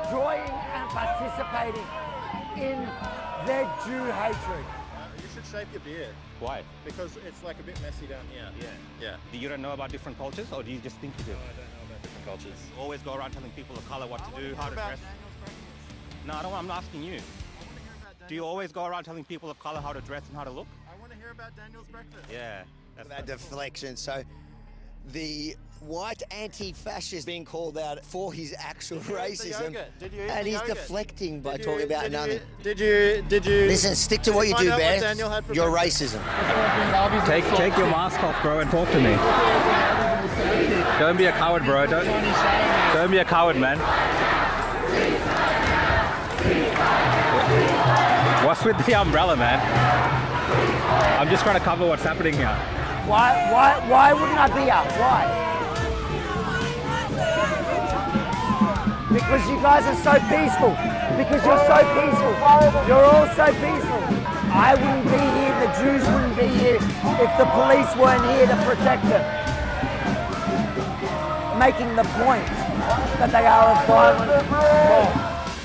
enjoying and participating in their Jew hatred. You should shave your beard. Why? Because it's like a bit messy down here. Yeah. Do you don't know about different cultures, or do you just think you do? No, I don't know about different cultures. You always go around telling people of color what to do, how to dress. No, I don't. I'm not asking you. Do you always go around telling people of color how to dress and how to look? I want to hear about Daniel's breakfast. Yeah. That deflection. So the white anti-fascist being called out for his actual racism, and he's deflecting by talking about nothing. Did you? Listen, stick to what you do, Bear. Your racism. Take your mask off, bro, and talk to me. Don't be a coward, bro. Don't be a coward, man. What's with the umbrella, man? I'm just trying to cover what's happening here. Why wouldn't I be out? Why? Because you guys are so peaceful. Because you're so peaceful. You're all so peaceful. I wouldn't be here, the Jews wouldn't be here if the police weren't here to protect them. Making the point that they are a violent mob.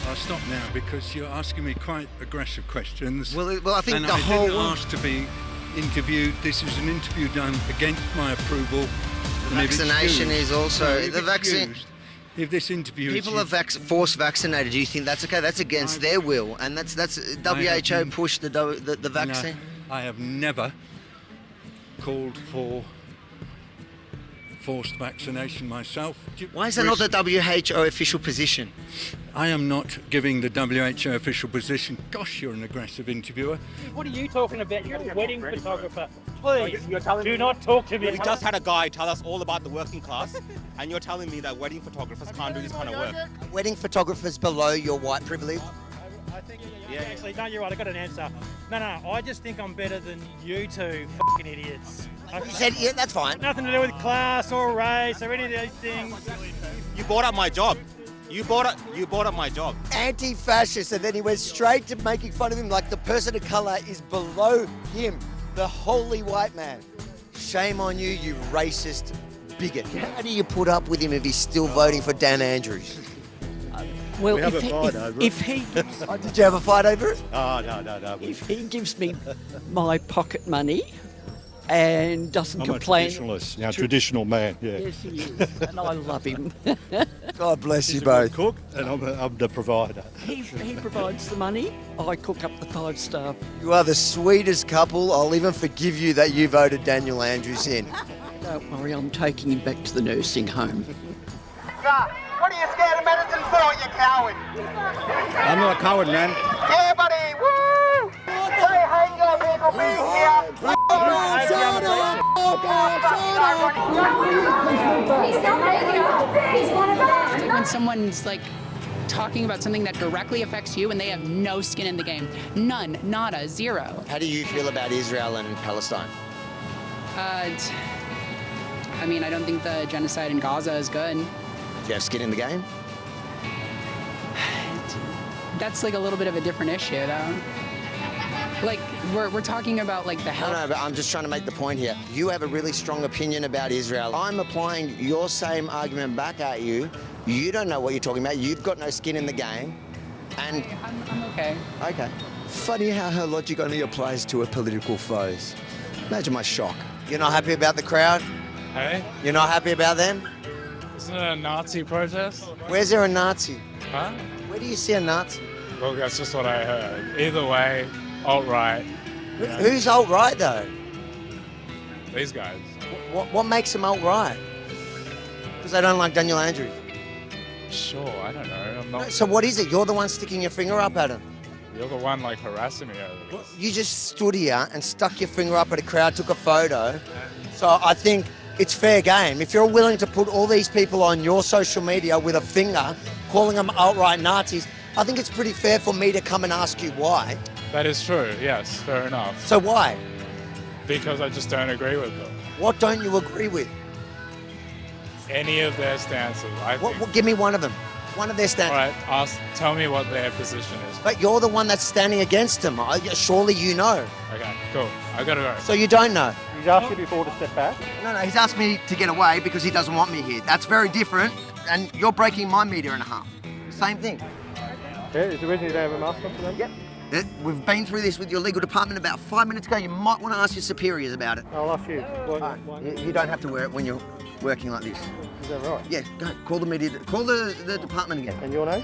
I'll stop now because you're asking me quite aggressive questions. Well, I think and the I whole didn't ask to be interviewed. This is an interview done against my approval. The vaccination is also the vaccine. If this interview, people are forced vaccinated. Do you think that's okay? That's against their will, and that's WHO pushed the vaccine. I have never called for forced vaccination myself. Why is that not the WHO official position? I am not giving the WHO official position. Gosh, you're an aggressive interviewer. What are you talking about? You're a wedding photographer. Please, do not talk to me. We just had a guy tell us all about the working class, and you're telling me that wedding photographers can't do this kind of work. Wedding photographers below your white privilege? Yeah, actually, no, you're right. I got an answer. No, I just think I'm better than you two fucking idiots. You said, yeah, that's fine. Nothing to do with class or race or any of these things. You brought up my job. You brought up my job. Anti-fascist, and then he went straight to making fun of him like the person of colour is below him, the holy white man. Shame on you, you racist bigot. How do you put up with him if he's still voting for Dan Andrews? Well, we have a fight over it. If he, Did you have a fight over it? Oh, no. if he gives me my pocket money and doesn't complain. I'm a traditionalist, traditional man, yeah. Yes, he is, and I love him. God bless you He's a both. good cook, and I'm the provider. He provides the money, I cook up the 5-star. You are the sweetest couple. I'll even forgive you that you voted Daniel Andrews in. Don't worry, I'm taking him back to the nursing home. What are you scared of medicine for, you coward? I'm not a coward, man. Yeah, buddy, woo! Say hey, go people, be here. When someone's like talking about something that directly affects you and they have no skin in the game. None, nada, zero. How do you feel about Israel and Palestine? I mean, I don't think the genocide in Gaza is good. Do you have skin in the game? That's like a little bit of a different issue, though. Like, we're talking about like the health. No, but I'm just trying to make the point here. You have a really strong opinion about Israel. I'm applying your same argument back at you. You don't know what you're talking about. You've got no skin in the game. And I'm okay. Okay. Funny how her logic only applies to her political foes. Imagine my shock. You're not happy about the crowd? Hey? You're not happy about them? Isn't it a Nazi protest? Where's there a Nazi? Huh? Where do you see a Nazi? Well, that's just what I heard. Either way, alt-right. Who's alt-right, though? These guys. What makes them alt-right? Because they don't like Daniel Andrews. Sure, I don't know. I'm not. So what is it? You're the one sticking your finger up at him. You're the one like harassing me over this. You just stood here and stuck your finger up at a crowd, took a photo. So I think it's fair game. If you're willing to put all these people on your social media with a finger, calling them alt-right Nazis, I think it's pretty fair for me to come and ask you why. That is true, yes, fair enough. So why? Because I just don't agree with them. What don't you agree with? Any of their stances, I think. Give me one of them. One of their stances. All right, tell me what their position is. But you're the one that's standing against them. Surely you know. Okay, cool. I gotta go. So you don't know? He's asked you before to step back. No, he's asked me to get away because he doesn't want me here. That's very different, and you're breaking my meter in half. Same thing. Yeah, is the reason you don't have a mask on for them? Yep. We've been through this with your legal department about 5 minutes ago. You might want to ask your superiors about it. I'll ask you. Why? You don't have to wear it when you're working like this. Is that right? Yeah, go. Call the media. Call the department again. And your name?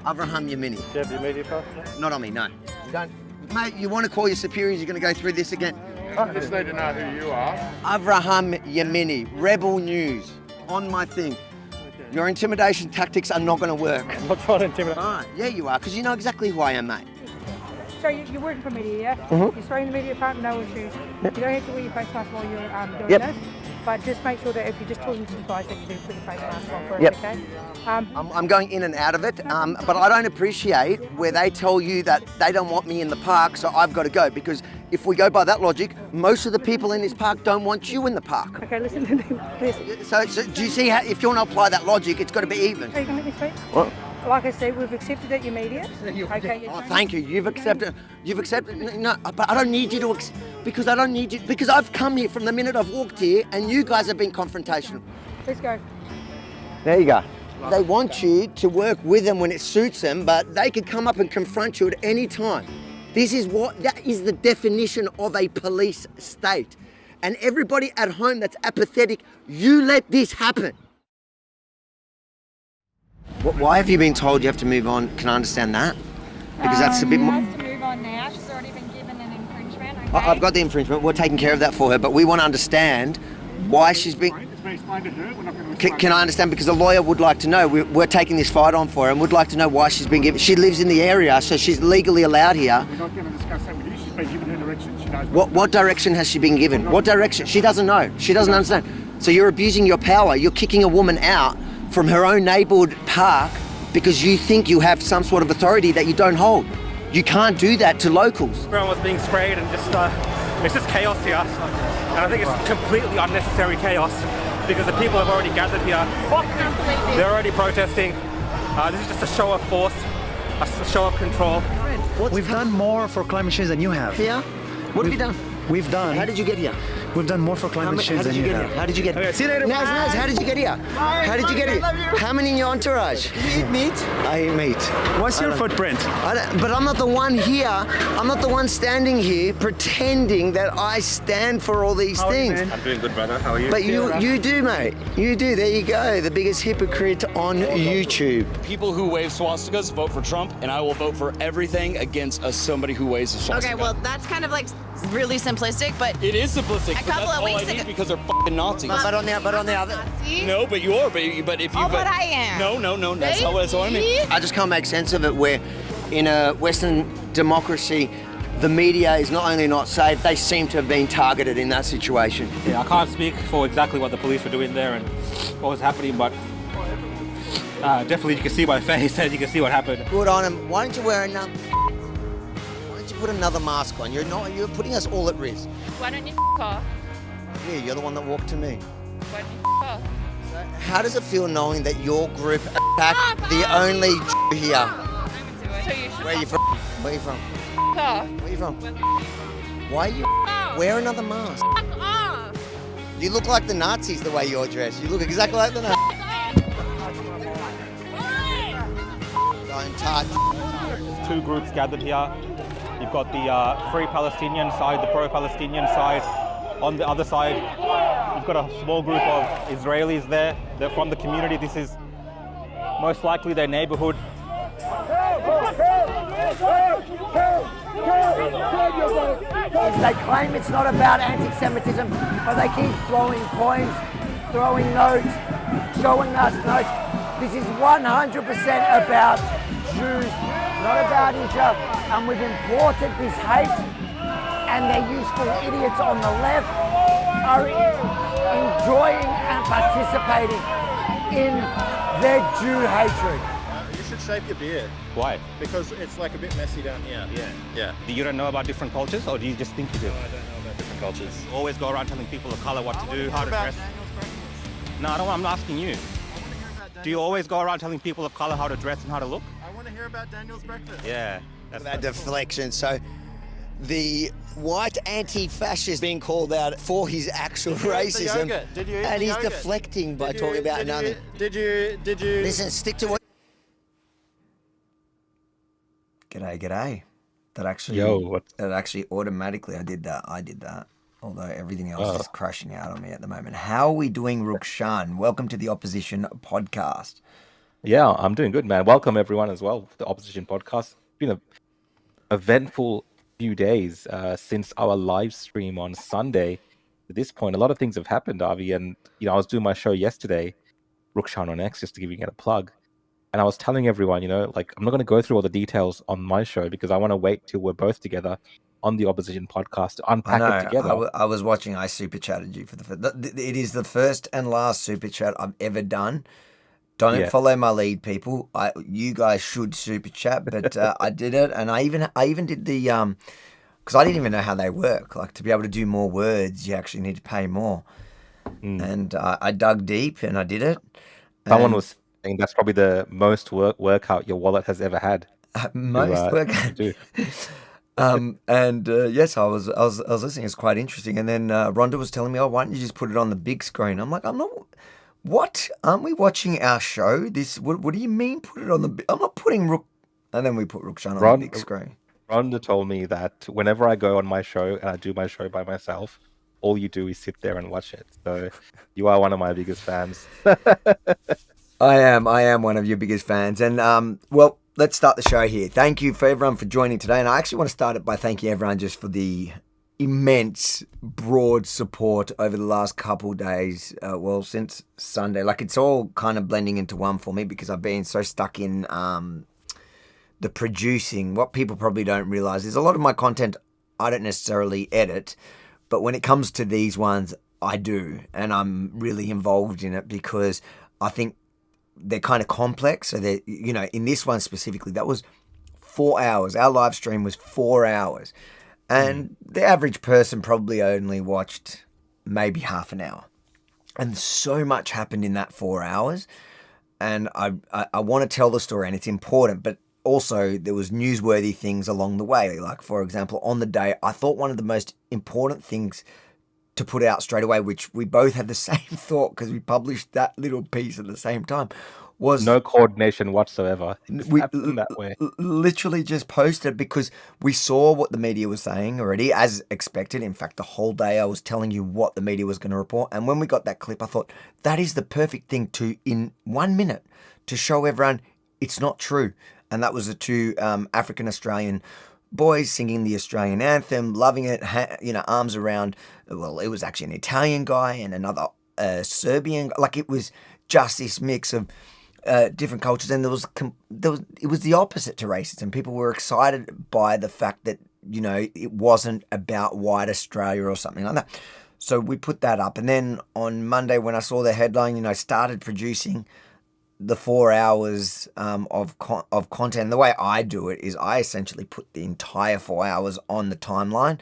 Avraham Yamini. Do you have your media pass? Not on me, no. You don't. Mate, you want to call your superiors, you're going to go through this again. I just need to know who you are. Avraham Yamini, Rebel News, on my thing. Your intimidation tactics are not going to work. I'm not trying to intimidate. Ah, yeah, you are, because you know exactly who I am, mate. So you're working for media, yeah? Mm-hmm. You're spraying the media department, no issues. Yep. You don't have to wear your face mask while you're doing Yep. this, but just make sure that if you're just talking to the guys that you do put your face mask on for it, Yep. okay? I'm going in and out of it, but I don't appreciate where they tell you that they don't want me in the park, so I've got to go, because if we go by that logic, most of the people in this park don't want you in the park. Okay, listen to me. Listen. So do you see how, if you want to apply that logic, it's got to be even? Are you going to let me speak? What? Like I said, we've accepted that you're media. Okay. Oh, thank you. You've accepted. No, but I don't need you to, because I don't need you, because I've come here from the minute I've walked here, and you guys have been confrontational. Let's go. There you go. They want you to work with them when it suits them, but they could come up and confront you at any time. That is the definition of a police state. And everybody at home that's apathetic, you let this happen. Why have you been told you have to move on? Can I understand that? Because that's a bit more. She has to move on now. She's already been given an infringement. Okay? I've got the infringement. We're taking care of that for her, but we want to understand why she's been. It's been explained to her. We're not going to Can I understand? Because the lawyer would like to know. We're taking this fight on for her, and would like to know why she's been given. She lives in the area, so she's legally allowed here. We're not going to discuss that with you. She's been given her direction. She knows. What direction has she been given? What direction? She doesn't know. She doesn't understand. So you're abusing your power. You're kicking a woman out from her own neighbourhood park because you think you have some sort of authority that you don't hold. You can't do that to locals. Everyone was being sprayed and it's just chaos here. And I think it's completely unnecessary chaos because the people have already gathered here. They're already protesting. This is just a show of force, a show of control. We've done more for climate change than you have. Yeah? What have you done? We've done. How did you get here? We've done more for climate change than you have. How did you get here? Okay, see you later. Naz, how did you get here? How did you get here? How many in your entourage? You eat meat? I eat meat. What's your footprint? But I'm not the one here. I'm not the one standing here pretending that I stand for all these things. I'm doing good, brother. How are you? But you do, mate. You do. There you go. The biggest hypocrite on YouTube. People who wave swastikas vote for Trump, and I will vote for everything against somebody who waves a swastika. Okay, well, that's kind of like really simplistic, but it is simplistic. A couple of weeks ago, because they're fucking Nazis. But on the other. No, but you are. But if you. Oh, but I am. No. That's not what I mean. I just can't make sense of it. Where in a Western democracy, the media is not only not safe, they seem to have been targeted in that situation. Yeah, I can't speak for exactly what the police were doing there and what was happening, but definitely you can see my face and you can see what happened. Good on him. Why don't you wear another? Why don't you put another mask on? You're putting us all at risk. Why don't you off? Yeah, you're the one that walked to me. Why don't you off? How does it feel knowing that your group attacked the only here? So you should Where are you from? Where are you from? off. Where are you from? Why are you? Wear another mask. Off. You look like the Nazis the way you're dressed. You look exactly like the Nazis. Don't touch. There's two groups gathered here. You've got the Free Palestinian side, the pro-Palestinian side. On the other side, you've got a small group of Israelis there. They're from the community. This is most likely their neighborhood. They claim it's not about anti-Semitism, but they keep throwing coins, throwing notes, showing us notes. This is 100% about Jews, not about Israel. And we've imported this hate, and their useful idiots on the left are enjoying and participating in their Jew hatred. You should shape your beard. Why? Because it's like a bit messy down here. Yeah. You don't know about different cultures, or do you just think you do? No, I don't know about different cultures. You always go around telling people of color what to do, how to dress. No, I don't. I'm asking you. Do you always go around telling people of color how to dress and how to look? I want to hear about Daniel's breakfast. Yeah. That's about deflection. So the white anti-fascist being called out for his actual racism, and he's deflecting by talking about another. Did you? Listen, stick to what. G'day. That actually, that actually automatically, I did that. Although everything else is crashing out on me at the moment. How are we doing, Rukhshan? Welcome to the Opposition podcast. Yeah, I'm doing good, man. Welcome everyone as well to the Opposition podcast. It's been a eventful few days since our live stream on Sunday. At this point, a lot of things have happened, Avi. And I was doing my show yesterday, Rukhshan on X, just to give you a plug. And I was telling everyone, like, I'm not going to go through all the details on my show because I want to wait till we're both together on the Opposition podcast to unpack it together. I was watching. I super chatted you for the first. It is the first and last super chat I've ever done. Don't follow my lead, people. You guys should super chat, but I did it, and I even did the because I didn't even know how they work. Like, to be able to do more words, you actually need to pay more. And I dug deep and I did it. Someone was saying that's probably the most workout your wallet has ever had. Most workout. Yes, I was listening. It's quite interesting. And then Rhonda was telling me, "Oh, why don't you just put it on the big screen?" I'm like, "I'm not. What? Aren't we watching our show? What do you mean? Put it on the? I'm not putting Rook." And then we put Rukhshan on the big screen. Rhonda told me that whenever I go on my show and I do my show by myself, all you do is sit there and watch it. So you are one of my biggest fans. I am one of your biggest fans. And well, let's start the show here. Thank you for everyone for joining today. And I actually want to start it by thanking everyone just for the immense, broad support over the last couple days. Well, since Sunday. Like, it's all kind of blending into one for me because I've been so stuck in the producing. What people probably don't realize is a lot of my content I don't necessarily edit, but when it comes to these ones, I do. And I'm really involved in it because I think they're kind of complex. So they, in this one specifically, that was 4 hours. Our live stream was 4 hours. And the average person probably only watched maybe half an hour. And so much happened in that 4 hours. And I want to tell the story, and it's important, but also there was newsworthy things along the way. Like, for example, on the day, I thought one of the most important things to put out straight away, which we both had the same thought because we published that little piece at the same time, was no coordination whatsoever. We that way. Literally just posted because we saw what the media was saying already, as expected. In fact, the whole day I was telling you what the media was going to report. And when we got that clip, I thought that is the perfect thing to, in 1 minute, to show everyone it's not true. And that was the two African Australian boys singing the Australian anthem, loving it, arms around. Well, it was actually an Italian guy and another Serbian. Like, it was just this mix of different cultures, and it was the opposite to racism. People were excited by the fact that it wasn't about white Australia or something like that. So we put that up, and then on Monday when I saw the headline, started producing the 4 hours of content. And the way I do it is I essentially put the entire 4 hours on the timeline.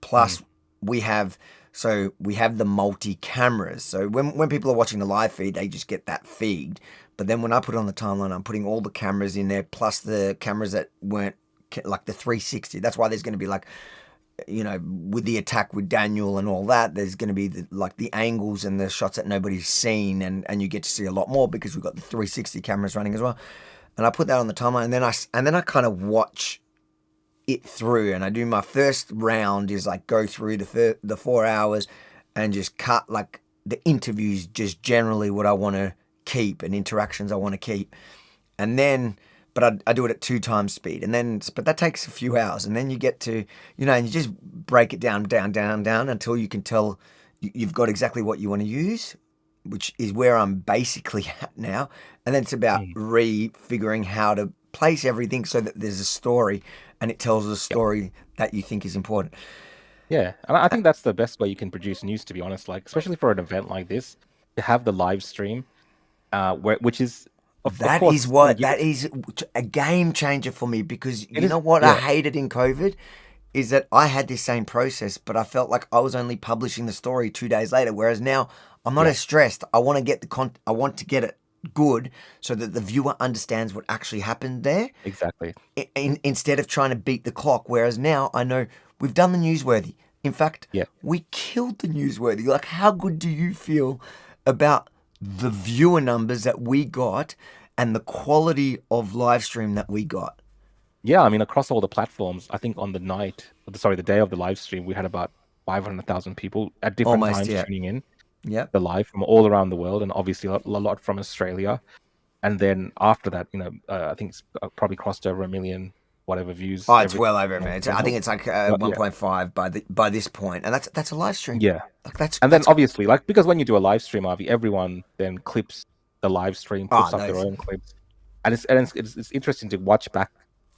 Plus, we have the multi cameras. So when people are watching the live feed, they just get that feed. But then when I put it on the timeline, I'm putting all the cameras in there, plus the cameras that weren't like the 360. That's why there's going to be with the attack with Daniel and all that, there's going to be the angles and the shots that nobody's seen, and you get to see a lot more because we've got the 360 cameras running as well. And I put that on the timeline, and then I kind of watch it through, and I do my first round is go through the 4 hours and just cut the interviews, just generally what I want to keep and interactions I want to keep, and then. But I do it at 2 times speed, but that takes a few hours, and then you get to, and you just break it down until you can tell you've got exactly what you want to use, which is where I'm basically at now. And then it's about refiguring how to place everything so that there's a story, and it tells a story that you think is important. Yeah, and I think that's the best way you can produce news, to be honest. Especially for an event like this, to have the live stream, which is. That is a game changer for me, because I hated in COVID is that I had this same process, but I felt like I was only publishing the story 2 days later. Whereas now I'm not as stressed. I want to get I want to get it good so that the viewer understands what actually happened there. Exactly. Instead of trying to beat the clock. Whereas now I know we've done the newsworthy. In fact, we killed the newsworthy. Like, how good do you feel about the viewer numbers that we got and the quality of live stream that we got? Yeah, I mean, across all the platforms, I think on the day of the live stream, we had about 500,000 people at different Almost, times yeah. tuning in. Yep. The live from all around the world, and obviously a lot from Australia. And then after that, I think it's probably crossed over 1 million whatever views. Oh, it's well over a minute. I think it's like Yeah. 1.5 by this point, and that's a live stream. Yeah. Like And then obviously, because when you do a live stream, Avi, everyone then clips the live stream, puts up their nice. own clips, and it's interesting to watch back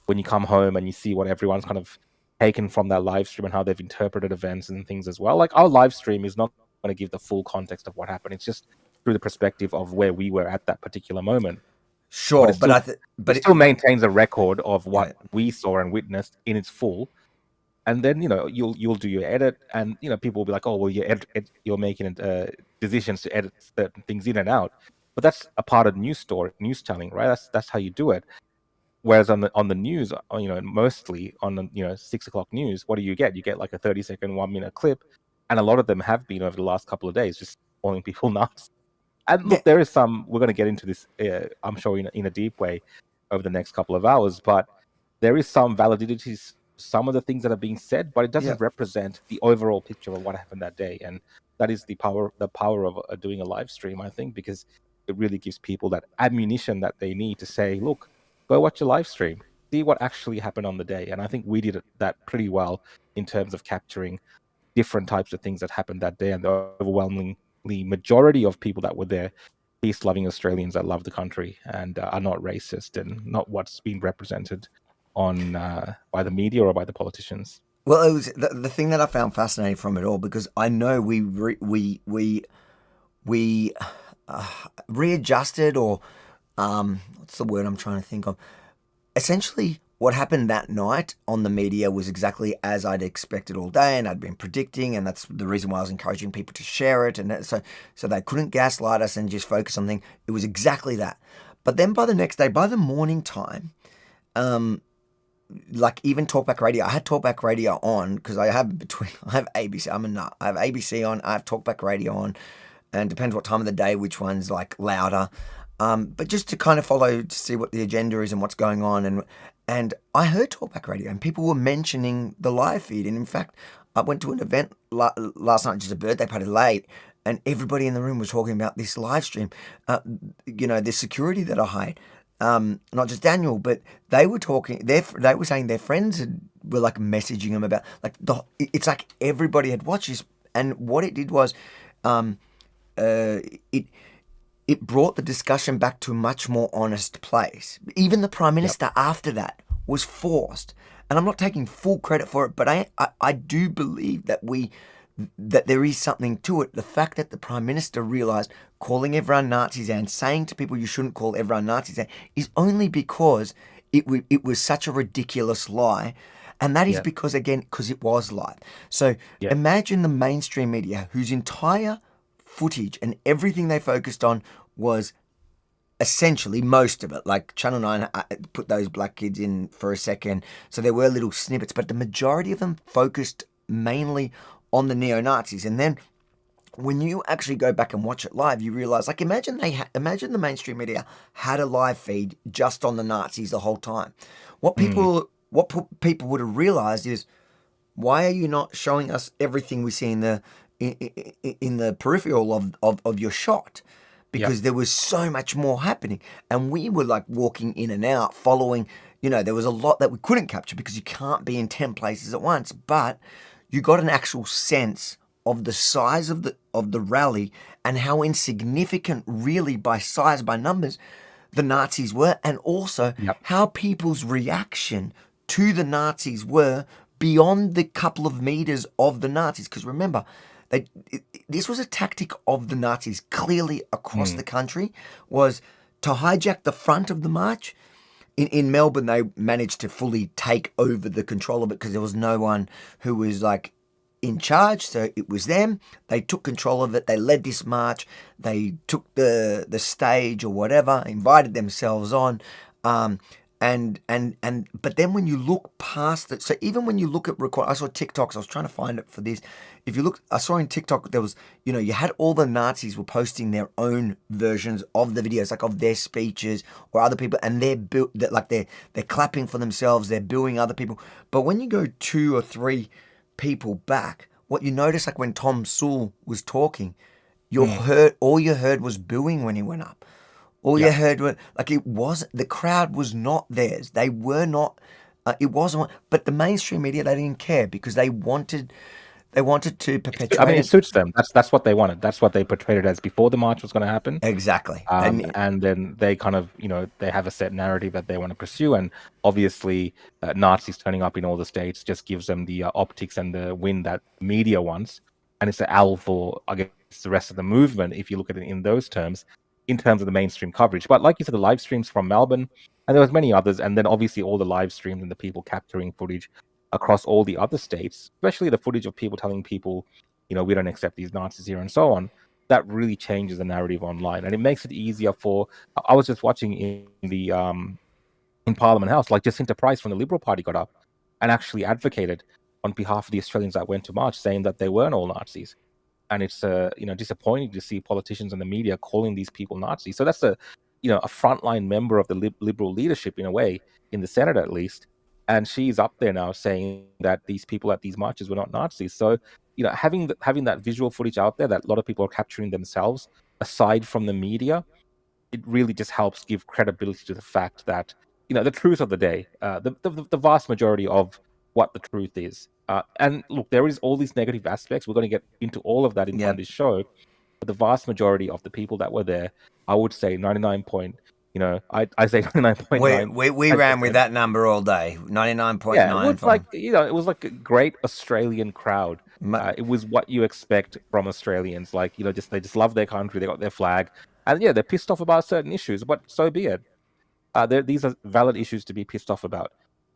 when you come home and you see what everyone's kind of taken from that live stream and how they've interpreted events and things as well. Like our live stream is not going to give the full context of what happened. It's just through the perspective of where we were at that particular moment. Sure, but it still maintains a record of what we saw and witnessed in its full. And then you'll do your edit, and people will be like, "Oh, well, you're making decisions to edit certain things in and out." But that's a part of news telling, right? That's how you do it. Whereas on the news, mostly on the 6 o'clock news, what do you get? You get like a 30-second, 1 minute clip, and a lot of them have been over the last couple of days just calling people nuts. And look, there is some. We're going to get into this, I'm sure, in a deep way over the next couple of hours. But there is some validity to some of the things that are being said, but it doesn't represent the overall picture of what happened that day. And that is the power of doing a live stream, I think, because it really gives people that ammunition that they need to say, look, go watch a live stream, see what actually happened on the day. And I think we did that pretty well in terms of capturing different types of things that happened that day. And the overwhelmingly majority of people that were there, peace-loving Australians that love the country and are not racist and not what's being represented on by the media or by the politicians. Well, it was the thing that I found fascinating from it all, because I know we readjusted, or what's the word I'm trying to think of? Essentially, what happened that night on the media was exactly as I'd expected all day, and I'd been predicting, and that's the reason why I was encouraging people to share it, and so they couldn't gaslight us and just focus on things. It was exactly that. But then by the next day, by the morning time, like even Talkback Radio, I had Talkback Radio on because I have ABC. I'm a nut. I have ABC on. I have Talkback Radio on, and it depends what time of the day, which one's like louder. But just to kind of follow to see what the agenda is and what's going on, and I heard Talkback Radio, and people were mentioning the live feed. And in fact, I went to an event last night, just a birthday party late, and everybody in the room was talking about this live stream. The security that I hired. Not just Daniel, but they were talking. They were saying their friends were like messaging them about it's like everybody had watched this, and what it did was, it brought the discussion back to a much more honest place. Even the Prime Minister after that was forced, and I'm not taking full credit for it, but I do believe that there is something to it. The fact that the Prime Minister realised calling everyone Nazis and saying to people you shouldn't call everyone Nazis is only because it was such a ridiculous lie. And that is because it was live. So imagine the mainstream media whose entire footage and everything they focused on was essentially, most of it, like Channel 9 put those black kids in for a second. So there were little snippets, but the majority of them focused mainly on the neo-Nazis. And then when you actually go back and watch it live, you realize, like, imagine the mainstream media had a live feed just on the Nazis the whole time. What people would have realized is, why are you not showing us everything we see in the peripheral of your shot? Because there was so much more happening, and we were like walking in and out, following. There was a lot that we couldn't capture because you can't be in 10 places at once, but you got an actual sense of the size of the rally and how insignificant, really, by size, by numbers, the Nazis were, and also how people's reaction to the Nazis were beyond the couple of meters of the Nazis. Because remember, this was a tactic of the Nazis clearly across the country, was to hijack the front of the march. In Melbourne, they managed to fully take over the control of it because there was no one who was like in charge, so it was them. They took control of it. They led this march. They took the stage or whatever, invited themselves on, but then when you look past it, so even when you look at I saw TikToks. I was trying to find it for this. if you look, I saw in TikTok there was, you had all the Nazis were posting their own versions of the videos, like of their speeches or other people, and they're clapping for themselves, they're booing other people. But when you go 2 or 3 people back, what you notice, like when Tom Sewell was talking, all you heard was booing when he went up. All you heard was, like, the crowd was not theirs. They were not, it wasn't, but the mainstream media, they didn't care because they wanted to perpetuate. I mean, it suits them. That's what they wanted. That's what they portrayed it as before the march was going to happen. Exactly. And then they kind of, they have a set narrative that they want to pursue. And obviously, Nazis turning up in all the states just gives them the optics and the win that media wants. And it's an L for, I guess, the rest of the movement, if you look at it in those terms, in terms of the mainstream coverage. But like you said, the live streams from Melbourne, and there was many others, and then obviously all the live streams and the people capturing footage across all the other states, especially the footage of people telling people, we don't accept these Nazis here and so on, that really changes the narrative online. And it makes it easier for, I was just watching in the, in Parliament House, like Jacinta Price from the Liberal Party got up and actually advocated on behalf of the Australians that went to march, saying that they weren't all Nazis. And it's, disappointing to see politicians and the media calling these people Nazis. So that's a frontline member of the Liberal leadership in a way, in the Senate at least. And she's up there now saying that these people at these marches were not Nazis. So, having that visual footage out there that a lot of people are capturing themselves, aside from the media, it really just helps give credibility to the fact that, the truth of the day, the vast majority of what the truth is. And look, there is all these negative aspects. We're going to get into all of that on this show. But the vast majority of the people that were there, I would say 99 point, I say 99.9. We ran with that number all day, 99.9. Yeah, it was like, it was like a great Australian crowd. It was what you expect from Australians. Like, they just love their country. They got their flag. And yeah, they're pissed off about certain issues, but so be it. These are valid issues to be pissed off about.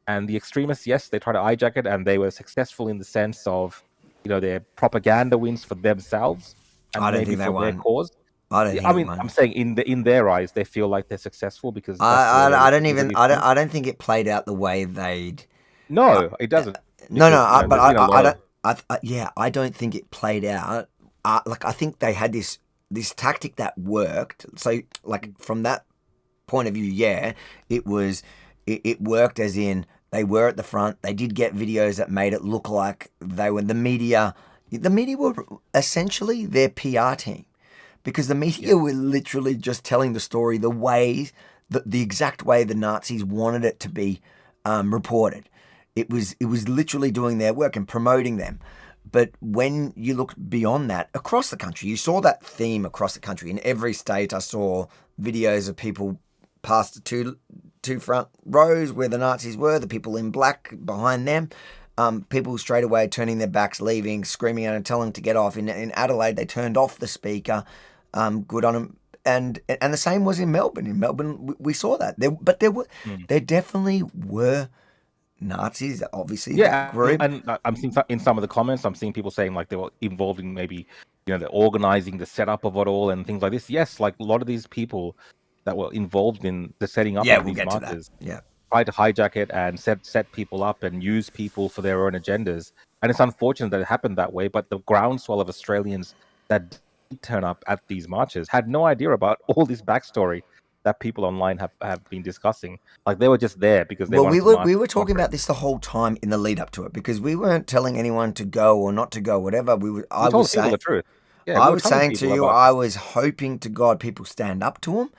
And the extremists, yes, they try to hijack it, and they were successful in the sense of, their propaganda wins for themselves and I don't maybe think they for won. their cause. I don't think. I mean, I'm saying in their eyes, they feel like they're successful because I don't think it played out the way they'd. No, it doesn't. I don't think it played out. I think they had this tactic that worked. So, like, from that point of view, it worked, as in they were at the front. They did get videos that made it look like they were the media. The media were essentially their PR team, because the media were literally just telling the story the exact way the Nazis wanted it to be reported. It was literally doing their work and promoting them. But when you look beyond that, across the country, you saw that theme across the country. In every state, I saw videos of people past the two front rows where the Nazis were, the people in black behind them, people straight away turning their backs, leaving, screaming out and telling them to get off. In Adelaide, they turned off the speaker. Good on them. And the same was in Melbourne. In Melbourne, we saw that. There definitely were Nazis, obviously. Yeah, group. and I'm seeing in some of the comments, I'm seeing people saying like they were involved in maybe, the organizing, the setup of it all and things like this. Yes, like a lot of these people that were involved in the setting up of these marches tried to hijack it and set people up and use people for their own agendas. And it's unfortunate that it happened that way, but the groundswell of Australians that did turn up at these marches had no idea about all this backstory that people online have been discussing. Like, they were just there because they wanted to march. We were talking about this the whole time in the lead up to it, because we weren't telling anyone to go or not to go, whatever. I was saying the truth. Yeah, I was saying to you, I was hoping to God people stand up to them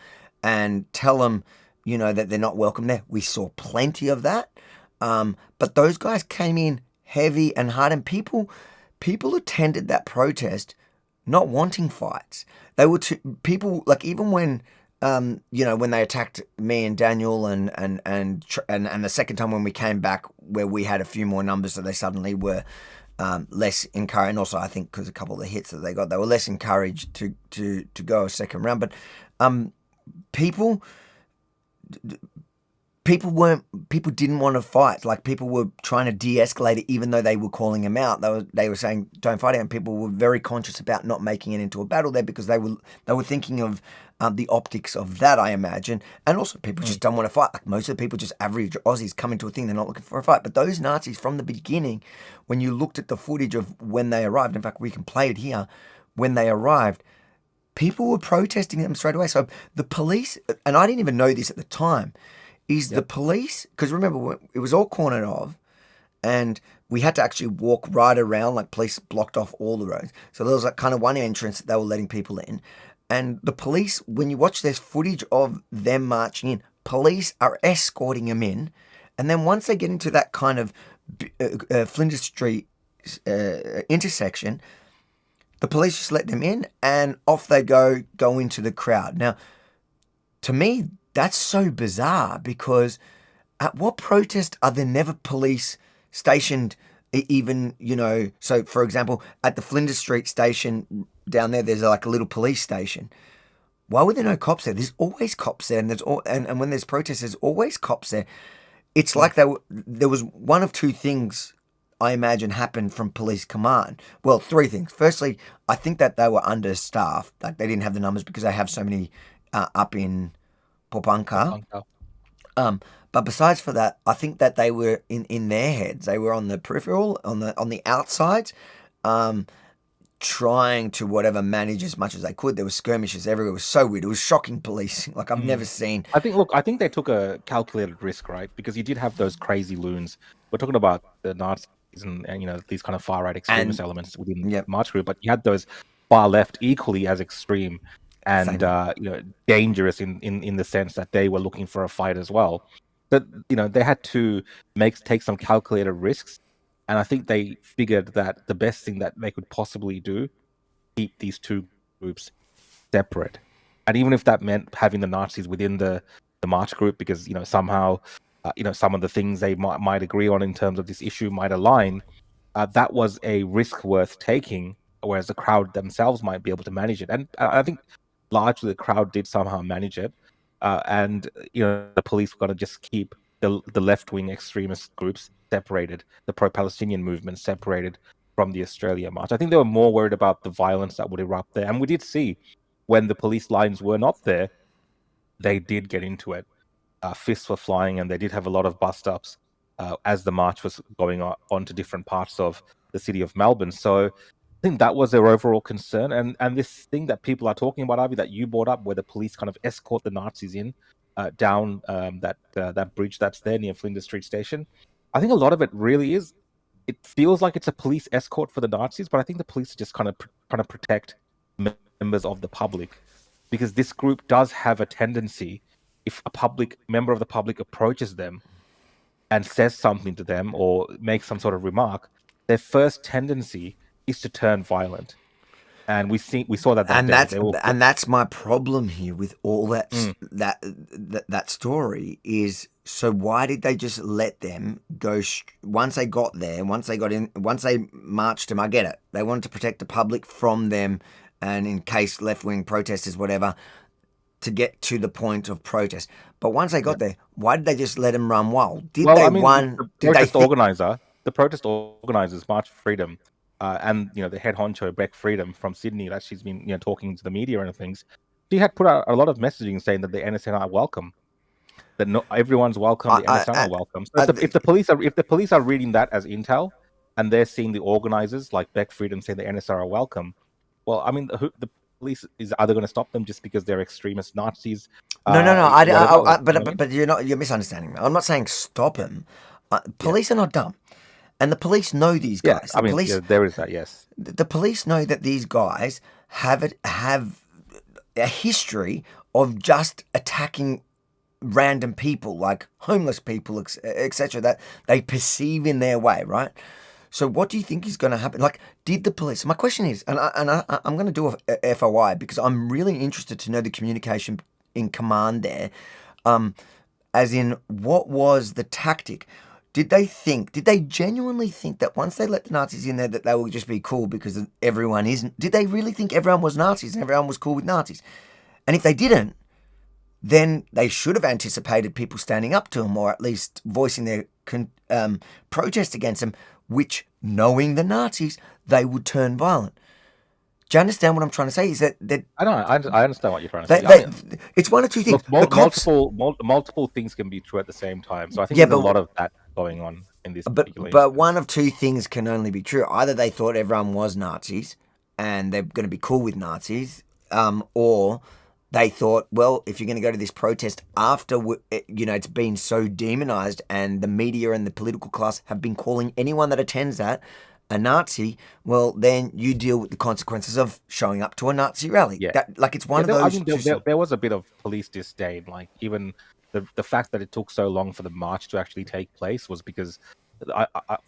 and tell them, that they're not welcome there. We saw plenty of that. But those guys came in heavy and hard, and people attended that protest not wanting fights. They were people, like, even when when they attacked me and Daniel and the second time when we came back, where we had a few more numbers, so they suddenly were less encouraged. And also, I think because a couple of the hits that they got, they were less encouraged to go a second round. But people, people didn't want to fight. Like, people were trying to de-escalate it, even though they were calling him out. They were saying don't fight it, and people were very conscious about not making it into a battle there because they were thinking of the optics of that, I imagine. And also, people just don't want to fight. Like, most of the people, just average Aussies, come into a thing, they're not looking for a fight. But those Nazis, from the beginning, when you looked at the footage of when they arrived, in fact, we can play it here, when they arrived, people were protesting them straight away. So the police, and I didn't even know this at the time, is the police, because remember, it was all cornered off, and we had to actually walk right around, like police blocked off all the roads. So there was like kind of one entrance that they were letting people in. And the police, when you watch this footage of them marching in, police are escorting them in. And then once they get into that kind of Flinders Street intersection, the police just let them in and off they go into the crowd. Now, to me, that's so bizarre, because at what protest are there never police stationed even, so for example, at the Flinders Street station down there, there's like a little police station. Why were there no cops there? There's always cops there, and and when there's protests, there's always cops there. It's like there was one of two things, I imagine, happened from police command. Well, three things. Firstly, I think that they were understaffed. Like, they didn't have the numbers because they have so many up in Popanka. But besides for that, I think that they were in their heads. They were on the peripheral, on the outsides, trying to manage as much as they could. There were skirmishes everywhere. It was so weird. It was shocking policing. Like, I've never seen. I think they took a calculated risk, right? Because you did have those crazy loons. We're talking about the Nazis and these kind of far right extremist elements within the March group, but you had those far left equally as extreme and dangerous in the sense that they were looking for a fight as well. But they had to take some calculated risks, and I think they figured that the best thing that they could possibly do, keep these two groups separate. And even if that meant having the Nazis within the March group, because somehow some of the things they might agree on in terms of this issue might align, that was a risk worth taking, whereas the crowd themselves might be able to manage it. And I think largely the crowd did somehow manage it. And the police were going to just keep the left-wing extremist groups separated, the pro-Palestinian movement separated from the Australia March. I think they were more worried about the violence that would erupt there. And we did see when the police lines were not there, they did get into it. Fists were flying, and they did have a lot of bust-ups as the march was going on to different parts of the city of Melbourne. So I think that was their overall concern. And this thing that people are talking about, Avi, that you brought up, where the police kind of escort the Nazis in down that bridge that's there near Flinders Street Station, I think a lot of it really is, it feels like it's a police escort for the Nazis, but I think the police are just kind of trying to protect members of the public, because this group does have a tendency, if a member of the public approaches them and says something to them or makes some sort of remark, their first tendency is to turn violent. And we saw that and that's my problem here with all that that story is. So why did they just let them go once they got there, once they marched them? I get it. They wanted to protect the public from them, and in case left-wing protesters, whatever, to get to the point of protest. But once they got there, why did they just let them run wild? The protest organizers, March for Freedom, and the head honcho Beck Freedom from Sydney, that she's been talking to the media and things, she had put out a lot of messaging saying that the NSN are welcome, that everyone's welcome, the NSN are welcome. So if the police are reading that as intel, and they're seeing the organizers like Beck Freedom saying the NSR are welcome, well, I mean, the police is either going to stop them just because they're extremist Nazis. No. But you're misunderstanding me. I'm not saying stop them. Police are not dumb. And the police know these guys. There is that, yes. The police know that these guys have a history of just attacking random people, like homeless people, etc., that they perceive in their way, right? So what do you think is going to happen? Like, did the police... My question is, and I'm going to do a FOI, because I'm really interested to know the communication in command there, as in, what was the tactic? Did they genuinely think that once they let the Nazis in there that they would just be cool because everyone isn't? Did they really think everyone was Nazis and everyone was cool with Nazis? And if they didn't, then they should have anticipated people standing up to them or at least voicing their protest against them, which, knowing the Nazis, they would turn violent. Do you understand what I'm trying to say? Is that I understand what you're trying to say. It's one of two things. Look, multiple things can be true at the same time. So I think there's a lot of that going on in this particular But one of two things can only be true. Either they thought everyone was Nazis and they're going to be cool with Nazis, or they thought, well, if you're going to go to this protest after, it's been so demonized and the media and the political class have been calling anyone that attends that a Nazi, well, then you deal with the consequences of showing up to a Nazi rally. Yeah. It's one of those. There was a bit of police disdain. Like, even the fact that it took so long for the march to actually take place was because,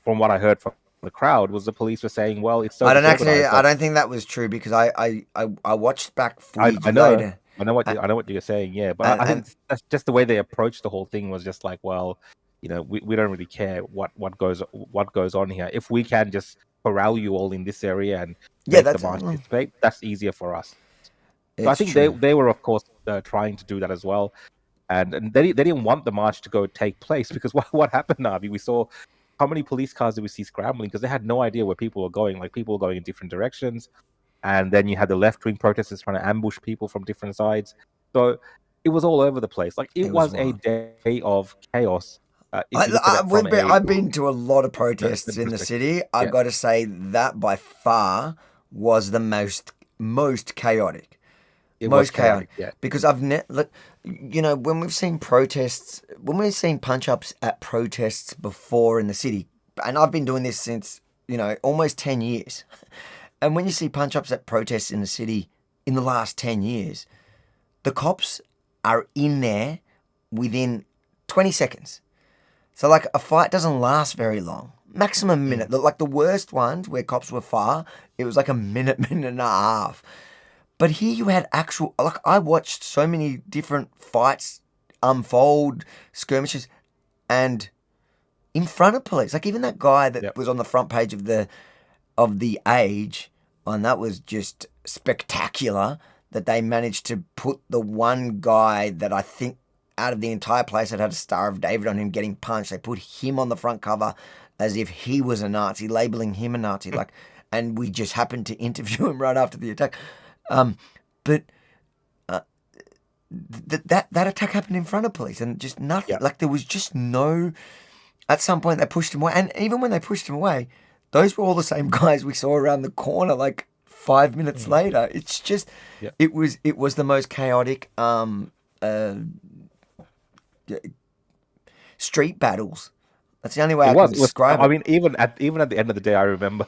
from what I heard from the crowd, was the police were saying, well, it's so. I don't think that was true because I watched back footage later. I know what you're saying, yeah, but I think that's just the way they approached the whole thing was just like, well, we don't really care what goes on here. If we can just corral you all in this area and make the march participate, that's easier for us. So I think they were, of course, trying to do that as well, and they didn't want the march to go take place because what happened, Avi? We saw how many police cars did we see scrambling because they had no idea where people were going. Like, people were going in different directions. And then you had the left-wing protesters trying to ambush people from different sides. So it was all over the place. Like, it was a day of chaos. I've been to a lot of protests in the city. I've got to say that by far was the most chaotic. Most chaotic. Yeah. Because when we've seen protests, when we've seen punch-ups at protests before in the city, and I've been doing this since, almost 10 years. And when you see punch-ups at protests in the city in the last 10 years, the cops are in there within 20 seconds. So, like, a fight doesn't last very long. Maximum a minute. Like, the worst ones where cops were far, it was like a minute and a half. But here you had I watched so many different fights unfold, skirmishes, and in front of police. Like, even that guy that was on the front page of the Age, and that was just spectacular that they managed to put the one guy that I think out of the entire place that had a Star of David on him getting punched, they put him on the front cover as if he was a Nazi, labeling him a Nazi, and we just happened to interview him right after the attack. That attack happened in front of police and just nothing. Yeah. Like, there was just no. At some point, they pushed him away, and even when they pushed him away, those were all the same guys we saw around the corner. Like 5 minutes later, it's just it was the most chaotic street battles. That's the only way I can describe it. I mean, even at the end of the day, I remember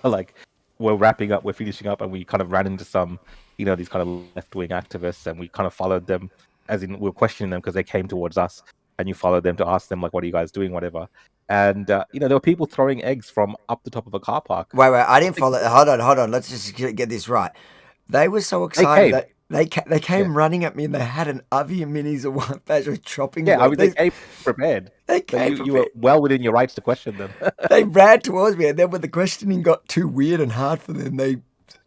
we're finishing up, and we kind of ran into some, these kind of left-wing activists, and we kind of followed them, as in we were questioning them because they came towards us, and you followed them to ask them, like, what are you guys doing, whatever. And, there were people throwing eggs from up the top of a car park. Wait, I didn't follow. Hold on. Let's just get this right. They were so excited that they came running at me, and they had an Avi and Minis or one badger chopping. Yeah, they came prepared. You were well within your rights to question them. They ran towards me, and then when the questioning got too weird and hard for them,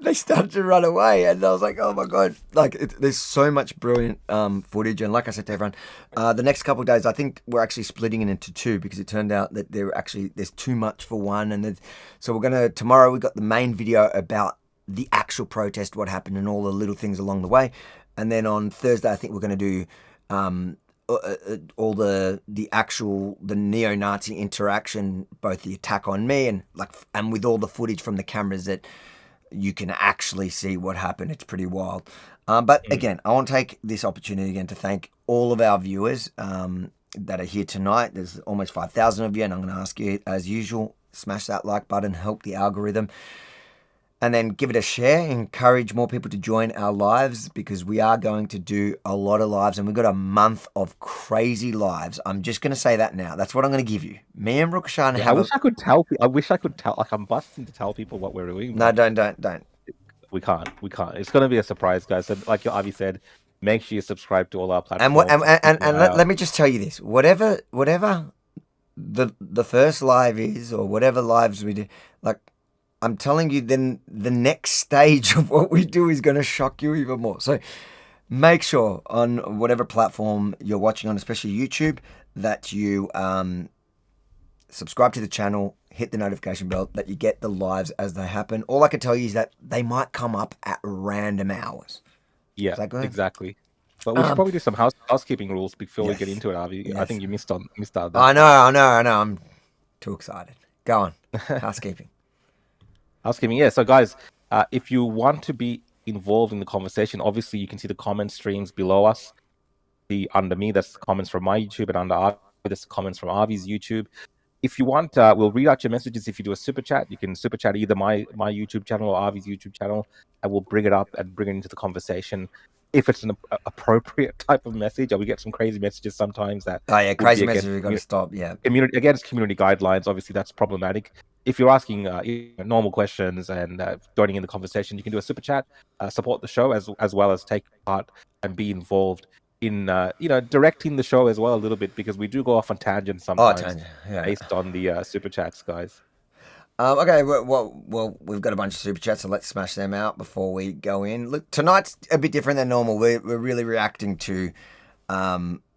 they started to run away, and I was like, oh my God. Like, there's so much brilliant footage, and like I said to everyone, the next couple of days, I think we're actually splitting it into two, because it turned out that there's too much for one, and so tomorrow we got the main video about the actual protest, what happened, and all the little things along the way, and then on Thursday, I think we're going to do all the neo-Nazi interaction, both the attack on me and with all the footage from the cameras that you can actually see what happened. It's pretty wild. But again, I want to take this opportunity again to thank all of our viewers that are here tonight. There's almost 5,000 of you, and I'm going to ask you, as usual, smash that like button, help the algorithm, and then give it a share. Encourage more people to join our lives, because we are going to do a lot of lives, and we've got a month of crazy lives. I'm just going to say that now. That's what I'm going to give you. Me and Rukhshan have. I wish I could tell. Like, I'm busting to tell people what we're doing. No, don't. We can't. It's going to be a surprise, guys. So, like Avi said, make sure you subscribe to all our platforms. And let me just tell you this: whatever the first live is, or whatever lives we do, like, I'm telling you, then the next stage of what we do is going to shock you even more. So make sure on whatever platform you're watching on, especially YouTube, that you subscribe to the channel, hit the notification bell, that you get the lives as they happen. All I can tell you is that they might come up at random hours. Yeah, Is that good? exactly. But we should probably do some housekeeping rules before we get into it, Avi. I Yes. think you missed out that. I know. I'm too excited. Go on. Housekeeping. Housekeeping, yeah. So, guys, if you want to be involved in the conversation, obviously you can see the comment streams below us. Under me, that's the comments from my YouTube, and under Avi, that's the comments from Avi's YouTube. If you want, we'll read out your messages. If you do a super chat, you can super chat either my YouTube channel or Avi's YouTube channel, and we'll bring it up and bring it into the conversation. If it's an appropriate type of message, or we get some crazy messages sometimes that crazy messages we've got to stop. Yeah, against community guidelines, obviously that's problematic. If you're asking normal questions and joining in the conversation, you can do a super chat, support the show as well as take part and be involved in directing the show as well a little bit, because we do go off on tangents sometimes based on the super chats, guys. Okay, well, we've got a bunch of super chats, so let's smash them out before we go in. Look, tonight's a bit different than normal. We're really reacting to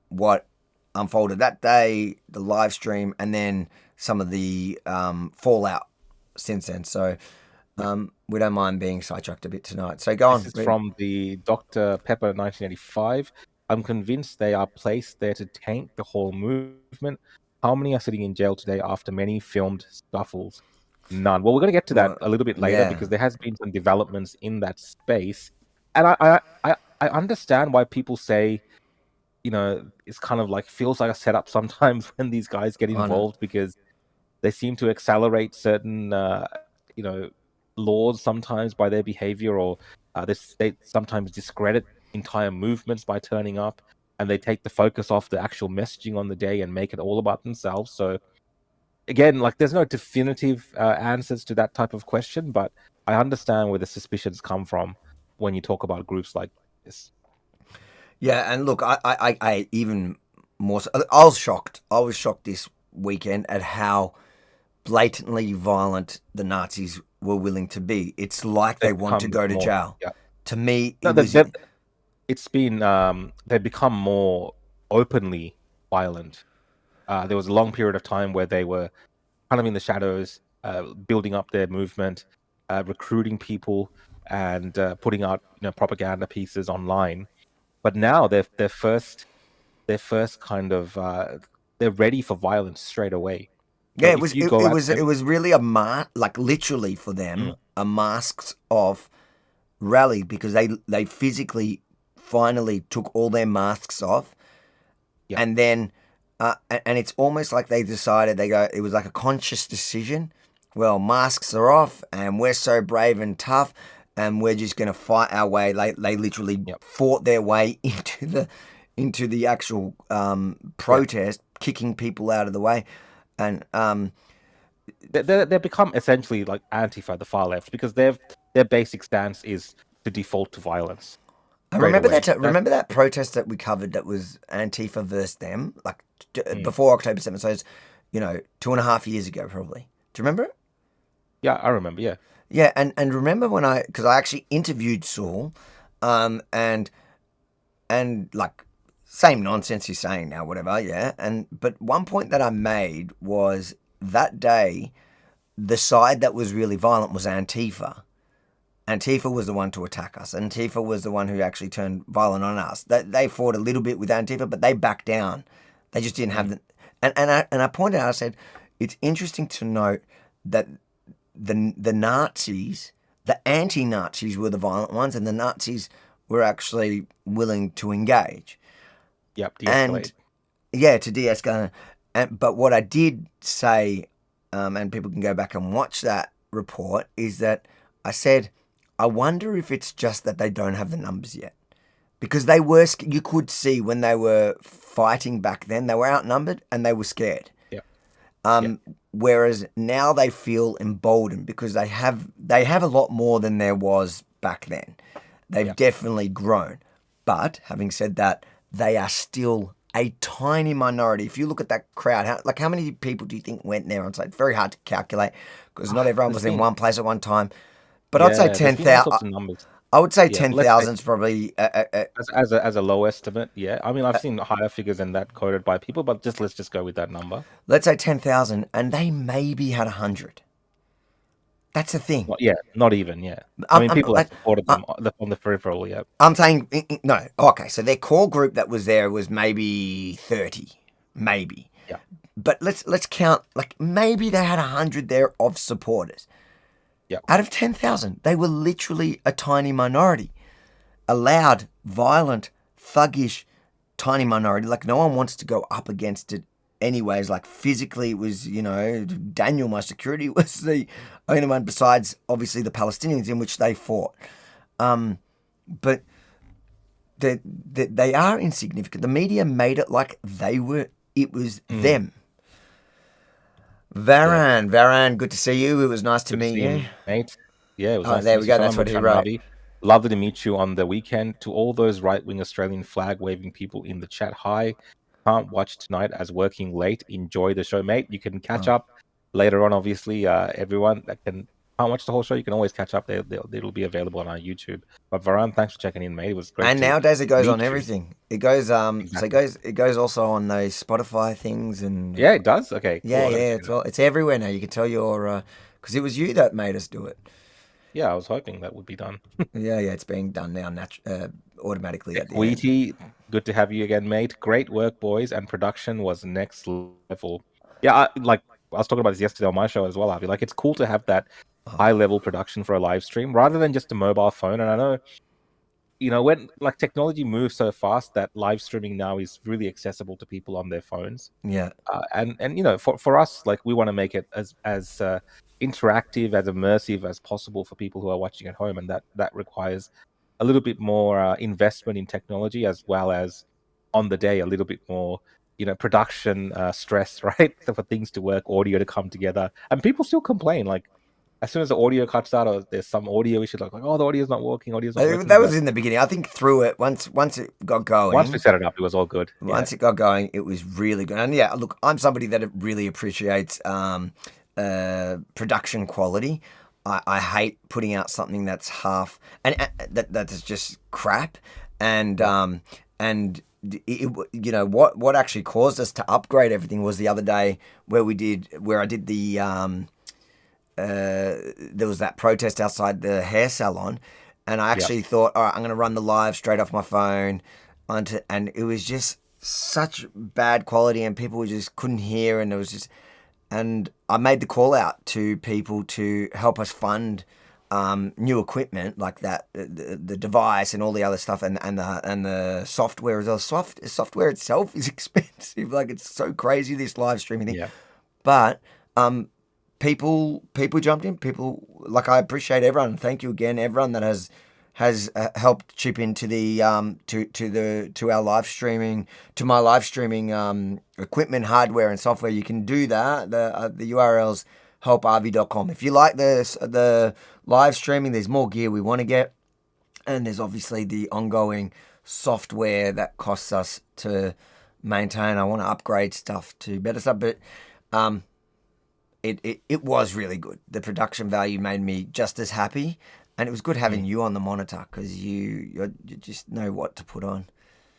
what unfolded that day, the live stream, and then some of the fallout since then. So we don't mind being sidetracked a bit tonight. So go on. This is from the Dr. Pepper 1985. I'm convinced they are placed there to taint the whole movement. How many are sitting in jail today after many filmed scuffles? None. Well, we're going to get to that a little bit later because there has been some developments in that space. And I understand why people say, it's kind of like feels like a setup sometimes when these guys get involved, because they seem to accelerate certain, laws sometimes by their behavior, or they sometimes discredit entire movements by turning up, and they take the focus off the actual messaging on the day and make it all about themselves. So again, like, there's no definitive answers to that type of question, but I understand where the suspicions come from when you talk about groups like this. Yeah, and look, I even more so, I was shocked. I was shocked this weekend at how blatantly violent the Nazis were willing to be. It's like they want to go to jail. Yeah. To me, it's been they've become more openly violent. There was a long period of time where they were kind of in the shadows, building up their movement, recruiting people, and putting out propaganda pieces online. But now they're first kind of they're ready for violence straight away. Yeah, it was really a like literally for them a masked off rally, because they physically finally took all their masks off, and then and it's almost like they decided it was like a conscious decision. Well, masks are off, and we're so brave and tough, and we're just going to fight our way. They literally fought their way into the actual protest, kicking people out of the way, and they become essentially like Antifa, the far left, because their basic stance is to default to violence. I remember that protest that we covered that was Antifa versus them, like before October 7th. So it's 2.5 years ago, probably. Do you remember it? Yeah, I remember. Yeah. Yeah, and remember when because I actually interviewed Sewell, and like same nonsense you're saying now, whatever. Yeah, but one point that I made was that day, the side that was really violent was Antifa. Antifa was the one to attack us. Antifa was the one who actually turned violent on us. They fought a little bit with Antifa, but they backed down. They just didn't have the... And I pointed out, I said, it's interesting to note that the Nazis, the anti-Nazis were the violent ones, and the Nazis were actually willing to engage. Yep, de-escalate. To de-escalate. But what I did say, and people can go back and watch that report, is that I said, I wonder if it's just that they don't have the numbers yet. Because they were, you could see when they were fighting back then, they were outnumbered and they were scared. Yeah. Whereas now they feel emboldened because they have a lot more than there was back then. They've definitely grown. But having said that, they are still a tiny minority. If you look at that crowd, how many people do you think went there on site? It's very hard to calculate because not everyone was in one place at one time. But I'd say 10,000. I would say Yeah, 10,000 is probably. as a low estimate. Yeah, I mean I've seen higher figures than that quoted by people, but let's just go with that number. Let's say 10,000, and they maybe had 100. That's the thing. Not even. Yeah, I mean people that supported them on the peripheral. Yeah, I'm saying no. Okay, so their core group that was there was maybe 30, maybe. Yeah. But let's count. Like maybe they had 100 there of supporters. Yeah. Out of 10,000, they were literally a tiny minority, a loud, violent, thuggish, tiny minority. Like no one wants to go up against it. Anyways, like physically, it was, Daniel, my security, was the only one besides obviously the Palestinians in which they fought. But they are insignificant. The media made it like it was them. Varan, good to see you. It was nice to meet you, mate. Yeah, it was nice. There we go. That's what he wrote. Lovely to meet you on the weekend. To all those right-wing Australian flag-waving people in the chat, hi. Can't watch tonight as working late. Enjoy the show, mate. You can catch up later on, obviously. Everyone that can't watch the whole show, you can always catch up. It'll be available on our YouTube. But Varan, thanks for checking in, mate. It was great. And nowadays it goes on everything. It goes exactly. So it goes also on those Spotify things and yeah, it does. Okay. Yeah, cool. It's everywhere now. You can tell your because it was you that made us do it. Yeah, I was hoping that would be done. yeah, it's being done now automatically at the Wheaty, good to have you again, mate. Great work, boys, and production was next level. Yeah, I was talking about this yesterday on my show as well, Avi. Like, it's cool to have that high-level production for a live stream rather than just a mobile phone. And I know, when like technology moves so fast that live streaming now is really accessible to people on their phones. Yeah. And for us, like, we want to make it as interactive, as immersive as possible for people who are watching at home, and that requires a little bit more investment in technology, as well as on the day a little bit more production stress, right? For things to work, audio to come together. And people still complain, like, as soon as the audio cuts out or there's some audio issue, like, oh, the audio's not working, that was in the beginning. I think through it, once it got going, once we set it up, it was all good. Once it got going, it was really good. And yeah, look, I'm somebody that really appreciates production quality. I hate putting out something that's half and that's just crap. And what actually caused us to upgrade everything was the other day where I did the there was that protest outside the hair salon, and I actually thought, all right, I'm going to run the live straight off my phone and it was just such bad quality and people just couldn't hear, and it was just. And I made the call out to people to help us fund new equipment like that, the device and all the other stuff, and the software as well. Software itself is expensive. Like, it's so crazy, this live streaming thing. Yeah. But people jumped in. People, like, I appreciate everyone. Thank you again, everyone that has helped chip into the to our live streaming, to my live streaming equipment, hardware and software. You can do that. The URL's helparvi.com. If you like the live streaming, there's more gear we want to get, and there's obviously the ongoing software that costs us to maintain. I want to upgrade stuff to better stuff, but it was really good. The production value made me just as happy. And it was good having you on the monitor because you just know what to put on.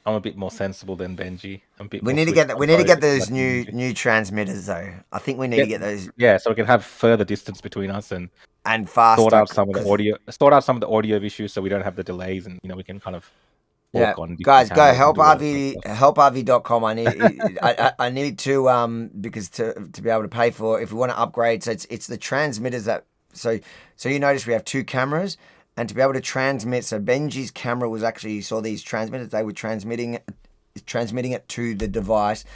I'm a bit more sensible than Benji. We need to get that. We need to get those new transmitters though. I think we need to get those. Yeah, so we can have further distance between us and faster. Sort out some of the audio issues, so we don't have the delays, and we can kind of work on. Guys, go helparvi.com. I need to because to be able to pay for if we want to upgrade. So it's the transmitters that. So you notice we have two cameras, and to be able to transmit, so Benji's camera was actually, you saw these transmitters, they were transmitting it to the device,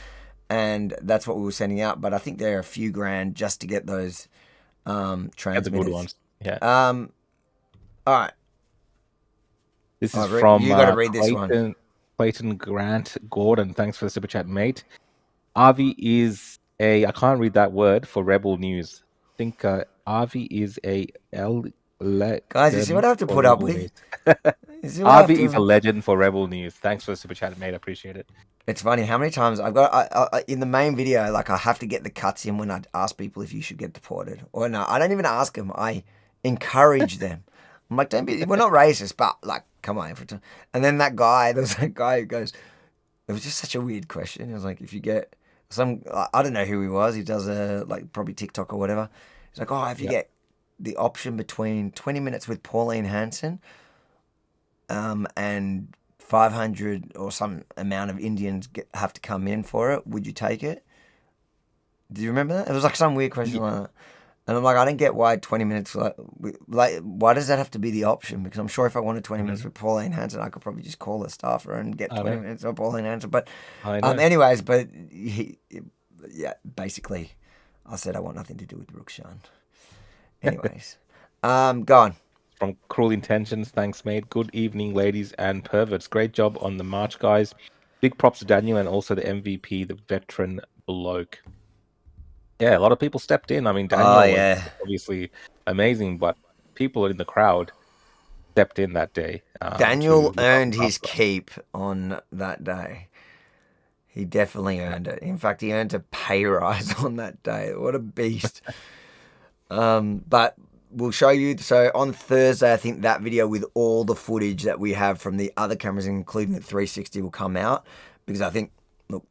and that's what we were sending out. But I think they're a few grand just to get those transmitters. That's the good ones. Yeah. All right. This is from you got to read this one. Clayton Grant Gordon. Thanks for the super chat, mate. Avi is I can't read that word for Rebel News. I think Avi is a guys, you see what I have to put up with? Avi is a legend for Rebel News. Thanks for the super chat, mate. I appreciate it. It's funny how many times I've got I in the main video, like, I have to get the cuts in when I ask people if you should get deported or no. I don't even ask them. I encourage them. I'm like, don't be, we're not racist, but like, come on. And then there was that guy who goes, it was just such a weird question. He was like, if you get I don't know who he was. He does probably TikTok or whatever. He's like, if you get the option between 20 minutes with Pauline Hanson, and 500 or some amount of Indians have to come in for it, would you take it? Do you remember that? It was like some weird question like that. And I'm like, I don't get why 20 minutes, like why does that have to be the option? Because I'm sure if I wanted 20 minutes with Pauline Hanson, I could probably just call a staffer and get 20 minutes with Pauline Hanson. But anyways, basically, I said I want nothing to do with Rukhshan. Anyways, go on. From Cruel Intentions, thanks, mate. Good evening, ladies and perverts. Great job on the march, guys. Big props to Daniel and also the MVP, the veteran bloke. Yeah, a lot of people stepped in. I mean, Daniel was obviously amazing, but people in the crowd stepped in that day. Daniel earned his keep on that day. He definitely earned it. In fact, he earned a pay rise on that day. What a beast. But we'll show you. So on Thursday, I think that video with all the footage that we have from the other cameras, including the 360, will come out. Because I think, look,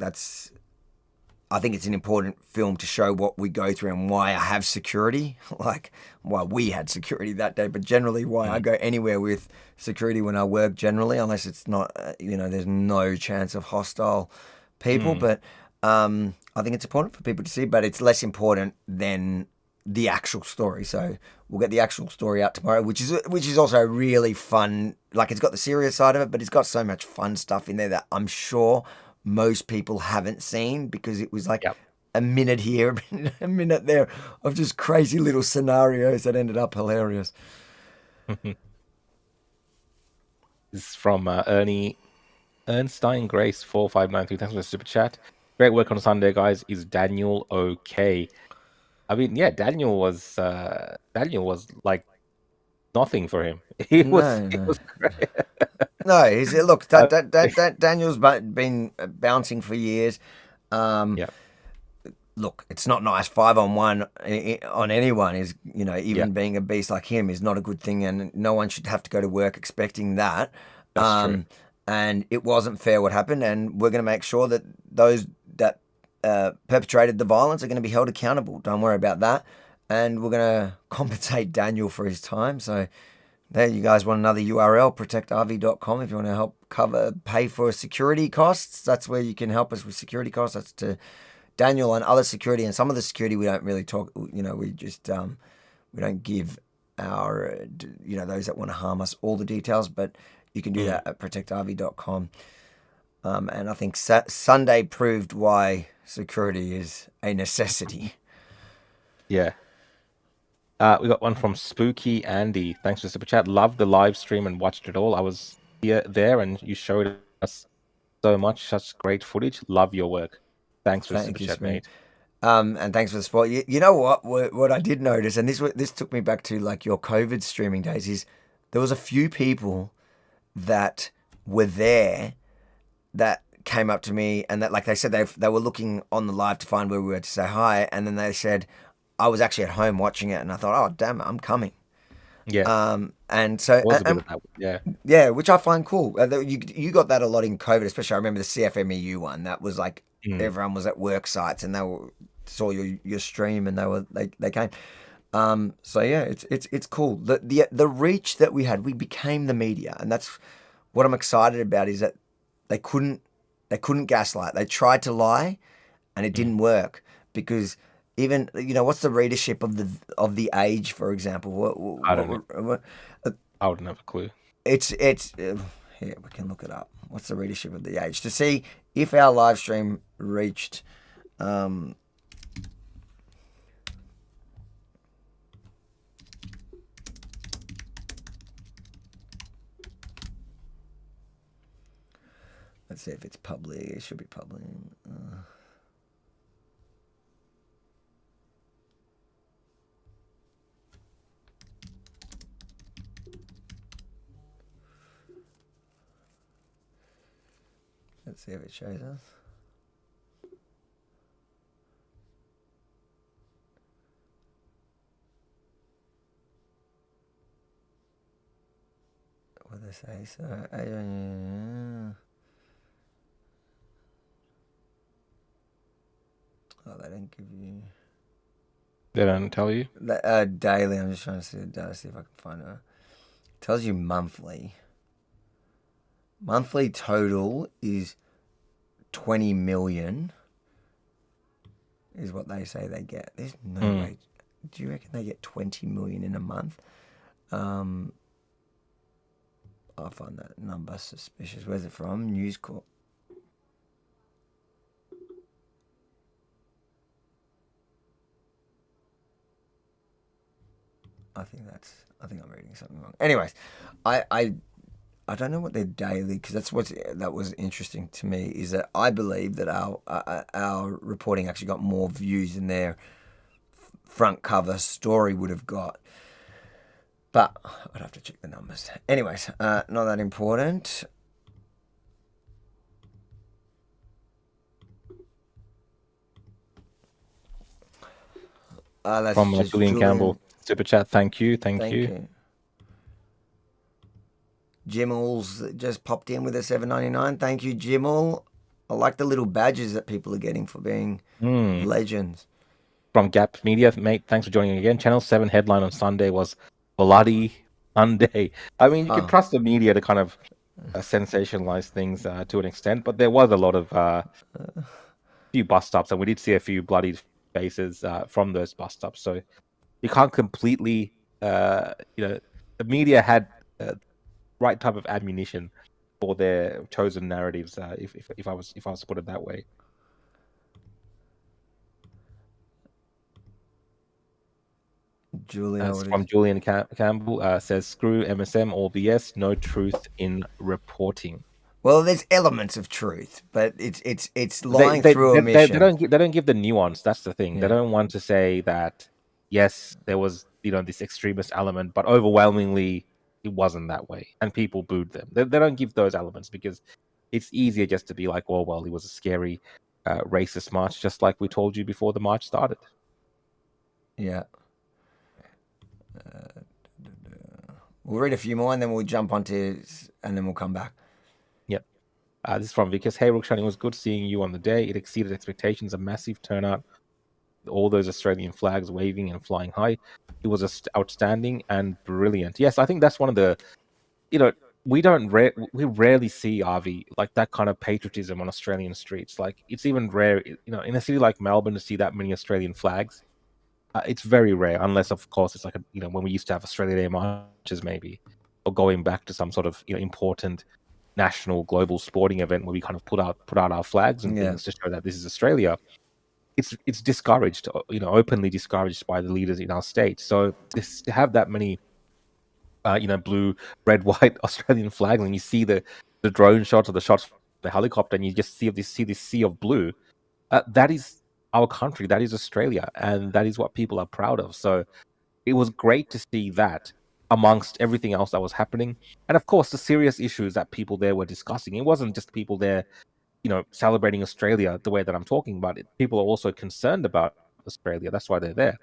I think it's an important film to show what we go through and why I have security, like why we had security that day, but generally why I go anywhere with security when I work generally, unless it's not, there's no chance of hostile people. But I think it's important for people to see, but it's less important than the actual story. So we'll get the actual story out tomorrow, which is also really fun. Like, it's got the serious side of it, but it's got so much fun stuff in there that I'm sure most people haven't seen, because it was like a minute here, a minute there of just crazy little scenarios that ended up hilarious. This is from Ernstine Grace 4593. Thanks for the super chat. Great work on Sunday, guys. Is Daniel okay? I mean, yeah, Daniel was like nothing for him. He was great. No, look, Daniel's been bouncing for years. Look, it's not nice. 5-on-1 on anyone is, even being a beast like him is not a good thing, and no one should have to go to work expecting that. That's true. And it wasn't fair what happened, and we're going to make sure that those that perpetrated the violence are going to be held accountable. Don't worry about that. And we're going to compensate Daniel for his time. So there, you guys want another URL, protectavi.com, if you want to help pay for security costs. That's where you can help us with security costs. That's to Daniel and other security. And some of the security we don't really talk, we just, we don't give our, those that want to harm us all the details, but you can do that at protectavi.com. And I think Sunday proved why security is a necessity. Yeah. We got one from Spooky Andy. Thanks for the super chat. Loved the live stream and watched it all. I was there and you showed us so much, such great footage. Love your work. Thanks for the super chat, mate. And thanks for the support. You know what I did notice, and this took me back to like your COVID streaming days, is there was a few people that were there that came up to me and that, like they said, they were looking on the live to find where we were to say hi, and then they said, I was actually at home watching it, and I thought, oh damn it, I'm coming. Yeah. And so yeah, which I find cool. You got that a lot in COVID, especially. I remember the CFMEU one. That was like everyone was at work sites and they saw your stream and they came. So yeah, it's cool. The reach that we had, we became the media, and that's what I'm excited about. Is that they couldn't gaslight. They tried to lie, and it didn't work, because even, what's the readership of the Age, for example? I don't know. I wouldn't have a clue. It's here, we can look it up. What's the readership of the Age to see if our live stream reached? Let's see if it's public. It should be public. Let's see if it shows us. they say? So, they don't give you. They don't tell you? Daily. I'm just trying to see the data, see if I can find it. It tells you monthly. Monthly total is 20 million. Is what they say they get. There's no way. Do you reckon they get 20 million in a month? I find that number suspicious. Where's it from? News Corp. I think I'm reading something wrong. Anyways, I don't know what their daily, because that was interesting to me, is that I believe that our reporting actually got more views than their front cover story would have got. But I'd have to check the numbers. Anyways, not that important. That's From just Julian Campbell. Super chat. Thank you. Thank you. Jimmel's just popped in with a $7.99. Thank you, Jimmel. I like the little badges that people are getting for being legends. From Gap Media, mate, thanks for joining again. Channel 7 headline on Sunday was Bloody Monday. I mean, you can trust the media to kind of sensationalize things to an extent, but there was a lot of few bust-ups, and we did see a few bloody faces from those bust-ups. So you can't completely, the media had right type of ammunition for their chosen narratives. If I was to put it that way. From Julian Campbell says, "Screw MSM, all BS, no truth in reporting." Well, there's elements of truth, but it's lying through omission. They don't give the nuance. That's the thing. Yeah. They don't want to say that yes, there was this extremist element, but overwhelmingly it wasn't that way, and people booed them. They don't give those elements because it's easier just to be like, oh well, it was a scary racist march, just like we told you before the march started. Yeah. We'll read a few more and then we'll jump onto, and then we'll come back. Yep. This is from Vickers. Hey, Rukhshan, it was good seeing you on the day. It exceeded expectations. A massive turnout. All those Australian flags waving and flying high. It was outstanding and brilliant. Yes, I think that's one of the, we rarely see, Avi, like that kind of patriotism on Australian streets. Like it's even rare, in a city like Melbourne to see that many Australian flags. It's very rare, unless of course it's like when we used to have Australia Day marches, maybe, or going back to some sort of important national global sporting event where we kind of put out our flags and things to show that this is Australia. It's discouraged, openly discouraged by the leaders in our state. So to have that many, blue, red, white Australian flags, and you see the drone shots or the shots from the helicopter, and you just see this sea of blue, that is our country, that is Australia, and that is what people are proud of. So it was great to see that amongst everything else that was happening. And of course, the serious issues that people there were discussing. It wasn't just people there, celebrating Australia the way that I'm talking about it. People are also concerned about Australia. That's why they're there.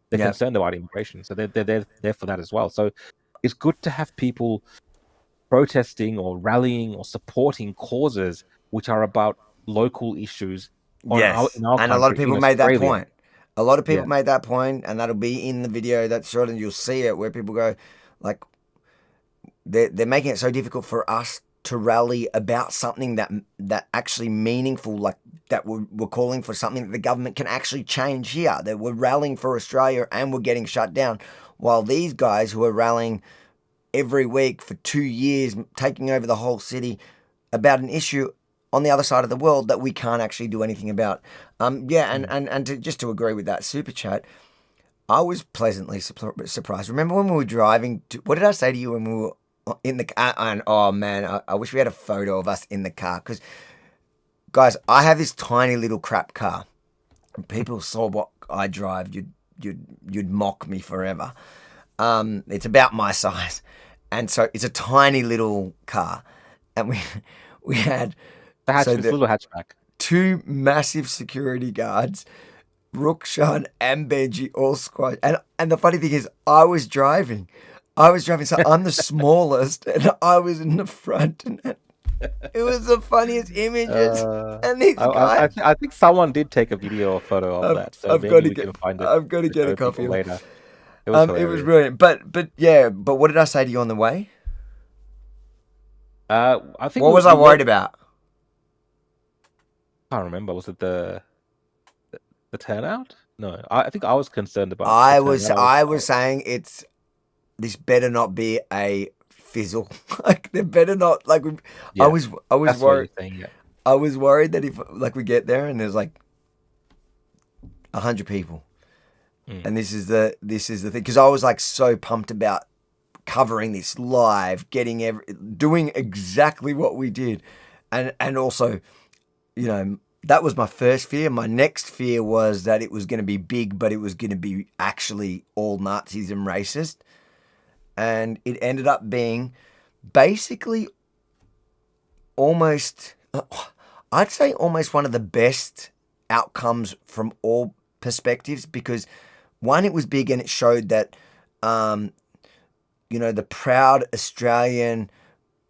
They're concerned about immigration. So they're there for that as well. So it's good to have people protesting or rallying or supporting causes which are about local issues. Yes, in our and country, a lot of people made that point. A lot of people Yeah. made that point, and that'll be in the video that's short, and you'll see it where people go, like, they're making it so difficult for us to rally about something that actually meaningful, like that we're calling for something that the government can actually change here. That we're rallying for Australia and we're getting shut down, while these guys who are rallying every week for 2 years, taking over the whole city about an issue on the other side of the world that we can't actually do anything about. And to agree with that super chat, I was pleasantly surprised. Remember when we were driving what did I say to you when we were in the car? And oh man, I wish we had a photo of us in the car, because guys, I have this tiny little crap car. And people saw what I drive, you'd mock me forever. It's about my size, and so it's a tiny little car, and we had it's a little hatchback. 2 massive security guards, Rukhshan and Benji, all squad. And the funny thing is, I was driving. I was driving, so I'm the smallest, and I was in the front, and it was the funniest images. And these guys, I think someone did take a video or photo of that, so maybe we can find it. I've got to get a show copy people of it. later. It was It was brilliant. But what did I say to you on the way? I think What was I worried about? I can't remember. Was it the turnout? No, I think I was concerned about. I the was turnout. saying this better not be a fizzle. Like there better not like we, Yeah, I was that's what you're worried. saying, yeah. I was worried that if like we get there and there's like 100 people, and this is the thing, because I was like so pumped about covering this live, doing exactly what we did, and also, you know, that was my first fear. My next fear was that it was going to be big, but it was going to be actually all Nazis and racist, and it ended up being basically almost, I'd say almost one of the best outcomes from all perspectives, because one, it was big and it showed that, you know, the proud Australian,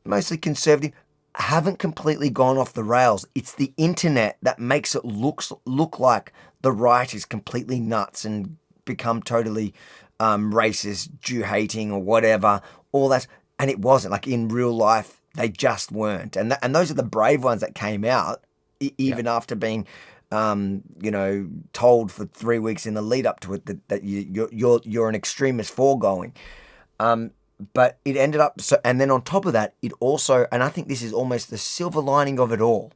mostly conservative, haven't completely gone off the rails. It's the internet that makes it look like the right is completely nuts and become totally racist, Jew-hating or whatever, all that. And it wasn't. Like in real life, they just weren't. And those are the brave ones that came out, even after being, you know, told for 3 weeks in the lead up to it that you're an extremist foregoing. But it ended up so, and then on top of that, it also, and I think this is almost the silver lining of it all.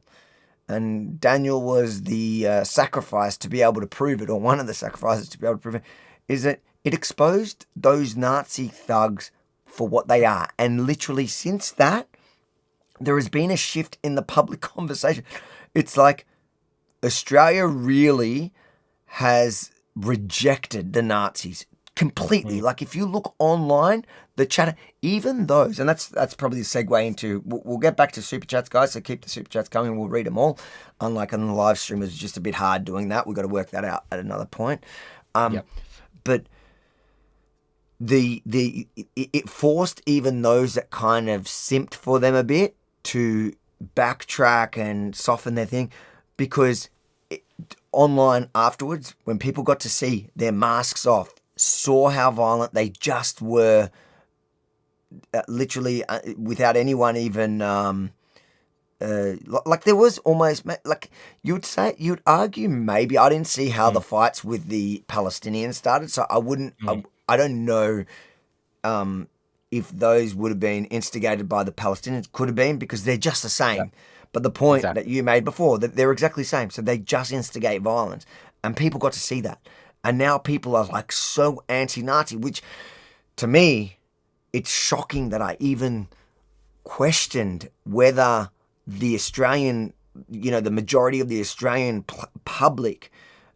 And Daniel was the sacrifice to be able to prove it, or one of the sacrifices to be able to prove it, is that it exposed those Nazi thugs for what they are. And literally since that, there has been a shift in the public conversation. It's like Australia really has rejected the Nazis completely. Like if you look online, the chat, even those, and that's probably the segue into, we'll get back to super chats, guys, so keep the super chats coming, we'll read them all. Unlike on the live stream, it's just a bit hard doing that. We've got to work that out at another point. But it forced even those that kind of simped for them a bit to backtrack and soften their thing, because online afterwards, when people got to see their masks off, saw how violent they just were, literally without anyone even, like there was almost, like you'd argue maybe, I didn't see how the fights with the Palestinians started, so I wouldn't, I don't know if those would have been instigated by the Palestinians. Could have been, because they're just the same. Yeah. But the point that you made before, that they're exactly the same. So they just instigate violence. And people got to see that. And now people are like so anti-Nazi, which to me, it's shocking that I even questioned whether the Australian, you know, the majority of the Australian public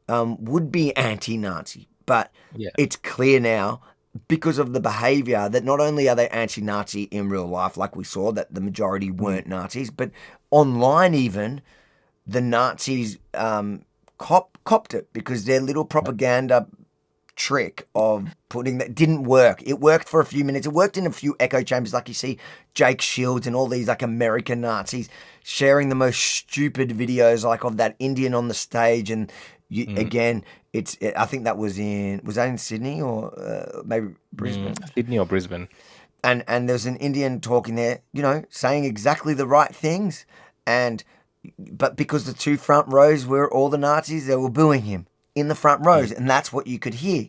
would be anti-Nazi. But it's clear now, because of the behaviour, that not only are they anti-Nazi in real life, like we saw, that the majority weren't Nazis, but online even, the Nazis copped it, because their little propaganda trick of putting that didn't work. It worked for a few minutes. It worked in a few echo chambers, like you see Jake Shields and all these like American Nazis sharing the most stupid videos, like of that Indian on the stage. And again, I think that was in Sydney or maybe Brisbane? Sydney or Brisbane. And there's an Indian talking there, you know, saying exactly the right things. But because the two front rows were all the Nazis, they were booing him in the front rows, and that's what you could hear.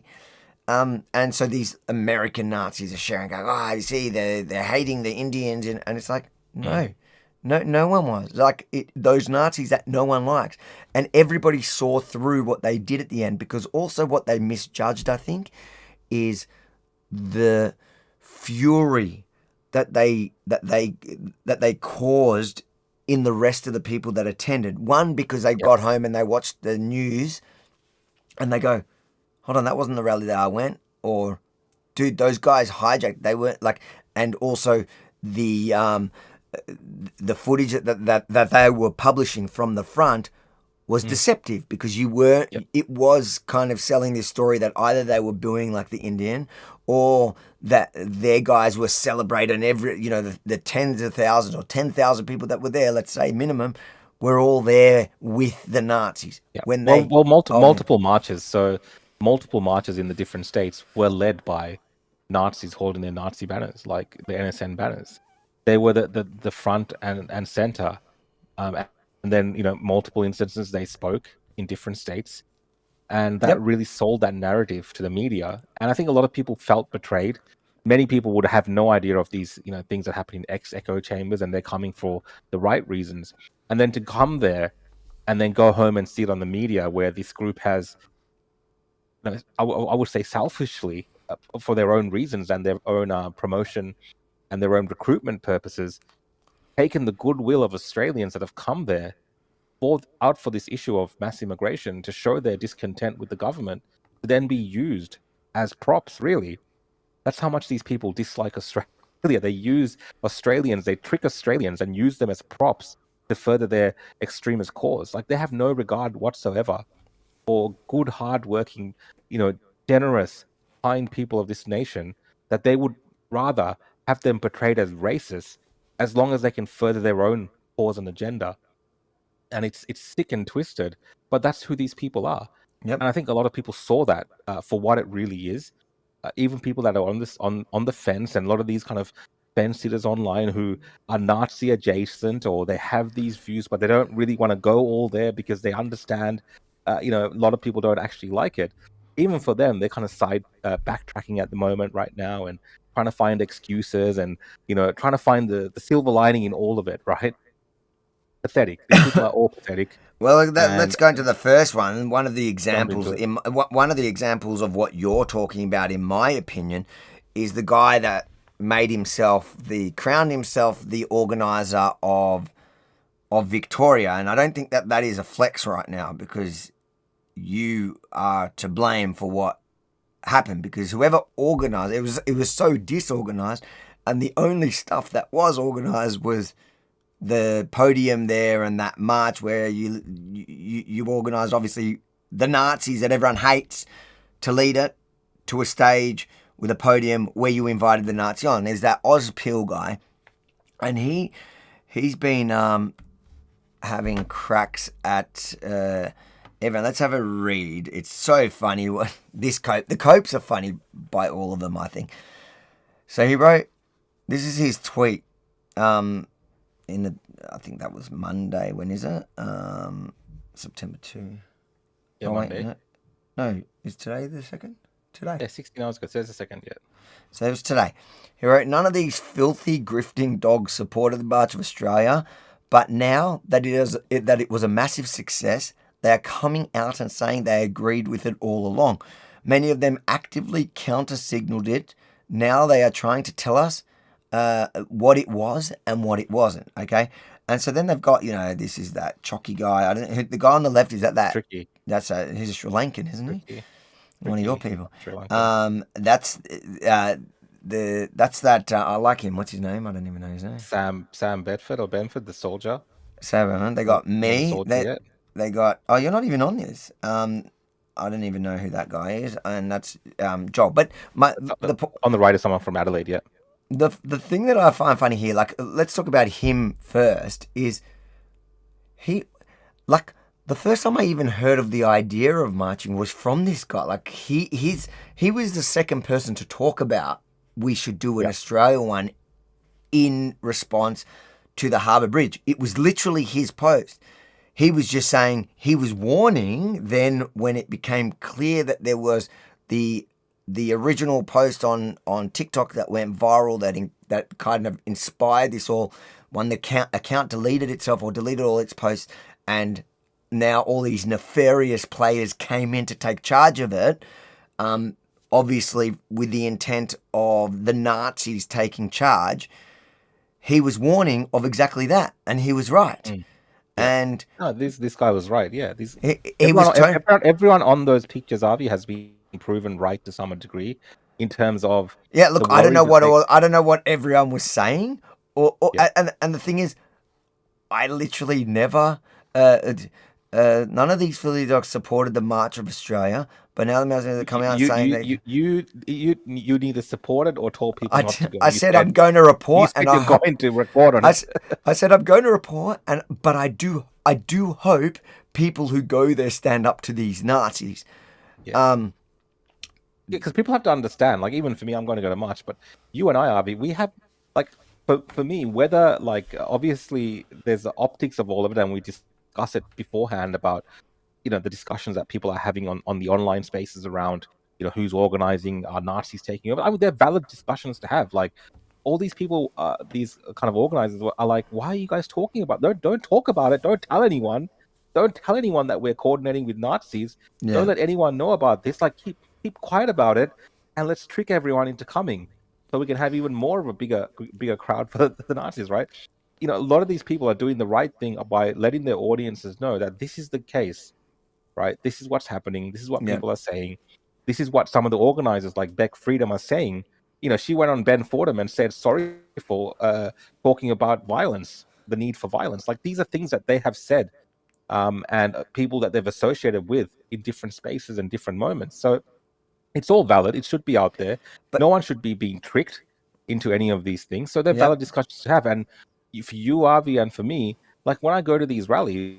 And so these American Nazis are sharing, going, you see, they're hating the Indians, and it's like, no one was. Like, those Nazis that no one likes. And everybody saw through what they did at the end, because also what they misjudged, I think, is the fury that they caused in the rest of the people that attended. One, because they got home and they watched the news and they go, hold on, that wasn't the rally that I went. Or, dude, those guys hijacked. They weren't like, and also the footage that they were publishing from the front was deceptive because you were it was kind of selling this story that either they were booing like the Indian or that their guys were celebrating every, you know, the tens of thousands or 10,000 people that were there, let's say minimum, were all there with the Nazis. When they multiple marches. So multiple marches in the different states were led by Nazis holding their Nazi banners, like the NSN banners. They were the front and center. And then, you know, multiple instances they spoke in different states. And that really sold that narrative to the media. And I think a lot of people felt betrayed. Many people would have no idea of these, you know, things that happen in echo chambers, and they're coming for the right reasons. And then to come there and then go home and see it on the media where this group has, you know, I would say selfishly, for their own reasons and their own promotion and their own recruitment purposes, taken the goodwill of Australians that have come there out for this issue of mass immigration to show their discontent with the government, to then be used as props, really. That's how much these people dislike Australia. They use Australians, they trick Australians and use them as props to further their extremist cause. Like, they have no regard whatsoever for good, hard-working, you know, generous, kind people of this nation, that they would rather have them portrayed as racist as long as they can further their own cause and agenda. And it's sick and twisted, but that's who these people are. And I think a lot of people saw that for what it really is. Even people that are on the fence, and a lot of these kind of fence sitters online who are Nazi adjacent, or they have these views, but they don't really want to go all there because they understand, you know, a lot of people don't actually like it. Even for them, they're kind of backtracking at the moment right now and trying to find excuses and, you know, trying to find the silver lining in all of it, right? Pathetic. These people are all pathetic. Well, let's go into the first one. One of the examples, one of the examples of what you're talking about, in my opinion, is the guy that crowned himself the organizer of Victoria, and I don't think that is a flex right now, because you are to blame for what happened, because whoever organized it was so disorganized, and the only stuff that was organized was the podium there and that march where you organised, obviously, the Nazis that everyone hates to lead it to a stage with a podium where you invited the Nazi on. There's that Ozpil guy, and he's been having cracks at everyone. Let's have a read. It's so funny. The Copes are funny by all of them, I think. So he wrote, this is his tweet. I think that was Monday. When is it? September 2. Yeah, Monday. No, is today the 2nd? Today. Yeah, 16 hours ago. There's the 2nd, yeah. So it was today. He wrote, none of these filthy, grifting dogs supported the March of Australia, but now that it was a massive success, they are coming out and saying they agreed with it all along. Many of them actively counter-signaled it. Now they are trying to tell us what it was and what it wasn't, okay? And so then they've got, you know, this is that Chocky guy. The guy on the left, is that Tricky. He's a Sri Lankan, isn't he? Tricky. One of your people. Sri Lankan. That's that. I like him. What's his name? I don't even know his name. Sam Bedford or Benford, the soldier. Sam. They got me. The they got. Oh, you're not even on this. I don't even know who that guy is, and that's Joel. But on the right is someone from Adelaide. Yeah. The thing that I find funny here, like, let's talk about him first, is the first time I even heard of the idea of marching was from this guy. Like, he was the second person to talk about we should do an Australia one in response to the Harbour Bridge. It was literally his post. He was just saying, he was warning then when it became clear that there was the original post on TikTok that went viral, that kind of inspired this all, when the account deleted itself or deleted all its posts, and now all these nefarious players came in to take charge of it, obviously with the intent of the Nazis taking charge. He was warning of exactly that, and he was right. And this guy was right. Yeah, everyone on those pictures, Avi, has been proven right to some degree in terms of. Yeah, look, I don't know what everyone was saying, and the thing is, I literally never. None of these Philly dogs supported the March of Australia, but now the Muslims are coming out saying that you neither supported or told people not to go. I said I'm going to report, and you're going to record on it. I said I'm going to report, but I do hope people who go there stand up to these Nazis. Because people have to understand, like, even for me, I'm going to go to March, but you and I, Avi, we have, like, for me, whether, like, obviously there's the optics of all of it, and we discuss it beforehand about, you know, the discussions that people are having on the online spaces around, you know, who's organizing, are Nazis taking over. I mean, they're valid discussions to have. Like, all these people, these kind of organizers are like, why are you guys talking about it? Don't talk about it. Don't tell anyone. Don't tell anyone that we're coordinating with Nazis. Yeah. Don't let anyone know about this. Like, keep quiet about it, and let's trick everyone into coming, so we can have even more of a bigger crowd for the Nazis, right? You know, a lot of these people are doing the right thing by letting their audiences know that this is the case, right? This is what's happening. This is what people are saying. This is what some of the organizers like Beck Freedom are saying. You know, she went on Ben Fordham and said sorry for talking about violence, the need for violence. Like, these are things that they have said, and people that they've associated with in different spaces and different moments. So it's all valid. It should be out there. But no one should be being tricked into any of these things. So they're valid discussions to have. And for you, Avi, and for me, like, when I go to these rallies,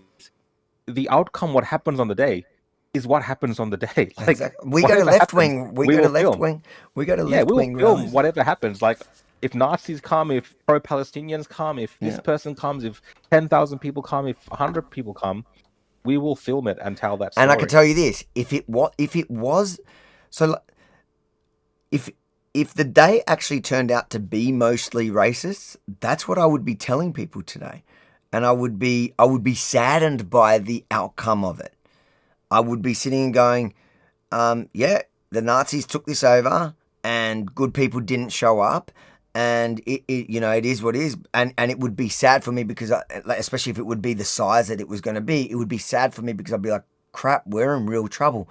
the outcome, what happens on the day, is what happens on the day. Like, exactly. We go to left wing. We go to left wing. We go to left wing. We will film whatever happens. Like, if Nazis come, if pro-Palestinians come, if this person comes, if 10,000 people come, if 100 people come, we will film it and tell that story. And I can tell you this: if it was, so if the day actually turned out to be mostly racist, that's what I would be telling people today, and I would be saddened by the outcome of it. I would be sitting and going, the Nazis took this over, and good people didn't show up, and it is what it is, and it would be sad for me because especially if it would be the size that it was going to be, it would be sad for me because I'd be like, crap, we're in real trouble.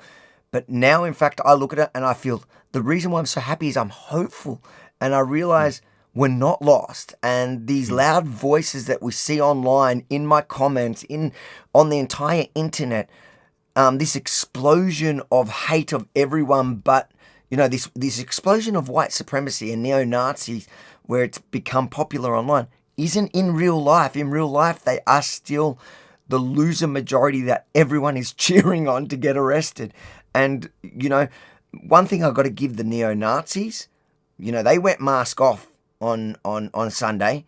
But now, in fact, I look at it and I feel the reason why I'm so happy is I'm hopeful, and I realize we're not lost. And these loud voices that we see online, in my comments, on the entire internet, this explosion of hate of everyone, but this explosion of white supremacy and neo-Nazis, where it's become popular online, isn't in real life. In real life, they are still the loser majority that everyone is cheering on to get arrested. And, one thing I've got to give the neo-Nazis, they went mask off on Sunday.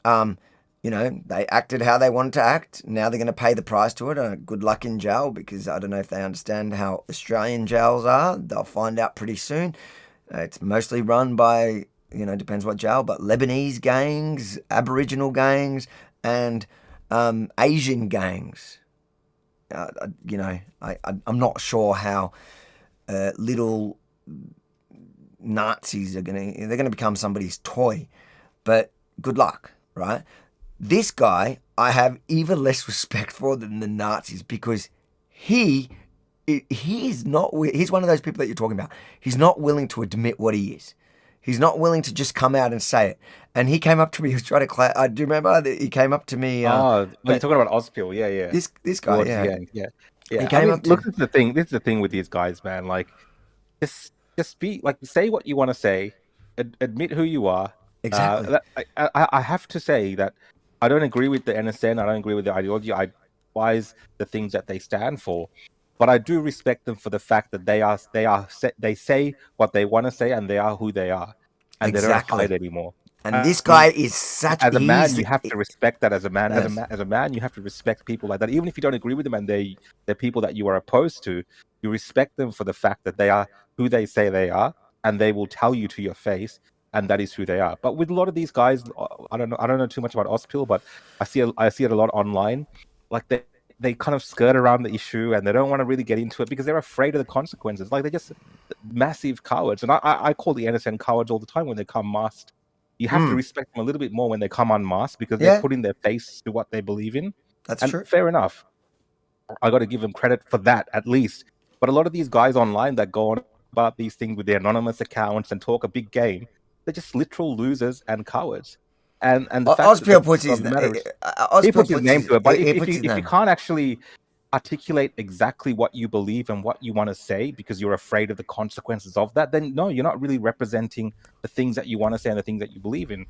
They acted how they wanted to act. Now they're going to pay the price to it. Good luck in jail, because I don't know if they understand how Australian jails are. They'll find out pretty soon. It's mostly run by, depends what jail, but Lebanese gangs, Aboriginal gangs, and Asian gangs. I'm not sure how little Nazis they're going to become somebody's toy, but good luck, right? This guy I have even less respect for than the Nazis, because he's one of those people that you're talking about. He's not willing to admit what he is. He's not willing to just come out and say it. And he came up to me. He was trying to. Do you remember that he came up to me? You're talking about Ospil, yeah. This guy, yeah. He came up to. Look, this is the thing with these guys, man. Like, just be like, say what you want to say, admit who you are. Exactly. I have to say that I don't agree with the NSN. I don't agree with the ideology. I despise the things that they stand for, but I do respect them for the fact that they say what they want to say, and they are who they are, and they don't hide anymore. And this guy is such. As a man, you have to respect that. As a man, as a man, you have to respect people like that. Even if you don't agree with them, and they're people that you are opposed to, you respect them for the fact that they are who they say they are, and they will tell you to your face. And that is who they are. But with a lot of these guys, I don't know too much about Ospil, but I see it a lot online. Like, they kind of skirt around the issue, and they don't want to really get into it because they're afraid of the consequences. Like, they're just massive cowards. And I call the NSN cowards all the time when they come masked. You have to respect them a little bit more when they come unmasked, because they're putting their face to what they believe in. That's and true. Fair enough. I got to give them credit for that, at least. But a lot of these guys online that go on about these things with their anonymous accounts and talk a big game, they're just literal losers and cowards. And the fact Ospil puts his name to it. But if you can't actually articulate exactly what you believe and what you want to say because you're afraid of the consequences of that, then no, you're not really representing the things that you want to say and the things that you believe in.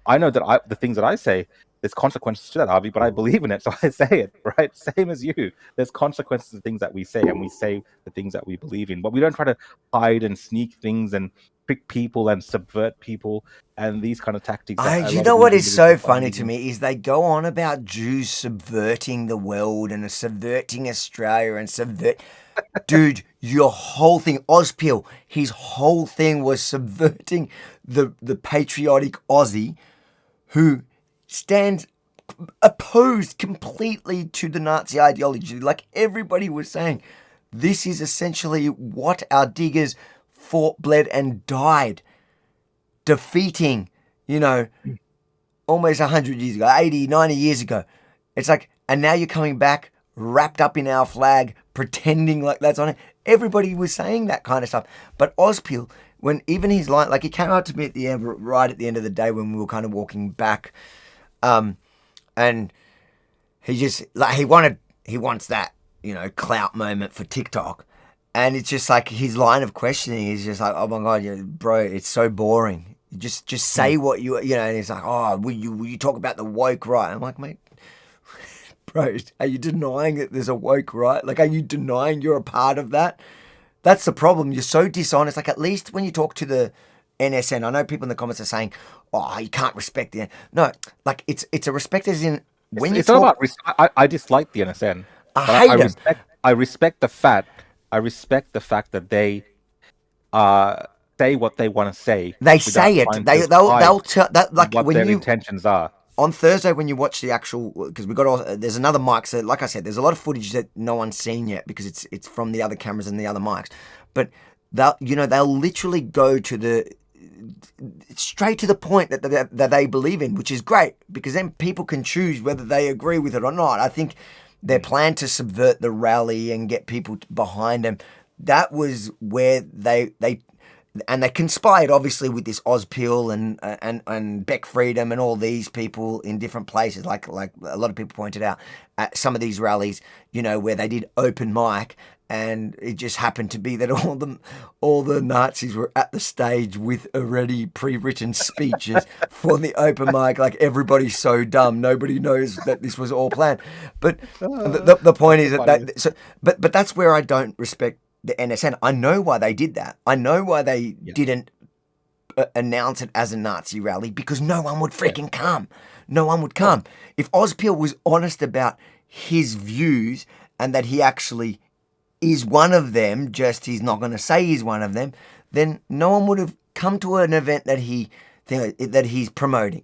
I know that the things that I say, there's consequences to that, Avi, but I believe in it, so I say it, right? Same as you. There's consequences to things that we say, and we say the things that we believe in. But we don't try to hide and sneak things and trick people and subvert people and these kind of tactics. You know what is so funny to me is they go on about Jews subverting the world and subverting Australia and Dude, your whole thing, Ozpil, his whole thing was subverting the patriotic Aussie who stands opposed completely to the Nazi ideology. Like everybody was saying, this is essentially what our diggers fought, bled, and died defeating, almost 100 years ago, 80, 90 years ago. It's like, and now you're coming back wrapped up in our flag, pretending like that's on it. Everybody was saying that kind of stuff. But Ozpil, when even his line, like he came out to me at the end, right at the end of the day when we were kind of walking back, and he just like he wants that clout moment for TikTok, and it's just like his line of questioning is just like, oh my god, bro, it's so boring. Just say what you and he's like, oh, will you talk about the woke right? I'm like, mate, bro, are you denying that there's a woke right? Like, are you denying you're a part of that? That's the problem. You're so dishonest. Like, at least when you talk to the NSN, I know people in the comments are saying, oh, you can't respect the... No, like, it's a respect as in... when it's not about... I dislike the NSN. I hate them. I respect the fact that they say what they want to say. They say it. They'll tell... that like what when their intentions are. On Thursday, when you watch the actual, because there's another mic. So, like I said, there's a lot of footage that no one's seen yet because it's from the other cameras and the other mics. But they'll literally go to straight to the point that they believe in, which is great because then people can choose whether they agree with it or not. I think their plan to subvert the rally and get people behind them, that was where they conspired, obviously, with this Ozpil and Beck Freedom and all these people in different places, like a lot of people pointed out, at some of these rallies, where they did open mic, and it just happened to be that all the Nazis were at the stage with already pre-written speeches for the open mic. Like, everybody's so dumb, nobody knows that this was all planned. But the point is but that's where I don't respect the NSN. I know why they did that. I know why they didn't announce it as a Nazi rally, because no one would freaking come. No one would come. If Ozpil was honest about his views and that he actually is one of them, just he's not going to say he's one of them, then no one would have come to an event that he's promoting.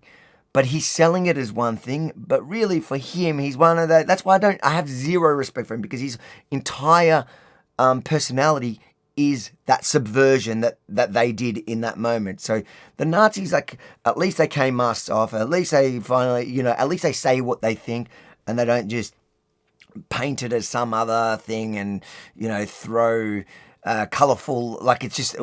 But he's selling it as one thing, but really for him, he's one of that. That's why I have zero respect for him, because his entire personality is that subversion that they did in that moment. So the Nazis, like, at least they came masks off. At least they finally, at least they say what they think, and they don't just paint it as some other thing and throw colourful. Like, it's just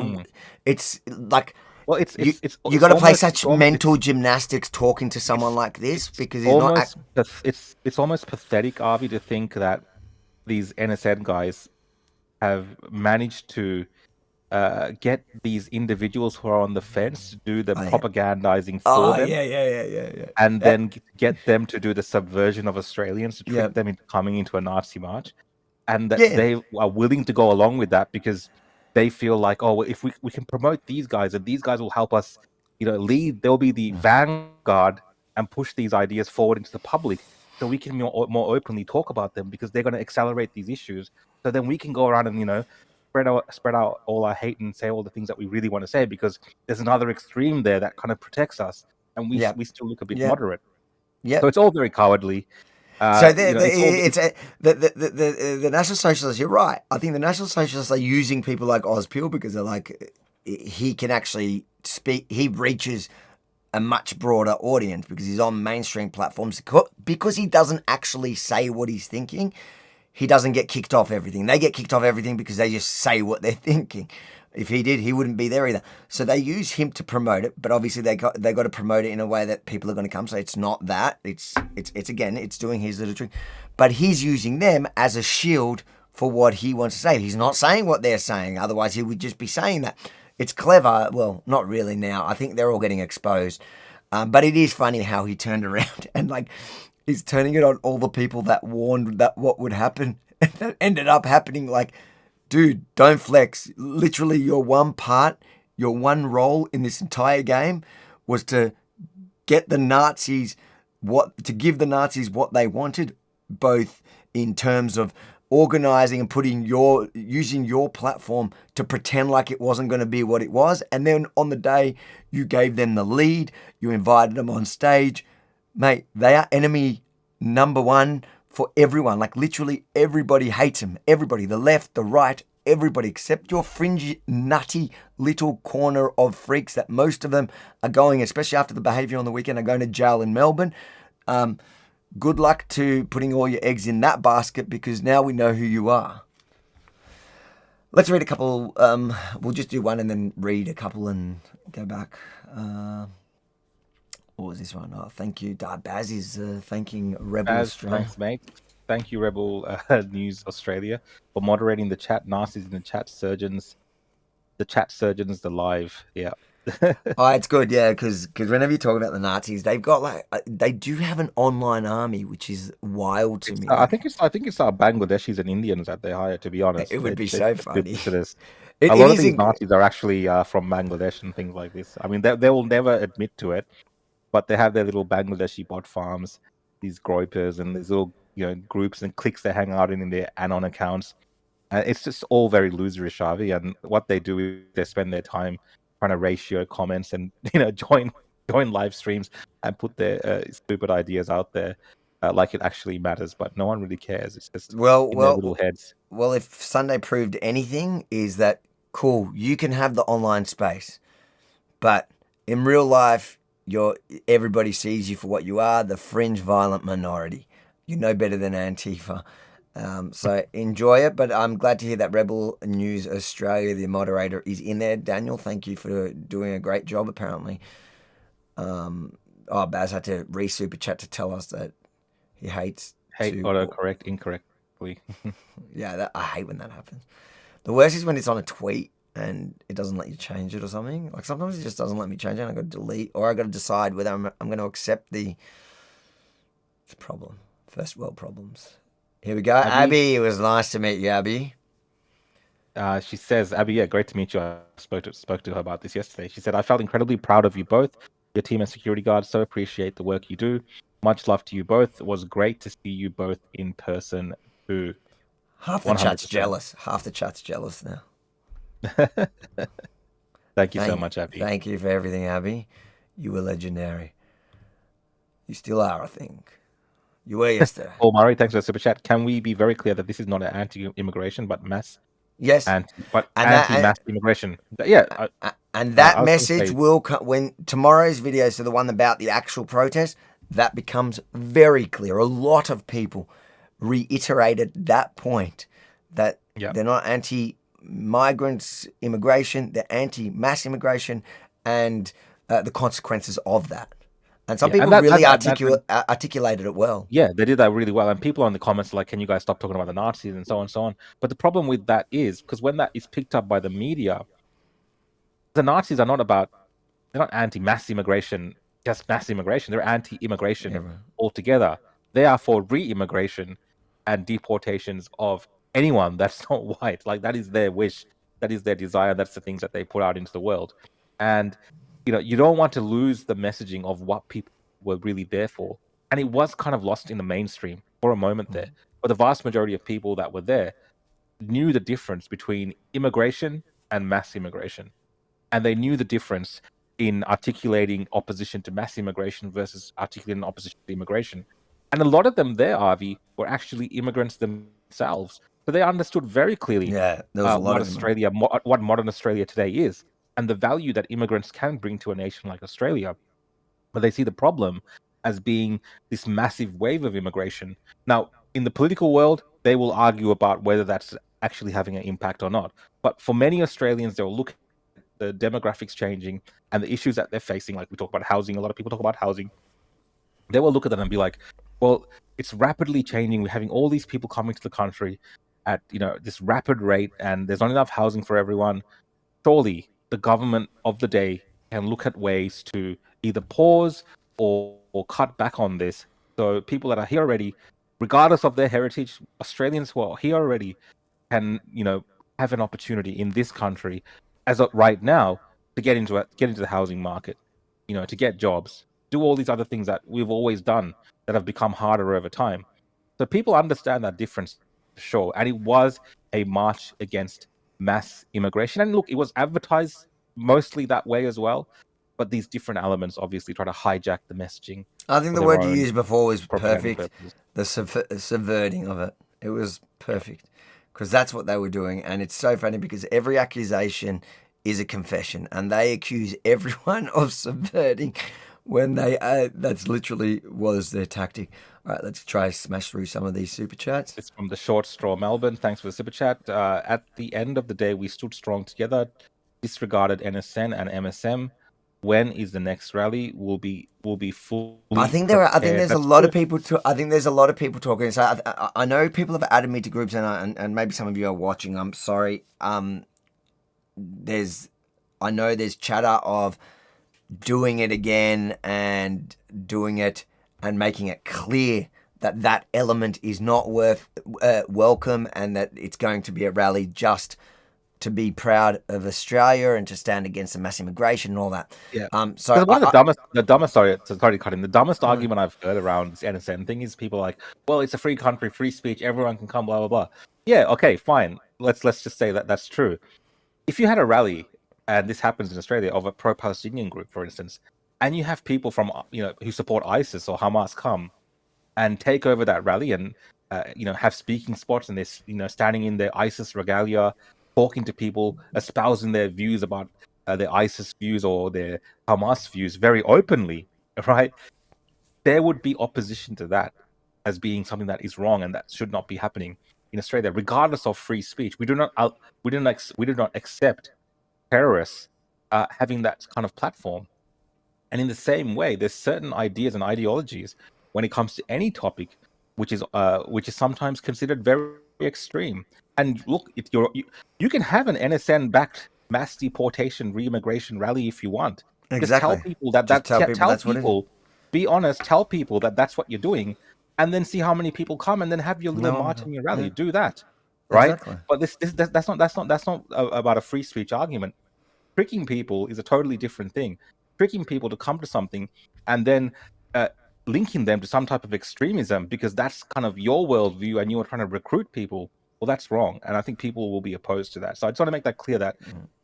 it's like. Well, you got to play such mental gymnastics talking to someone like this, because he's almost, not. It's almost pathetic, Avi, to think that these NSN guys have managed to get these individuals who are on the fence to do the propagandizing for them. Yeah. And then get them to do the subversion of Australians, to trick them into coming into a Nazi march. And that they are willing to go along with that because they feel like, oh, well, if we can promote these guys, and these guys will help us, lead, they'll be the vanguard and push these ideas forward into the public, so we can more openly talk about them, because they're going to accelerate these issues. So then we can go around and, spread out all our hate and say all the things that we really want to say, because there's another extreme there that kind of protects us, and we still look a bit moderate. Yeah. So it's all very cowardly. So the National Socialists, you're right. I think the National Socialists are using people like Ozpil because they're like, he can actually speak. He reaches a much broader audience because he's on mainstream platforms. Because he doesn't actually say what he's thinking, he doesn't get kicked off everything. They get kicked off everything because they just say what they're thinking. If he did, he wouldn't be there either. So they use him to promote it, but obviously they got to promote it in a way that people are going to come. So it's not that. It's again, it's doing his little trick. But he's using them as a shield for what he wants to say. He's not saying what they're saying. Otherwise, he would just be saying that. It's clever. Well, not really now. I think they're all getting exposed. But it is funny how he turned around and like he's turning it on all the people that warned that what would happen. And that ended up happening. Like, dude, don't flex. Literally, your one role in this entire game was to get the Nazis to give the Nazis what they wanted, both in terms of organizing and using your platform to pretend like it wasn't going to be what it was. And then on the day you gave them the lead, you invited them on stage. Mate, they are enemy number one for everyone. Like literally everybody hates them. Everybody, the left, the right, everybody except your fringy, nutty little corner of freaks that most of them are going, especially after the behavior on the weekend, are going to jail in Melbourne. Good luck to putting all your eggs in that basket because now we know who you are. Let's read a couple. We'll just do one and then read a couple and go back. What was this one? Oh, thank you. Baz is thanking Rebel Australia. Thanks, mate. Thank you, Rebel News Australia, for moderating the chat. Nazis and the chat surgeons. The live. Yeah. Oh, it's good, yeah, because whenever you talk about the Nazis, they've got they do have an online army, which is wild to me. I think it's our Bangladeshis and Indians that they hire. To be honest, it would be so funny. A lot of these Nazis are actually from Bangladesh and things like this. I mean, they will never admit to it, but they have their little Bangladeshi bot farms, these groypers and these little groups and cliques they hang out in their Anon accounts. It's just all very loserish, Avi. And what they do is they spend their time trying to ratio comments and join live streams and put their stupid ideas out there like it actually matters, but no one really cares. It's just in their little heads. Well, if Sunday proved anything, is that cool? You can have the online space, but in real life, everybody sees you for what you are, the fringe violent minority. You're no better than Antifa. So enjoy it, but I'm glad to hear that Rebel News Australia, the moderator, is in there. Daniel, thank you for doing a great job, apparently. Baz had to re-super chat to tell us that he hates autocorrect incorrectly. Yeah, I hate when that happens. The worst is when it's on a tweet and it doesn't let you change it or something. Like sometimes it just doesn't let me change it and I got to delete, or I got to decide whether I'm going to accept the problem. First world problems. Here we go. Abby, it was nice to meet you, Abby. She says, Abby, yeah, great to meet you. I spoke to her about this yesterday. She said, I felt incredibly proud of you both, your team and security guards. So appreciate the work you do. Much love to you both. It was great to see you both in person too. Half the chat's jealous. Half the chat's jealous now. Thank you so much, Abby. Thank you for everything, Abby. You were legendary. You still are, I think. You were yesterday. Paul Murray, thanks for the super chat. Can we be very clear that this is not an anti-immigration, but mass? Yes. Anti-mass immigration. Yeah. And that message will come when tomorrow's video, so the one about the actual protest, that becomes very clear. A lot of people reiterated that point that they're not anti-migrants immigration, they're anti-mass immigration and the consequences of that. And some people really articulated it well. Yeah, they did that really well. And people in the comments are like, can you guys stop talking about the Nazis and so on and so on. But the problem with that is, because when that is picked up by the media, the Nazis are they're not anti-mass immigration, just mass immigration. They're anti-immigration altogether. They are for re-immigration and deportations of anyone that's not white. Like, that is their wish. That is their desire. That's the things that they put out into the world. And you don't want to lose the messaging of what people were really there for. And it was kind of lost in the mainstream for a moment there. But the vast majority of people that were there knew the difference between immigration and mass immigration. And they knew the difference in articulating opposition to mass immigration versus articulating opposition to immigration. And a lot of them there, Avi, were actually immigrants themselves. So they understood very clearly what modern Australia today is, and the value that immigrants can bring to a nation like Australia. But they see the problem as being this massive wave of immigration. Now, in the political world, they will argue about whether that's actually having an impact or not. But for many Australians, they'll look at the demographics changing and the issues that they're facing. Like we talk about housing, a lot of people talk about housing. They will look at that and be like, well, it's rapidly changing. We're having all these people coming to the country at this rapid rate, and there's not enough housing for everyone. Surely the government of the day can look at ways to either pause or cut back on this. So people that are here already, regardless of their heritage, Australians who are here already can, have an opportunity in this country as of right now to get into the housing market, to get jobs, do all these other things that we've always done that have become harder over time. So people understand that difference, sure. And it was a march against mass immigration. And look, it was advertised mostly that way as well. But these different elements obviously try to hijack the messaging. I think for the their word you own used before was propaganda perfect. purposes. The subverting of it. It was perfect. Because that's what they were doing. And it's so funny because every accusation is a confession. And they accuse everyone of subverting when that's literally was their tactic. All right, let's try smash through some of these super chats. It's from the Short Straw Melbourne. Thanks for the super chat. At the end of the day, we stood strong together, disregarded NSN and MSM. When is the next rally? Will be fully. I think there's a lot of people. I think there's a lot of people talking. So I know people have added me to groups, and maybe some of you are watching. I'm sorry. I know there's chatter of doing it again and doing it and making it clear that element is not welcome, and that it's going to be a rally just to be proud of Australia and to stand against the mass immigration and all that. Yeah. So one of the dumbest argument I've heard around this NSN thing is people like, well, it's a free country, free speech, everyone can come, blah blah blah. Yeah, okay, fine. Let's just say that that's true. If you had a rally, and this happens in Australia, of a pro-Palestinian group, for instance, and you have people from who support ISIS or Hamas come and take over that rally and have speaking spots, and they're standing in their ISIS regalia, talking to people, espousing their views about their ISIS views or their Hamas views very openly, right? There would be opposition to that as being something that is wrong and that should not be happening in Australia, regardless of free speech. We do not accept terrorists having that kind of platform. And in the same way, there's certain ideas and ideologies when it comes to any topic, which is sometimes considered very extreme. And look, you can have an NSN-backed mass deportation, re-immigration rally if you want. Exactly. Just tell people be honest. Tell people that that's what you're doing, and then see how many people come, and then have your little march in your rally. Yeah. Do that, right? Exactly. But that's not about a free speech argument. Tricking people is a totally different thing. Tricking people to come to something and then linking them to some type of extremism because that's kind of your worldview and you're trying to recruit people. Well, that's wrong. And I think people will be opposed to that. So I just want to make that clear that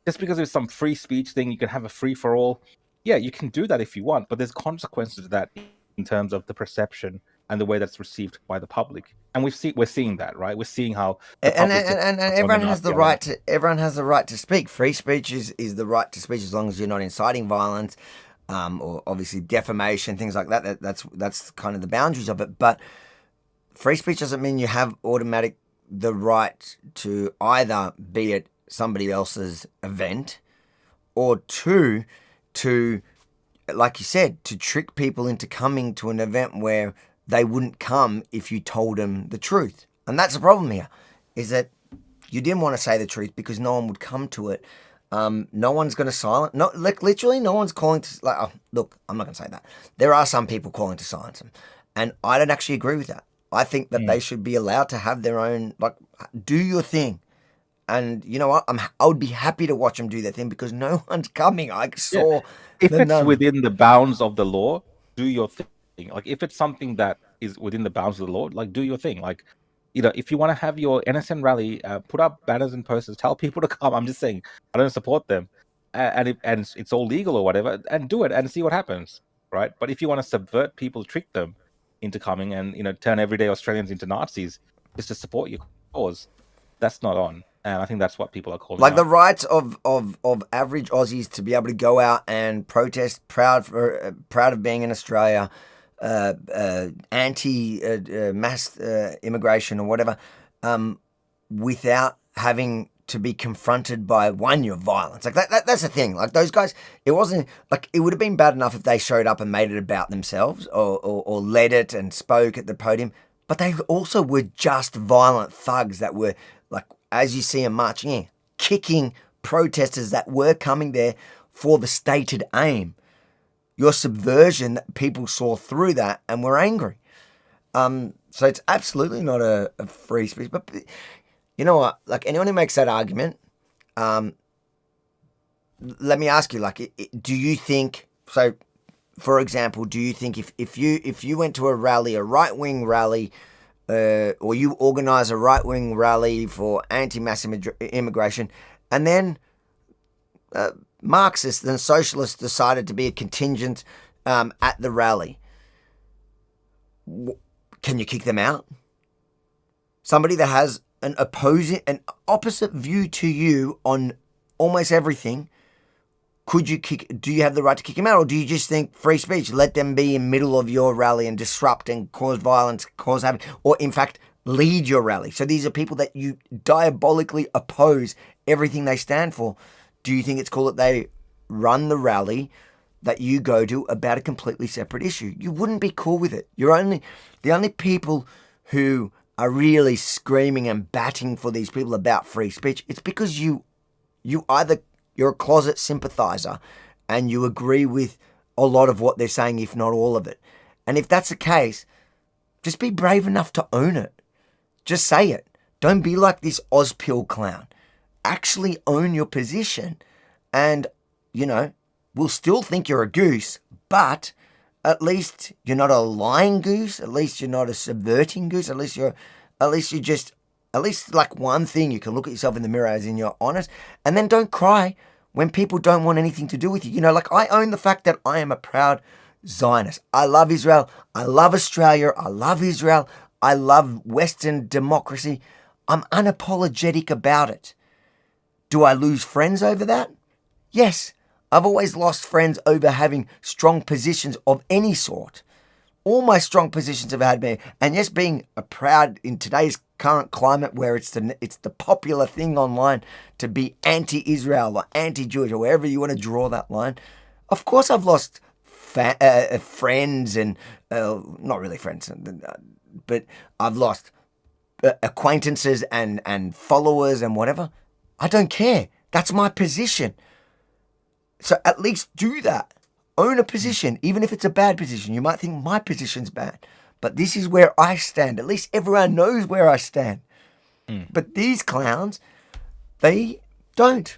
just because there's some free speech thing, you can have a free-for-all. Yeah, you can do that if you want, but there's consequences to that in terms of the perception and the way that's received by the public. And we're seeing that, right? We're seeing how and everyone has the right to speak. Free speech is the right to speech as long as you're not inciting violence, or obviously defamation, things like that. That's kind of the boundaries of it. But free speech doesn't mean you have the right to either be at somebody else's event, or to like you said, to trick people into coming to an event where they wouldn't come if you told them the truth. And that's the problem here, is that you didn't want to say the truth because no one would come to it. No one's going to silence. No, literally, no one's calling to. Look, I'm not going to say that. There are some people calling to silence them, and I don't actually agree with that. I think that they should be allowed to have their own, do your thing. And you know what? I would be happy to watch them do their thing because no one's coming. I saw. If it's within the bounds of the law, do your thing. Like if it's something that is within the bounds of the law, do your thing. If you want to have your NSN rally, put up banners and posters, tell people to come. I'm just saying, I don't support them, and it's all legal or whatever, and do it and see what happens, right? But if you want to subvert people, trick them into coming, and turn everyday Australians into Nazis just to support your cause, that's not on. And I think that's what people are calling out. The rights of average Aussies to be able to go out and protest, proud of being in Australia, anti-mass immigration or whatever, without having to be confronted by your violence. Like that's the thing. Like those guys, it wasn't like it would have been bad enough if they showed up and made it about themselves or led it and spoke at the podium. But they also were just violent thugs that were, like, as you see them marching in, kicking protesters that were coming there for the stated aim. Your subversion, that people saw through that and were angry. So it's absolutely not a free speech. But you know what? Like, anyone who makes that argument, let me ask you, like, do you think, so for example, do you think if you went to a rally, a right-wing rally, or you organise a right-wing rally for anti-mass immigration, and then Marxists and socialists decided to be a contingent at the rally, can you kick them out? Somebody that has an opposite view to you on almost everything, do you have the right to kick him out, or do you just think free speech, let them be in middle of your rally and disrupt and cause violence, cause havoc, or in fact lead your rally? So these are people that you diabolically oppose everything they stand for. Do you think it's cool that they run the rally that you go to about a completely separate issue? You wouldn't be cool with it. The only people who are really screaming and batting for these people about free speech, it's because you're a closet sympathizer and you agree with a lot of what they're saying, if not all of it. And if that's the case, just be brave enough to own it. Just say it. Don't be like this Ozpil clown. Actually own your position, and, we'll still think you're a goose, but at least you're not a lying goose. At least you're not a subverting goose. At least like one thing you can look at yourself in the mirror as in you're honest, and then don't cry when people don't want anything to do with you. Like, I own the fact that I am a proud Zionist. I love Israel. I love Australia. I love Israel. I love Western democracy. I'm unapologetic about it. Do I lose friends over that? Yes. I've always lost friends over having strong positions of any sort. All my strong positions have had me, and yes, being a proud in today's current climate where it's the popular thing online to be anti-Israel or anti-Jewish or wherever you want to draw that line. Of course, I've lost friends and not really friends, but I've lost acquaintances and followers and whatever. I don't care. That's my position. So at least do that. Own a position, even if it's a bad position. You might think my position's bad, but this is where I stand. At least everyone knows where I stand. But these clowns, they don't.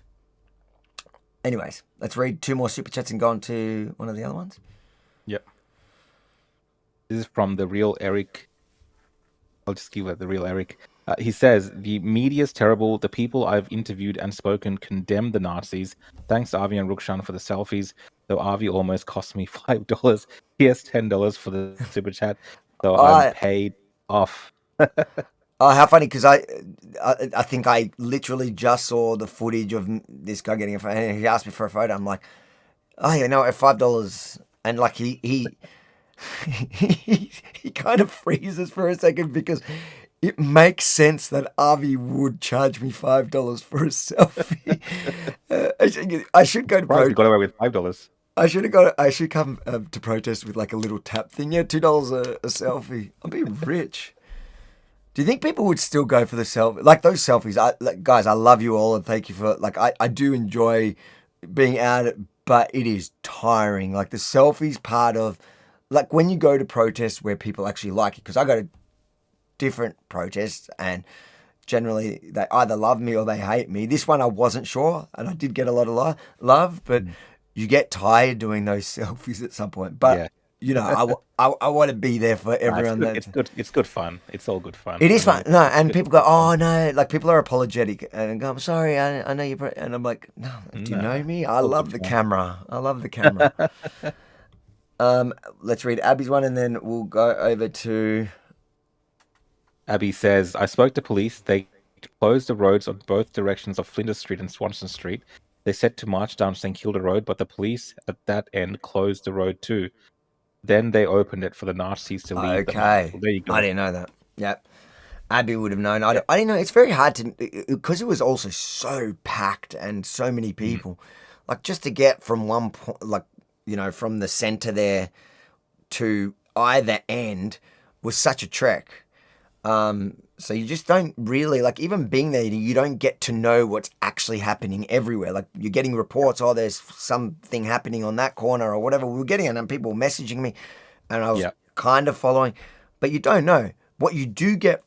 Anyways, let's read 2 more super chats and go on to one of the other ones. Yep. This is from the real Eric. I'll just give it the real Eric. He says, the media's terrible. The people I've interviewed and spoken condemn the Nazis. Thanks to Avi and Rukhshan for the selfies. Though Avi almost cost me $5. He has $10 for the super chat. So I'm paid off. Oh, how funny, because I think I literally just saw the footage of this guy getting a photo. And he asked me for a photo. I'm like, oh, at $5. And like he kind of freezes for a second because it makes sense that Avi would charge me $5 for a selfie. I should go to protest. You got away with $5. I should come to protest with like a little tap thing. Yeah, $2 a selfie. I'll be rich. Do you think people would still go for the selfie? Like those selfies, guys, I love you all and thank you for, like, I do enjoy being out, but it is tiring. Like the selfies part of, like when you go to protests where people actually like it, because I go to different protests and generally they either love me or they hate me. This one I wasn't sure and I did get a lot of love, but you get tired doing those selfies at some point. But yeah. I want to be there for everyone. It's good. It's good fun. It's all good fun. It is fun. No, and people go, oh no, like people are apologetic and go, I'm sorry, I know you. And I'm like, no, do you know me? I love the camera. I love the camera. Let's read Abby's one and then we'll go over to. Abby says, I spoke to police. They closed the roads on both directions of Flinders Street and Swanson Street. They set to march down St Kilda Road, but the police at that end closed the road too. then they opened it for the Nazis to leave. Okay. Well, there you go. I didn't know that. Yep. Abby would have known. I didn't know. It's very hard to, because it was also so packed and so many people. Like, just to get from one point, like, you know, from the centre there to either end was such a trek. So you just don't really, like, even being there, you don't get to know what's actually happening everywhere. Like, you're getting reports, oh, there's something happening on that corner or whatever. We were getting it, and people were messaging me, and I was kind of following. But you don't know. What you do get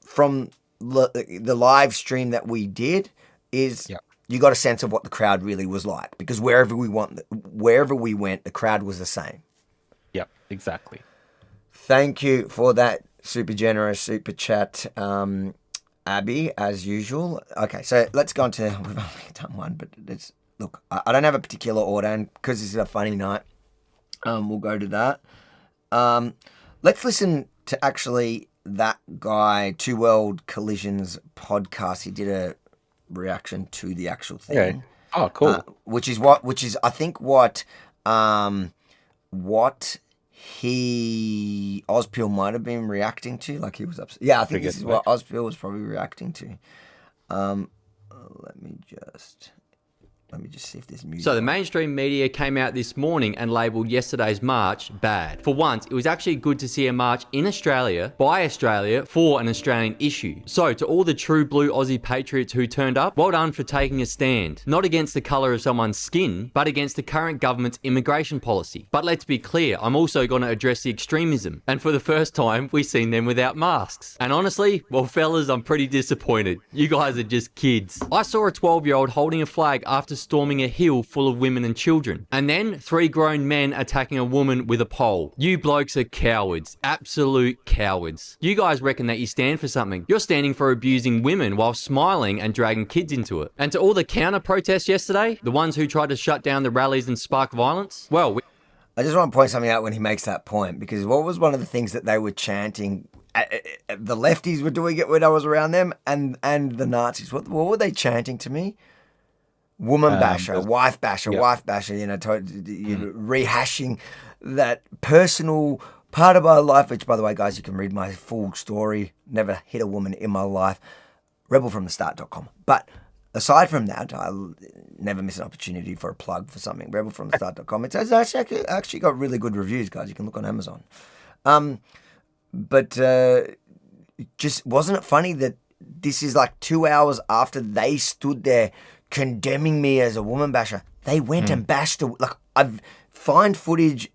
from the live stream that we did is you got a sense of what the crowd really was like, because wherever we went, the crowd was the same. Yep, exactly. Thank you for that super generous super chat, Abby, as usual. Okay, so let's go on to, we've only done one, but it's, look, I don't have a particular order, and because this is a funny night, we'll go to that. Let's listen to actually that guy, Two World Collisions podcast. He did a reaction to the actual thing. Okay. Oh, cool. Which is I think what Ozpil might have been reacting to. Like, he was upset. Yeah, I think this is what Ozpil was probably reacting to. Let me just see if there's music. So the mainstream media came out this morning and labelled yesterday's march bad. For once, it was actually good to see a march in Australia, by Australia, for an Australian issue. So to all the true blue Aussie patriots who turned up, well done for taking a stand. Not against the colour of someone's skin, but against the current government's immigration policy. But let's be clear, I'm also going to address the extremism. And for the first time, we've seen them without masks. And honestly, well, fellas, I'm pretty disappointed. You guys are just kids. I saw a 12-year-old holding a flag after storming a hill full of women and children. And then 3 grown men attacking a woman with a pole. You blokes are cowards. Absolute cowards. You guys reckon that you stand for something. You're standing for abusing women while smiling and dragging kids into it. And to all the counter protests yesterday, the ones who tried to shut down the rallies and spark violence, well, I just want to point something out when he makes that point, because what was one of the things that they were chanting? The lefties were doing it when I was around them, and the Nazis. What were they chanting to me? Woman basher, wife basher, wife basher, you know, rehashing that personal part of my life, which, by the way, guys, you can read my full story. Never hit a woman in my life. Rebelfromthestart.com. But aside from that, I never miss an opportunity for a plug for something. Rebelfromthestart.com. It's actually got really good reviews, guys. You can look on Amazon. But just wasn't it funny that this is like 2 hours after they stood there condemning me as a woman basher? They went and bashed her. Like, I've find footage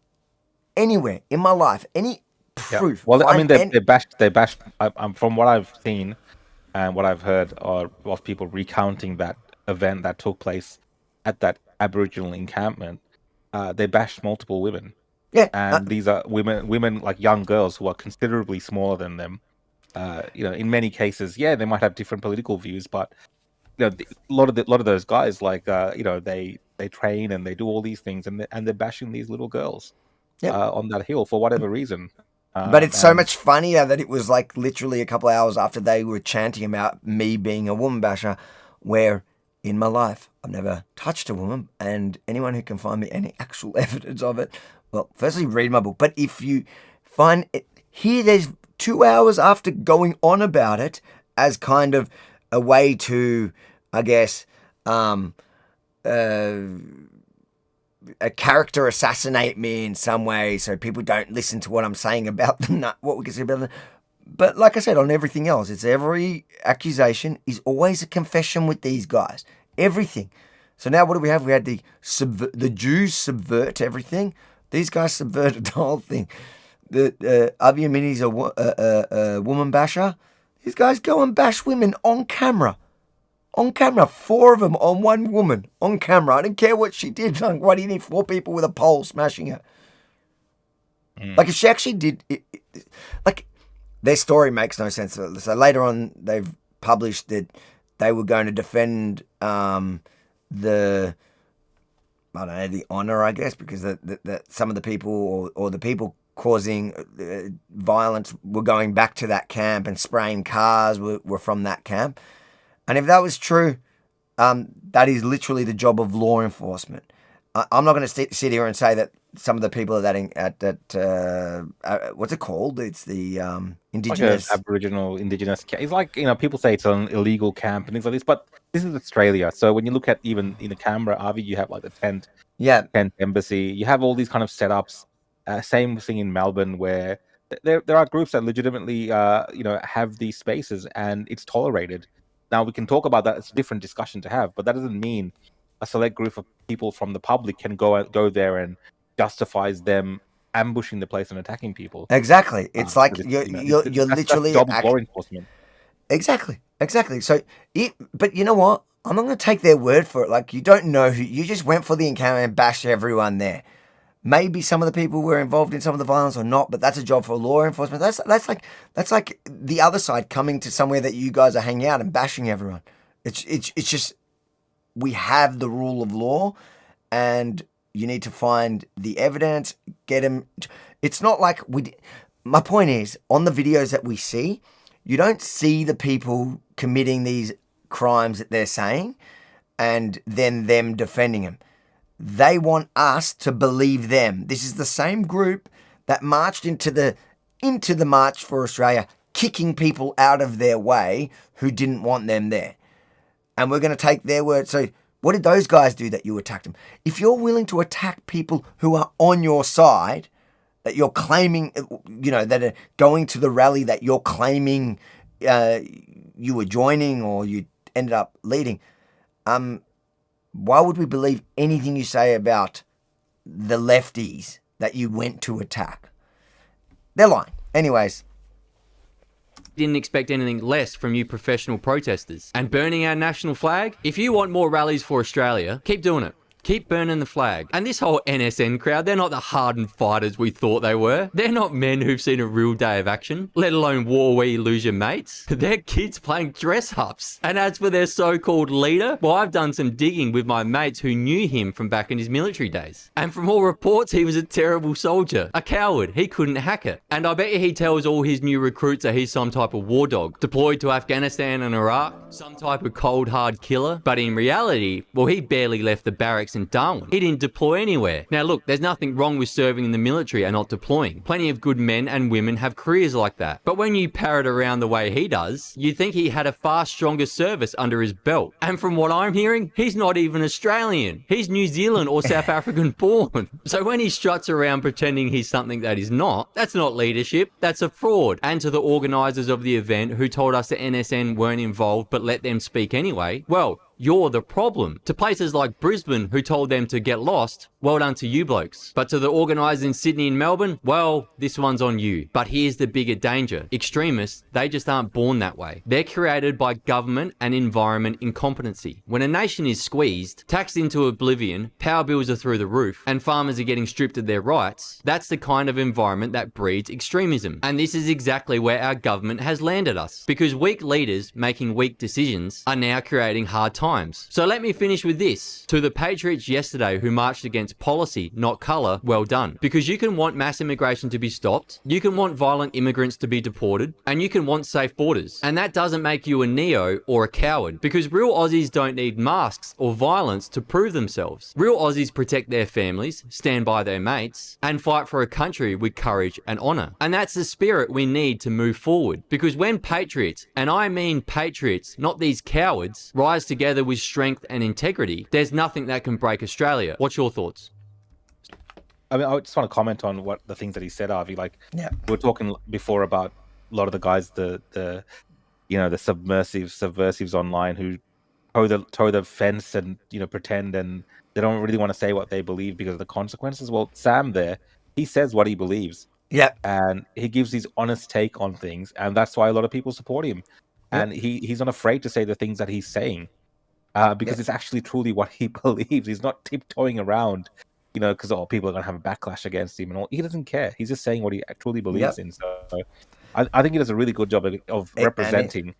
anywhere in my life, any proof. Yeah. Well, I mean, they bashed. From what I've seen and what I've heard of people recounting that event that took place at that Aboriginal encampment, they bashed multiple women. Yeah, and these are women like young girls who are considerably smaller than them. You know, in many cases, yeah, they might have different political views, but you know, a lot of those guys, like you know, they train and they do all these things, and they're bashing these little girls on that hill for whatever reason. But it's so much funnier that it was like literally a couple of hours after they were chanting about me being a woman basher, where in my life I've never touched a woman, and anyone who can find me any actual evidence of it, well, firstly, read my book. But if you find it here, there's 2 hours after going on about it as kind of a way to, I guess, a character assassinate me in some way, so people don't listen to what I'm saying about them, what we can say about them. But like I said, on everything else, it's every accusation is always a confession with these guys. Everything. So now what do we have? We had the Jews subvert everything. These guys subverted the whole thing. The Avi and Rukhshan's a woman basher. These guys go and bash women on camera. On camera. 4 of them on one woman. On camera. I don't care what she did. Like, why do you need 4 people with a pole smashing her? Like, if she actually did... like, their story makes no sense. So later on, they've published that they were going to defend the... I don't know, the honour, I guess, because that some of the people or the people causing violence were going back to that camp and spraying cars were from that camp. And if that was true, that is literally the job of law enforcement. I'm not going to sit here and say that some of the people at that what's it called? It's the indigenous like indigenous. It's like, people say it's an illegal camp and things like this, but this is Australia. So when you look at even in the Canberra, Avi, you have like the tent embassy. You have all these kind of setups. Same thing in Melbourne, where there are groups that legitimately have these spaces and it's tolerated. Now we can talk about that. It's a different discussion to have, but that doesn't mean a select group of people from the public can go there and justifies them ambushing the place and attacking people. Exactly. It's like you're literally that's job of law enforcement. Exactly. So but you know what? I'm not going to take their word for it. Like, you don't know who you just went for the encounter and bashed everyone there. Maybe some of the people were involved in some of the violence or not, but that's a job for law enforcement. That's like the other side coming to somewhere that you guys are hanging out and bashing everyone. It's just, we have the rule of law, and you need to find the evidence, get them. It's not like my point is, on the videos that we see, you don't see the people committing these crimes that they're saying and then them defending them. They want us to believe them. This is the same group that marched into the March for Australia, kicking people out of their way who didn't want them there. And we're going to take their word. So what did those guys do that you attacked them? If you're willing to attack people who are on your side, that you're claiming, that are going to the rally that you're claiming you were joining or you ended up leading, why would we believe anything you say about the lefties that you went to attack? They're lying. Anyways. Didn't expect anything less from you professional protesters. And burning our national flag? If you want more rallies for Australia, keep doing it. Keep burning the flag. And this whole NSN crowd, they're not the hardened fighters we thought they were. They're not men who've seen a real day of action, let alone war where you lose your mates. They're kids playing dress-ups. And as for their so-called leader, well, I've done some digging with my mates who knew him from back in his military days. And from all reports, he was a terrible soldier. A coward. He couldn't hack it. And I bet you he tells all his new recruits that he's some type of war dog, deployed to Afghanistan and Iraq, some type of cold, hard killer. But in reality, well, he barely left the barracks in Darwin. He didn't deploy anywhere. Now look, there's nothing wrong with serving in the military and not deploying. Plenty of good men and women have careers like that. But when you parrot around the way he does, you think he had a far stronger service under his belt. And from what I'm hearing, he's not even Australian. He's New Zealand or South African born. So when he struts around pretending he's something that he's not, that's not leadership, that's a fraud. And to the organisers of the event who told us the NSN weren't involved but let them speak anyway, well, you're the problem. To places like Brisbane, who told them to get lost, well done to you blokes. But to the organisers in Sydney and Melbourne, well, this one's on you. But here's the bigger danger. Extremists, they just aren't born that way. They're created by government and environment incompetency. When a nation is squeezed, taxed into oblivion, power bills are through the roof, and farmers are getting stripped of their rights, that's the kind of environment that breeds extremism. And this is exactly where our government has landed us. Because weak leaders making weak decisions are now creating hard times. So let me finish with this. To the patriots yesterday who marched against policy, not colour, well done. Because you can want mass immigration to be stopped, you can want violent immigrants to be deported, and you can want safe borders. And that doesn't make you a neo or a coward, because real Aussies don't need masks or violence to prove themselves. Real Aussies protect their families, stand by their mates, and fight for a country with courage and honour. And that's the spirit we need to move forward. Because when patriots, and I mean patriots, not these cowards, rise together with strength and integrity, there's nothing that can break Australia. What's your thoughts? I mean, I just want to comment on what the things that he said, Avi. Like, we were talking before about a lot of the guys, the subversives online who toe the fence and pretend, and they don't really want to say what they believe because of the consequences. Well, Sam there, he says what he believes. Yeah, and he gives his honest take on things, and that's why a lot of people support him. And he's not afraid to say the things that he's saying. Because it's actually truly what he believes. He's not tiptoeing around, because people are going to have a backlash against him and all. He doesn't care. He's just saying what he truly believes in. So I think he does a really good job of representing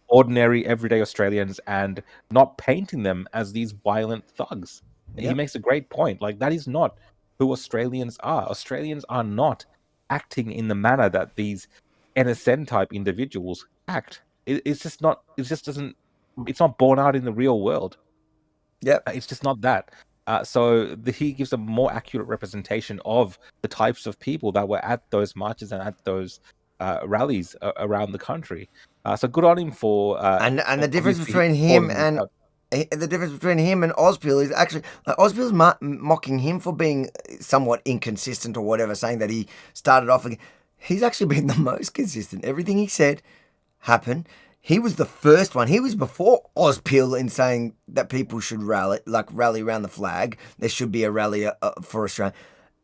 ordinary, everyday Australians and not painting them as these violent thugs. He makes a great point. Like, that is not who Australians are. Australians are not acting in the manner that these NSN-type individuals act. It's just not. It just doesn't. It's not borne out in the real world. Yeah, it's just not that. He gives a more accurate representation of the types of people that were at those marches and at those rallies around the country. So good on him for and the difference obviously between him calling this and out. the difference between him and Ozpil is actually like, Ozpil's mocking him for being somewhat inconsistent or whatever, saying that he started off. He's actually been the most consistent. Everything he said happened. He was the first one. He was before Ozpil in saying that people should rally around the flag. There should be a rally for Australia,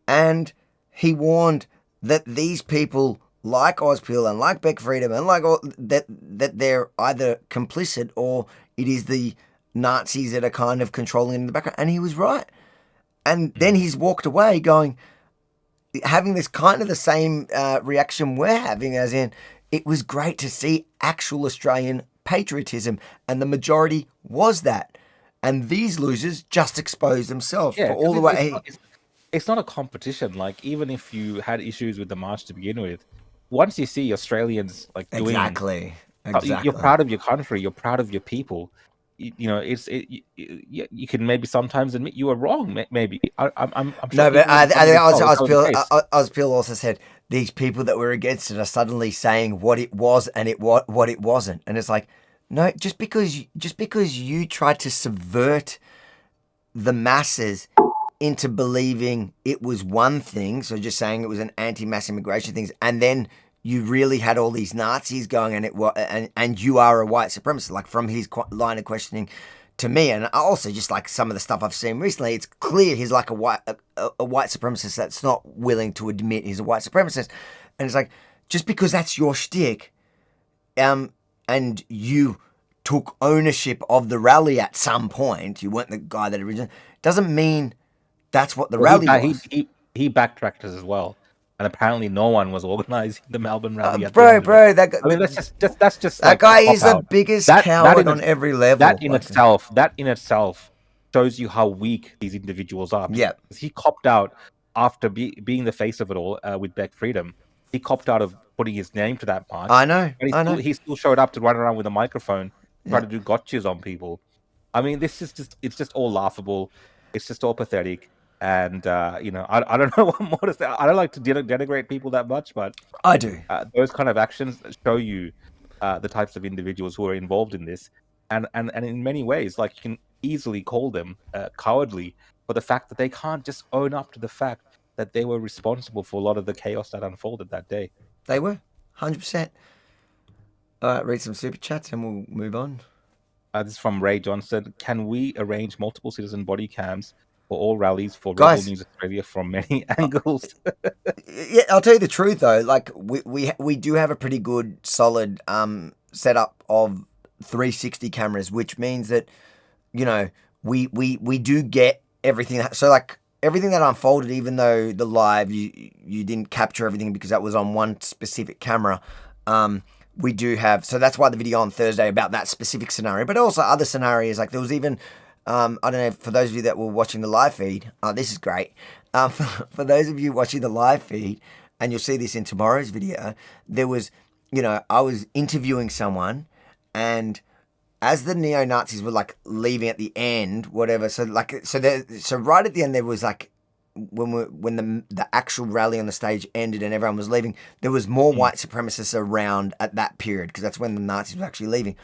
and he warned that these people, like Ozpil and like Beck Freedom and like all, that they're either complicit or it is the Nazis that are kind of controlling in the background. And he was right. And then he's walked away having this kind of the same reaction we're having, as in, it was great to see actual Australian patriotism, and the majority was that. And these losers just exposed themselves for all the way. It's not a competition. Like, even if you had issues with the march to begin with, once you see Australians doing exactly, you're proud of your country, you're proud of your people. You can maybe sometimes admit you were wrong. Maybe I'm sure. No, but I think Ozpil also said these people that were against it are suddenly saying what it was and what it wasn't, and it's like, no, just because you tried to subvert the masses into believing it was one thing, so just saying it was an anti-mass immigration thing, and then you really had all these Nazis going, and you are a white supremacist. Like, from his line of questioning to me, and also just like some of the stuff I've seen recently, it's clear he's like a white supremacist that's not willing to admit he's a white supremacist. And it's like, just because that's your shtick, and you took ownership of the rally at some point, you weren't the guy that originally, doesn't mean that's what the rally was. He backtracked as well. And apparently, no one was organising the Melbourne rally. Bro, that guy, I mean, that's just that guy is the biggest coward on every level. That in itself shows you how weak these individuals are. Yeah, he copped out after being the face of it all with Beck Freedom. He copped out of putting his name to that march. I know. He still showed up to run around with a microphone, try to do gotchas on people. I mean, it's just all laughable. It's just all pathetic. And, I don't know what more to say. I don't like to denigrate people that much, but I do. Those kind of actions show you the types of individuals who are involved in this. And in many ways, like, you can easily call them cowardly for the fact that they can't just own up to the fact that they were responsible for a lot of the chaos that unfolded that day. They were, 100%. All right, read some super chats and we'll move on. This is from Ray Johnson. Can we arrange multiple citizen body cams for all rallies for Guys, Rebel News Australia from many angles? Yeah, I'll tell you the truth though. Like, we do have a pretty good, solid setup of 360 cameras, which means that, we do get everything. So like everything that unfolded, even though the live you didn't capture everything because that was on one specific camera. We do have, so that's why the video on Thursday about that specific scenario, but also other scenarios. Like, there was even, I don't know, for those of you that were watching the live feed, this is great. For those of you watching the live feed, and you'll see this in tomorrow's video, there was, I was interviewing someone, and as the neo-Nazis were like leaving at the end, whatever, so right at the end there was like, when the actual rally on the stage ended and everyone was leaving, there was more white supremacists around at that period, because that's when the Nazis were actually leaving.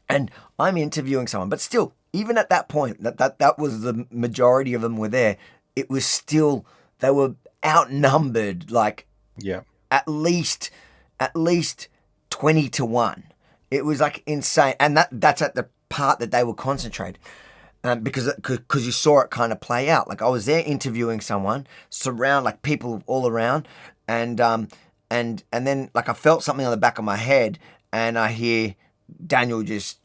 And I'm interviewing someone, but still, even at that point, that was the majority of them were there, it was still, they were outnumbered, like, at least 20 to 1. It was like insane. And that's at the part that they were concentrated. Because you saw it kind of play out. Like, I was there interviewing someone, like people all around, and then like I felt something on the back of my head, and I hear Daniel just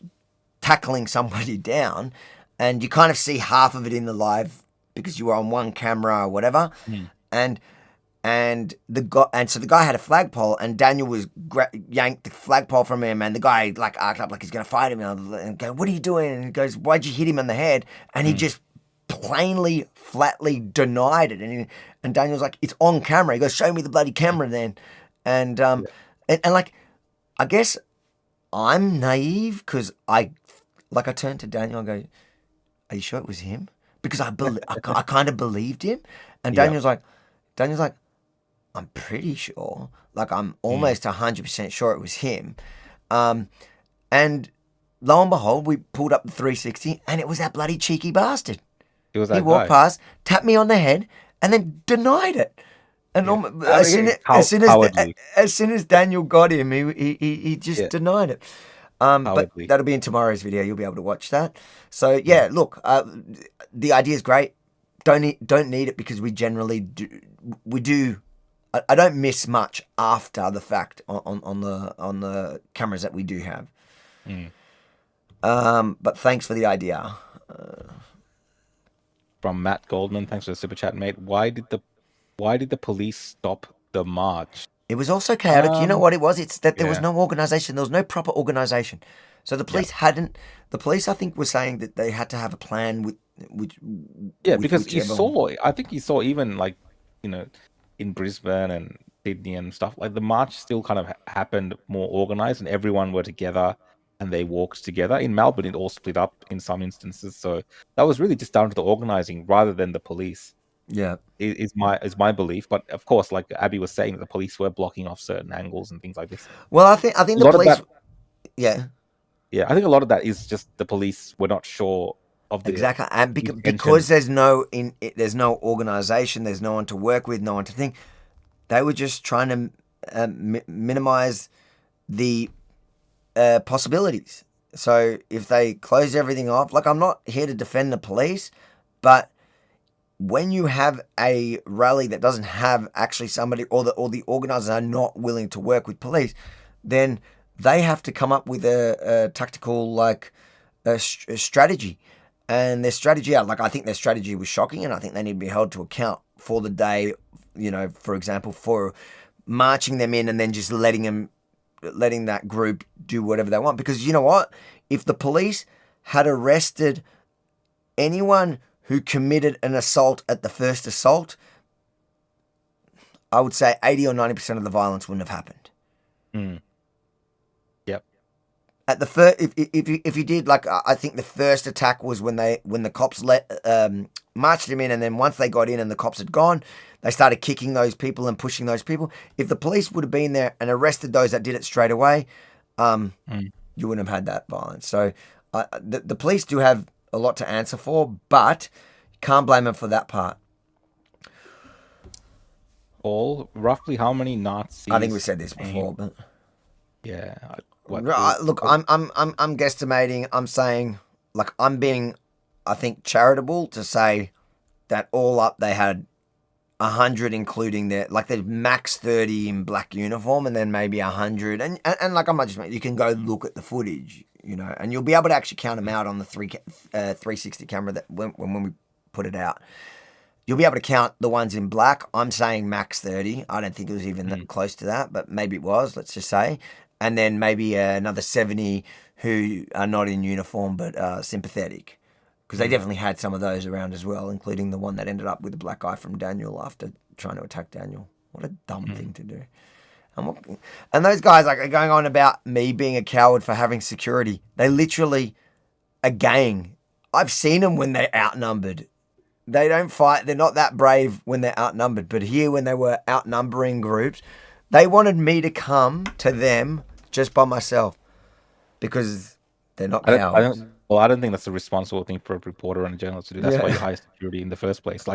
tackling somebody down, and you kind of see half of it in the live because you were on one camera or whatever, and so the guy had a flagpole, and Daniel was yanked the flagpole from him, and the guy like arced up like he's gonna fight him, and go, "What are you doing?" And he goes, "Why'd you hit him in the head?" And he just plainly, flatly denied it, and Daniel's like, "It's on camera." He goes, "Show me the bloody camera then," and like, I guess I'm naive because I turned to Daniel and go, "Are you sure it was him?" because I kind of believed him. And Yeah. Daniel's like, I'm pretty sure, like I'm almost 100% sure it was him. And lo and behold, we pulled up the 360 and it was that bloody cheeky bastard. It was that He walked guy. past, tapped me on the head, and then denied it. And as soon as Daniel got him, he just denied it. But that'll be in tomorrow's video. You'll be able to watch that. So yeah, look, the idea is great. Don't need it because we generally do. I don't miss much after the fact on the cameras that we do have. But thanks for the idea. From Matt Goldman, thanks for the super chat, mate. Why did the police stop the march? It was also chaotic. You know what it was? It's that there was no organisation. There was no proper organisation. So the police hadn't. The police, I think, were saying that they had to have a plan with because you saw. I think you saw even like in Brisbane and Sydney and stuff. Like the march still kind of happened more organised, and everyone were together and they walked together. In Melbourne, it all split up in some instances. So that was really just down to the organising rather than the police. Yeah, is my belief. But of course, like Abby was saying, the police were blocking off certain angles and things like this. Well, I think the police. I think a lot of that is just the police were not sure of the exactly, and because there's no organisation, there's no one to work with, no one to think. They were just trying to minimize the possibilities. So if they close everything off, like I'm not here to defend the police, but when you have a rally that doesn't have actually somebody, or the organisers are not willing to work with police, then they have to come up with a tactical strategy. And their strategy, I think their strategy was shocking, and I think they need to be held to account for the day. For example, for marching them in and then just letting that group do whatever they want. Because you know what? If the police had arrested anyone who committed an assault at the first assault, I would say 80 or 90% of the violence wouldn't have happened. Yep. At the first, if you did, I think the first attack was when the cops marched them in, and then once they got in and the cops had gone, they started kicking those people and pushing those people. If the police would have been there and arrested those that did it straight away, you wouldn't have had that violence. So the police do have a lot to answer for, but you can't blame them for that part. Roughly how many Nazis? I think we said this before, but yeah. Look, I'm guesstimating. I'm saying, I'm being, I think, charitable to say that all up they had 100, including their max 30 in black uniform, and then maybe 100. And I'm not just, you can go look at the footage, and you'll be able to actually count them out on the 360 camera that when we put it out. You'll be able to count the ones in black. I'm saying max 30. I don't think it was even that close to that, but maybe it was, let's just say. And then maybe another 70 who are not in uniform but sympathetic. Because they definitely had some of those around as well, including the one that ended up with the black eye from Daniel after trying to attack Daniel. What a dumb thing to do. And those guys are going on about me being a coward for having security. They literally, a gang. I've seen them when they're outnumbered. They don't fight. They're not that brave when they're outnumbered. But here, when they were outnumbering groups, they wanted me to come to them just by myself because they're not cowards. I don't think that's a responsible thing for a reporter and a journalist to do. That's why you hire security in the first place.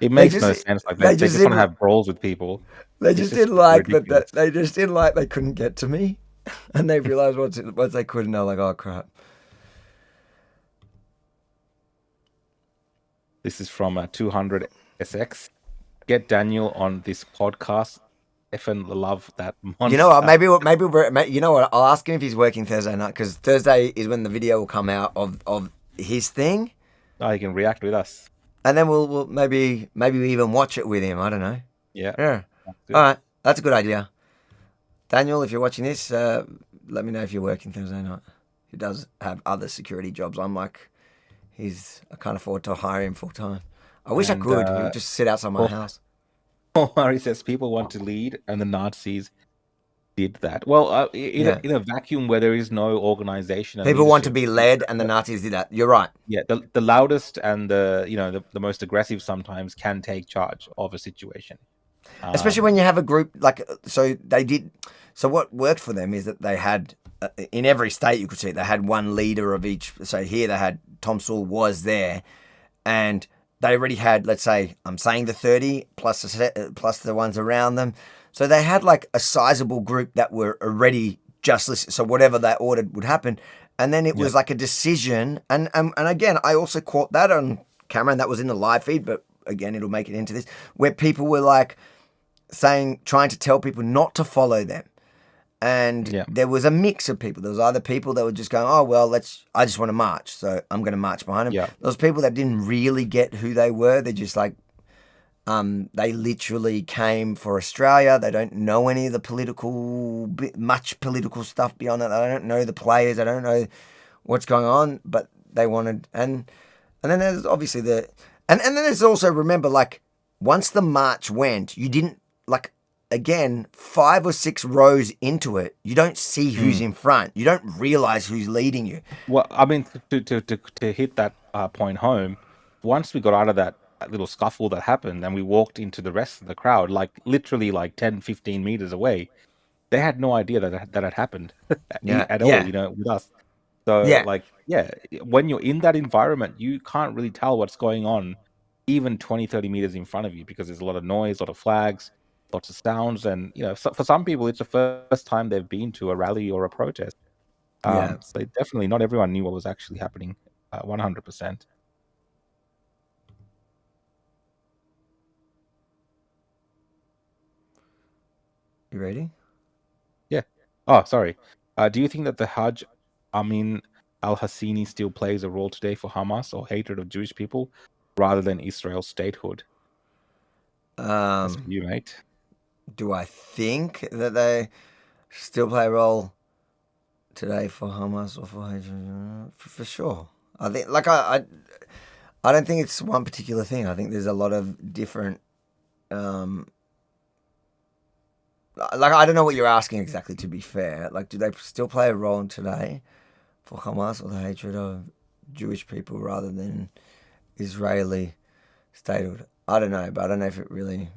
It makes no sense. They just want to have brawls with people. They just didn't like that. They just didn't like they couldn't get to me, and they realized once they couldn't, they're like, oh crap. This is from 200SX. Get Daniel on this podcast. Effing love that monster. You know what? Maybe you know what? I'll ask him if he's working Thursday night, because Thursday is when the video will come out of his thing. Oh, he can react with us, and then we'll maybe we even watch it with him. I don't know. Yeah. All right, that's a good idea. Daniel, if you're watching this, let me know if you're working Thursday night. He does have other security jobs. I can't afford to hire him full time. I wish I could. He would just sit outside my house. Murray says people want to lead, and the Nazis did that. Well, in a vacuum where there is no organization, and People want to leadership, be led, and the Nazis did that. You're right. yeah, the loudest and the most aggressive sometimes can take charge of a situation. Especially when you have a group like, so they did. So what worked for them is that they had, in every state you could see, they had one leader of each. So here they had Tom Sewell was there, and they already had, let's say, I'm saying the 30 plus the ones around them. So they had like a sizable group that were already just listening. So whatever they ordered would happen. And then it was like a decision. And again, I also caught that on camera, and that was in the live feed, but again, it'll make it into this, where people were like trying to tell people not to follow them. And there was a mix of people. There was either people that were just going, oh, well, I just want to march, so I'm going to march behind them. Yeah. There was people that didn't really get who they were. They're just like, they literally came for Australia. They don't know any of the much political stuff beyond that. They don't know the players. They don't know what's going on, but they wanted, and then there's obviously and then there's also, remember, like, once the march went, you didn't, like, again, 5 or 6 rows into it, you don't see who's in front. You don't realize who's leading you. Well, I mean, to hit that point home, once we got out of that little scuffle that happened and we walked into the rest of the crowd, like literally like 10, 15 meters away, they had no idea that had happened at all, with us. So, when you're in that environment, you can't really tell what's going on, even 20, 30 meters in front of you, because there's a lot of noise, a lot of flags, lots of sounds. And, for some people, it's the first time they've been to a rally or a protest. So definitely not everyone knew what was actually happening, 100%. You ready? Yeah. Oh, sorry. Do you think that the Hajj Amin al-Hassini still plays a role today for Hamas or hatred of Jewish people rather than Israel's statehood? That's for you, mate. Do I think that they still play a role today for Hamas or for hatred? For sure. I think, like, I don't think it's one particular thing. I think there's a lot of different. Like, I don't know what you're asking exactly, to be fair. Like, do they still play a role today for Hamas or the hatred of Jewish people rather than Israeli statehood? I don't know, but I don't know if it really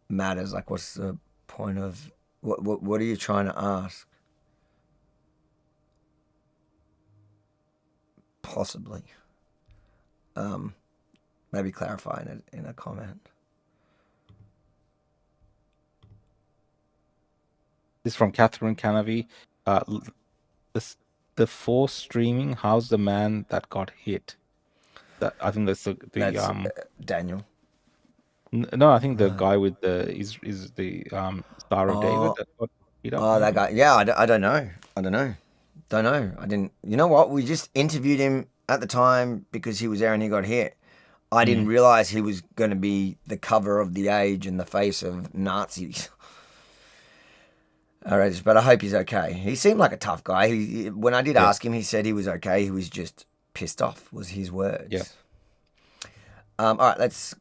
matters. Like, what's the point of... What are you trying to ask? Possibly. Maybe clarify in a comment. This is from Catherine Canavy. The force streaming. How's the man that got hit? I think that's Daniel. No, I think the guy with the is the Star of David that got hit up. Oh, that guy. Yeah, I don't know. Don't know. I didn't. You know what? We just interviewed him at the time because he was there and he got hit. I didn't realize he was going to be the cover of The Age and the face of Nazis. All right, but I hope he's okay. He seemed like a tough guy. When I did ask him, he said he was okay. He was just pissed off, was his words. Yeah. All right,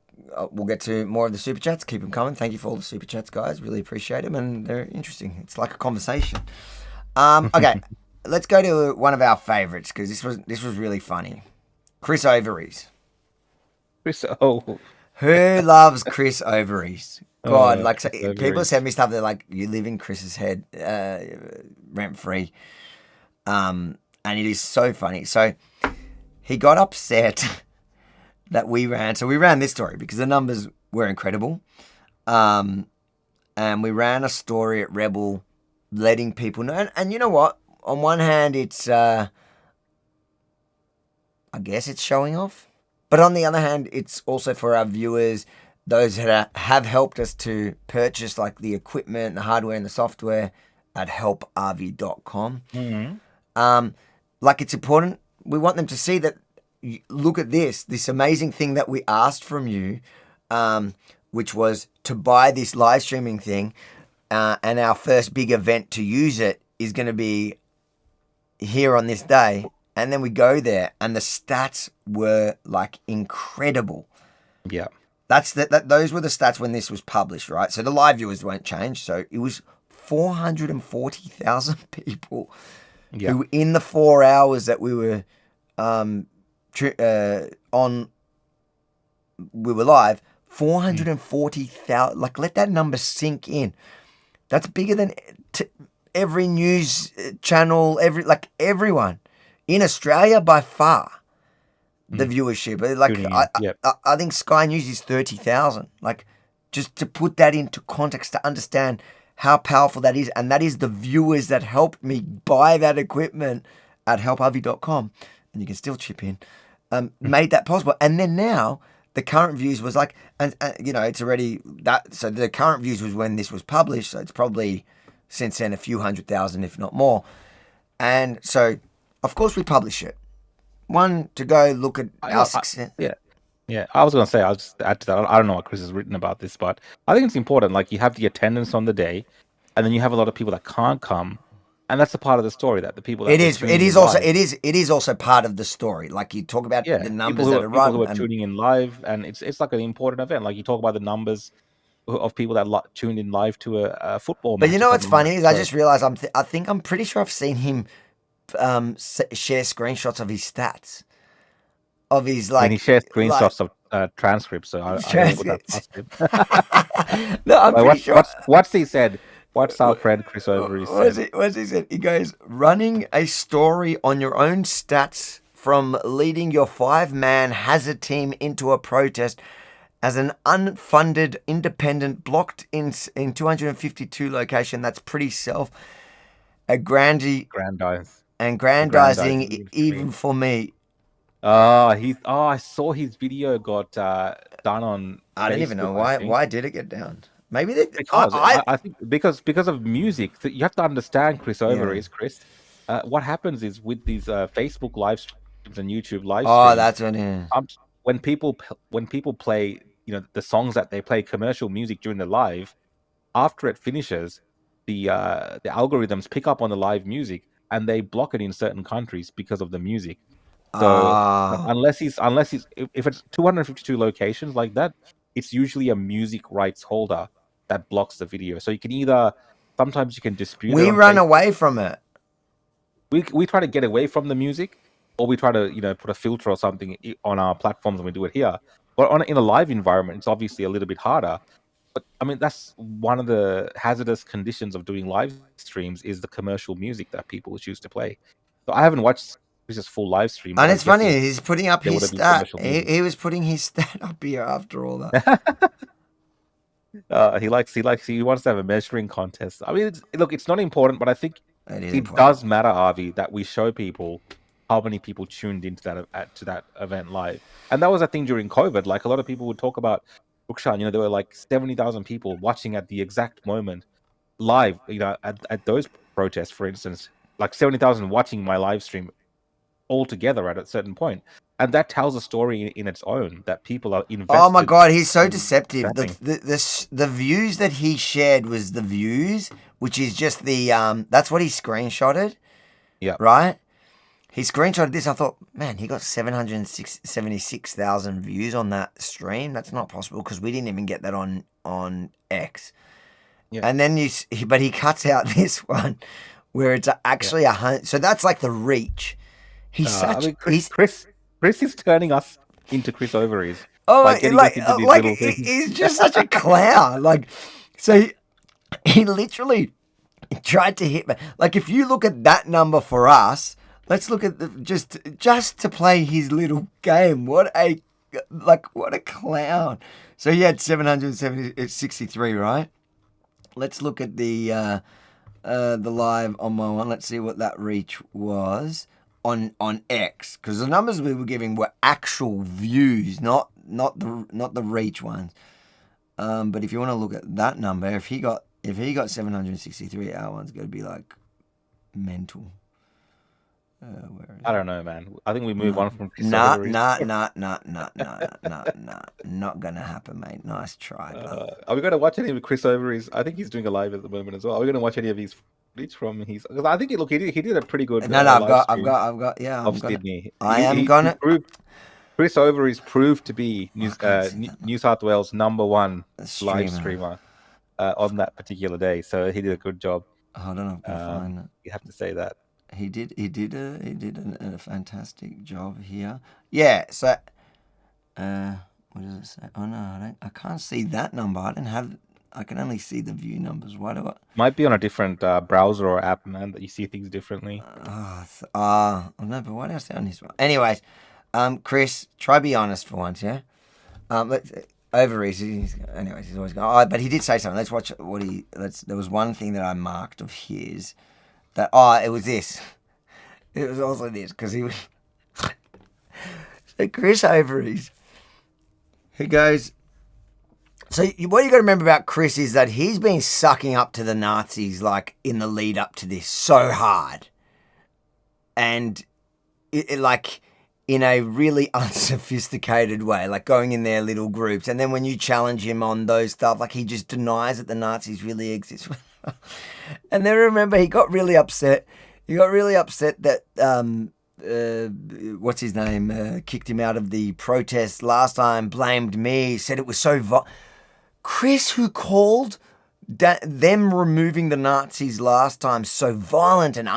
we'll get to more of the super chats. Keep them coming. Thank you for all the super chats, guys. Really appreciate them, and they're interesting. It's like a conversation. Okay, let's go to one of our favorites because this was really funny. Chris Ovaries. Who loves Chris Ovaries? God, people send me stuff. They're like, you live in Chris's head, rent free. And it is so funny. So he got upset that we ran. So we ran this story because the numbers were incredible. And we ran a story at Rebel letting people know. And you know what? On one hand, it's, I guess it's showing off. But on the other hand, it's also for our viewers, those that have helped us to purchase like the equipment, the hardware and the software at helpavi.com. Like, it's important. We want them to see that, look at this amazing thing that we asked from you, which was to buy this live streaming thing. And our first big event to use it is going to be here on this day. And then we go there and the stats were like incredible. Yeah. Those were the stats when this was published, right? So the live viewers won't change. So it was 440,000 people Yeah. who, in the 4 hours that we were live, 440,000. Like, let that number sink in. That's bigger than every news channel, everyone in Australia by far. The viewership, I think Sky News is 30,000. Like, just to put that into context, to understand how powerful that is, and that is the viewers that helped me buy that equipment at helpavi.com, and you can still chip in, made that possible. And then now the current views was like, and it's already that. So the current views was when this was published. So it's probably since then a few 100,000, if not more. And so, of course, we publish it. One, to go look at our success. Yeah. I was going to say, I'll just add to that. I don't know what Chris has written about this, but I think it's important. Like, you have the attendance on the day, and then you have a lot of people that can't come, and that's a part of the story that the people. That it is also part of the story. Like, you talk about the numbers that are people who are tuning in live, and it's like an important event. Like, you talk about the numbers of people that tuned in live to a football match. But you know what's funny is I just realized I'm pretty sure I've seen him share screenshots of his stats, of his and he shares screenshots of transcripts. So I don't know what that No, I'm pretty sure. What's he said? What's our friend Chris Overy said? What's he said? He goes, running a story on your own stats from leading your 5-man hazard team into a protest as an unfunded independent blocked in 252 location. That's pretty aggrandizing even for me. I saw his video got done on. I don't even know why did it get down. Maybe I think because of music. You have to understand, Chris Overy, Chris. What happens is with these Facebook live streams and YouTube live streams. Oh, that's what. When people play, the songs that they play, commercial music during the live, after it finishes, the algorithms pick up on the live music and they block it in certain countries because of the music. So unless if it's 252 locations like that, it's usually a music rights holder that blocks the video. So you can sometimes you can dispute. We run away from it. We try to get away from the music, or we try to put a filter or something on our platforms, and we do it here. But in a live environment, it's obviously a little bit harder. But I mean, that's one of the hazardous conditions of doing live streams is the commercial music that people choose to play. So I haven't watched this full live stream. And it's funny, he's putting up his stat. He was putting his stat up here after all that. He wants to have a measuring contest. I mean, it's not important, but I think it does matter, Avi, that we show people how many people tuned into that event live. And that was a thing during COVID. Like, a lot of people would talk about Rukhshan, there were like 70,000 people watching at the exact moment live, at those protests, for instance, like 70,000 watching my live stream all together at a certain point. And that tells a story in its own, that people are invested. Oh my God, he's so deceptive. The views that he shared was the views, which is just that's what he screenshotted. Yeah. Right? He screenshotted this. I thought, man, he got 776,000 views on that stream. That's not possible because we didn't even get that on X. Yeah. And then but he cuts out this one where it's actually 100. So that's like the reach. Chris is turning us into Chris Overys. Oh, he's just such a clown. So he literally tried to hit me. Like, if you look at that number for us, let's look at just to play his little game. What a clown. So he had 763, right? Let's look at the live on my one. Let's see what that reach was on X, because the numbers we were giving were actual views, not the reach ones. But if you want to look at that number, if he got 763, our one's going to be like mental. I don't know, man. I think we move on from Chris Overy. Not gonna happen, mate. Nice try. Are we going to watch any of Chris Overy's? I think he's doing a live at the moment as well. Are we going to watch any of his footage from his? Because I think he did a pretty good. I've got. Yeah, of Sydney. Chris Overy's proved to be New South Wales #1 live streamer. on that particular day. So he did a good job. I don't know if I can find it. You have to say that. He did a fantastic job here. Yeah. So, what does it say? Oh no, I can't see that number. I can only see the view numbers. Why do I? Might be on a different browser or app, man, that you see things differently. No, but why do I say on his one? Anyways, Chris, try be honest for once, yeah. Over easy. Anyways, he's always going. Oh, but he did say something. Let's watch what he. There was one thing that I marked of his. That it was this. It was also this because he was. So Chris Overees, who goes. So what you got to remember about Chris is that he's been sucking up to the Nazis like in the lead up to this so hard, and it like in a really unsophisticated way, like going in their little groups, and then when you challenge him on those stuff, like he just denies that the Nazis really exist. And then remember, he got really upset. He got really upset that what's his name kicked him out of the protest last time. Blamed me. Said it was so. Chris, who called them removing the Nazis last time so violent and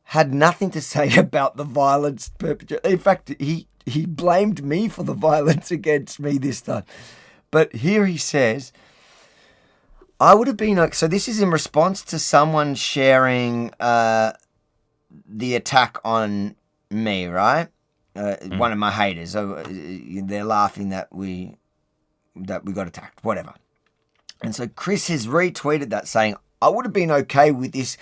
had nothing to say about the violence perpetrated. In fact, he blamed me for the violence against me this time. But here he says, I would have been... So this is in response to someone sharing the attack on me, right? One of my haters. So they're laughing that we got attacked, whatever. And so Chris has retweeted that saying, I would have been okay with this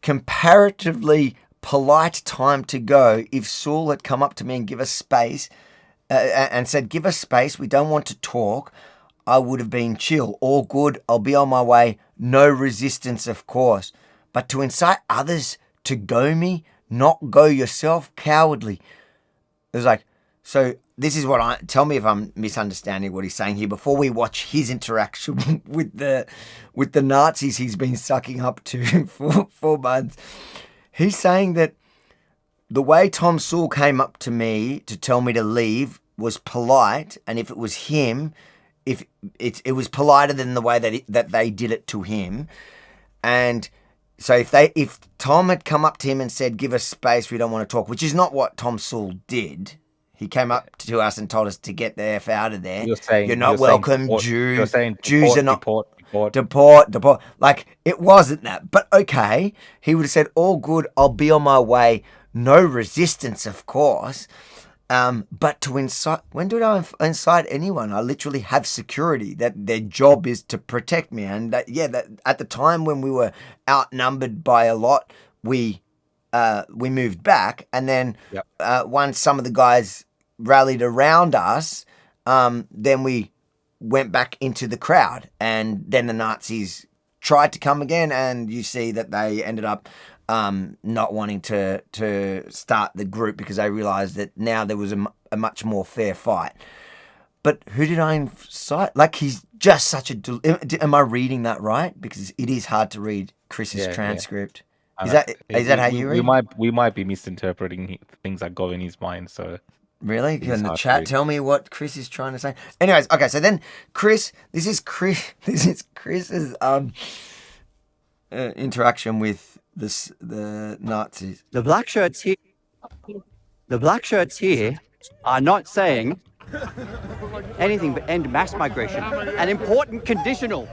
comparatively polite time to go if Sewell had come up to me and give us space and said, give us space, we don't want to talk. I would have been chill, all good, I'll be on my way, no resistance, of course. But to incite others to go me, not go yourself, cowardly. It was like, so this is what tell me if I'm misunderstanding what he's saying here before we watch his interaction with the Nazis he's been sucking up to for 4 months. He's saying that the way Tom Sewell came up to me to tell me to leave was polite, and if it was him, if it was politer than the way that they did it to him. And so if Tom had come up to him and said, give us space, we don't want to talk, which is not what Tom Sewell did. He came up to us and told us to get the F out of there. You're not welcome, Jews. You're saying Jews are not... Deport. Like, it wasn't that. But okay, he would have said, all good, I'll be on my way. No resistance, of course. But to incite... When did I incite anyone? I literally have security. That their job is to protect me. And that at the time when we were outnumbered by a lot, we moved back. And then once some of the guys rallied around us, then we went back into the crowd, and then the Nazis tried to come again, and you see that they ended up not wanting to start the group because they realised that now there was a much more fair fight. But who did I incite? Like, he's just such a... Am I reading that right? Because it is hard to read Chris's transcript. Yeah. Is that how you read? We might be misinterpreting things that go in his mind, so... Really? Can the chat tell me what Chris is trying to say? Anyways, okay, so then this is Chris's interaction with the Nazis. The black shirts here are not saying anything but end mass migration. An important conditional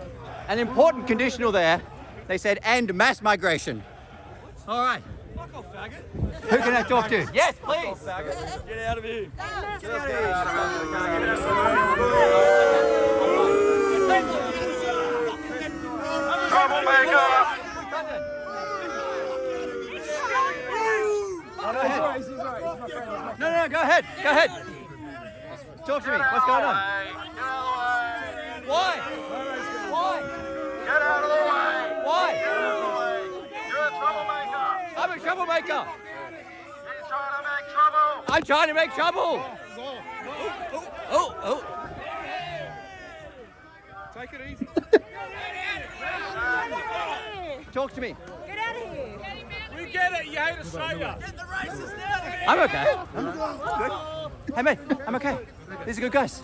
there. They said end mass migration. All right. Who can I talk to? Yes, please. Get out of here. No, go ahead. Talk to me. What's going on? Why? Get out of the way. Why? You're a troublemaker. I'm a troublemaker. He's trying to make trouble. I'm trying to make trouble. Oh. Take it easy. Talk to me. Get out of here. We get it. You hate Australia. Get the racists out of here. I'm okay. I'm good. Hey, mate. I'm okay. These are good guys.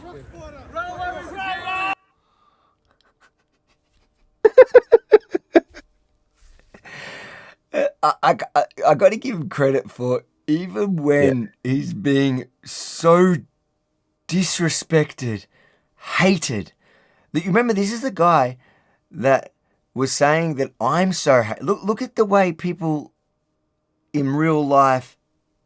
I got to give him credit for even when he's being so disrespected, hated. That you remember, this is the guy that was saying that I'm so look at the way people in real life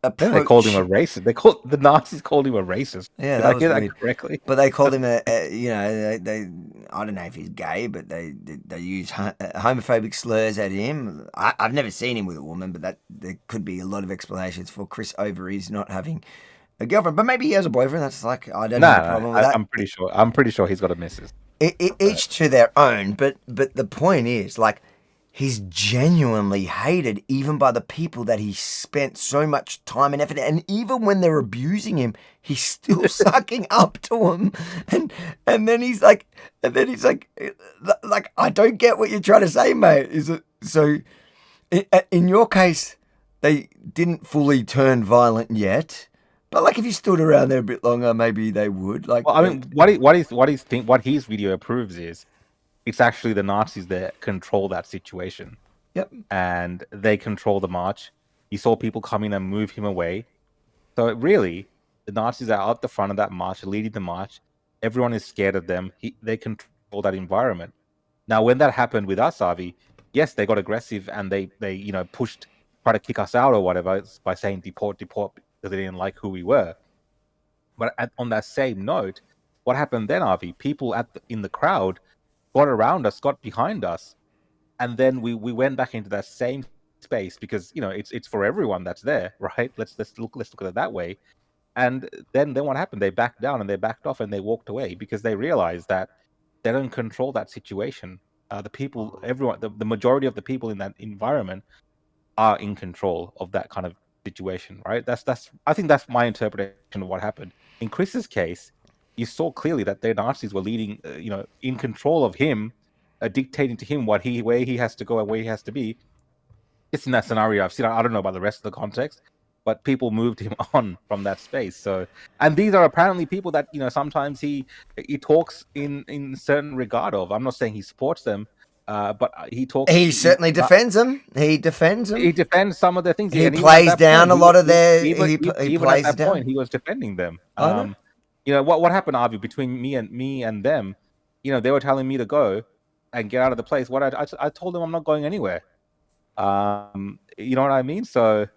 approach. They called him a racist. The Nazis called him a racist. Yeah, Did that I was hear weird. that correctly? But they called him they I don't know if he's gay, but they use homophobic slurs at him. I've never seen him with a woman, but there could be a lot of explanations for Chris Overy's not having a girlfriend. But maybe he has a boyfriend. That's like, I don't have a problem with that. I'm pretty sure he's got a missus. Each to their own, but the point is, like, he's genuinely hated even by the people that he spent so much time and effort, and even when they're abusing him, he's still sucking up to them, and then he's like, I don't get what you're trying to say, mate. Is it so? In your case, they didn't fully turn violent yet. But like, if you stood around there a bit longer, maybe they would. Like, well, I mean, what his video proves is, it's actually the Nazis that control that situation. Yep. And they control the march. You saw people come in and move him away. So really, the Nazis are out the front of that march, leading the march. Everyone is scared of them. They control that environment. Now, when that happened with us, Avi, yes, they got aggressive and they pushed, try to kick us out or whatever by saying deport, because they didn't like who we were. But on that same note, what happened then, Avi? People in the crowd got around us, got behind us, and then we went back into that same space because it's for everyone that's there, right? Let's look at it that way. And then what happened? They backed down and they backed off and they walked away because they realized that they don't control that situation. The people, everyone, the majority of the people in that environment are in control of that kind of situation, right? I think that's my interpretation of what happened. In Chris's case, you saw clearly that their Nazis were leading, in control of him, dictating to him where he has to go and where he has to be. It's in that scenario I've seen. I don't know about the rest of the context, but people moved him on from that space. So, and these are apparently people that sometimes he talks in certain regard of. I'm not saying he supports them, but he talks. He certainly defends them. He defends them. He defends some of their things. He plays down a lot of their. He plays at that down. point, he was defending them. What happened, Avi, between me and them? They were telling me to go and get out of the place. I told them I'm not going anywhere. You know what I mean? So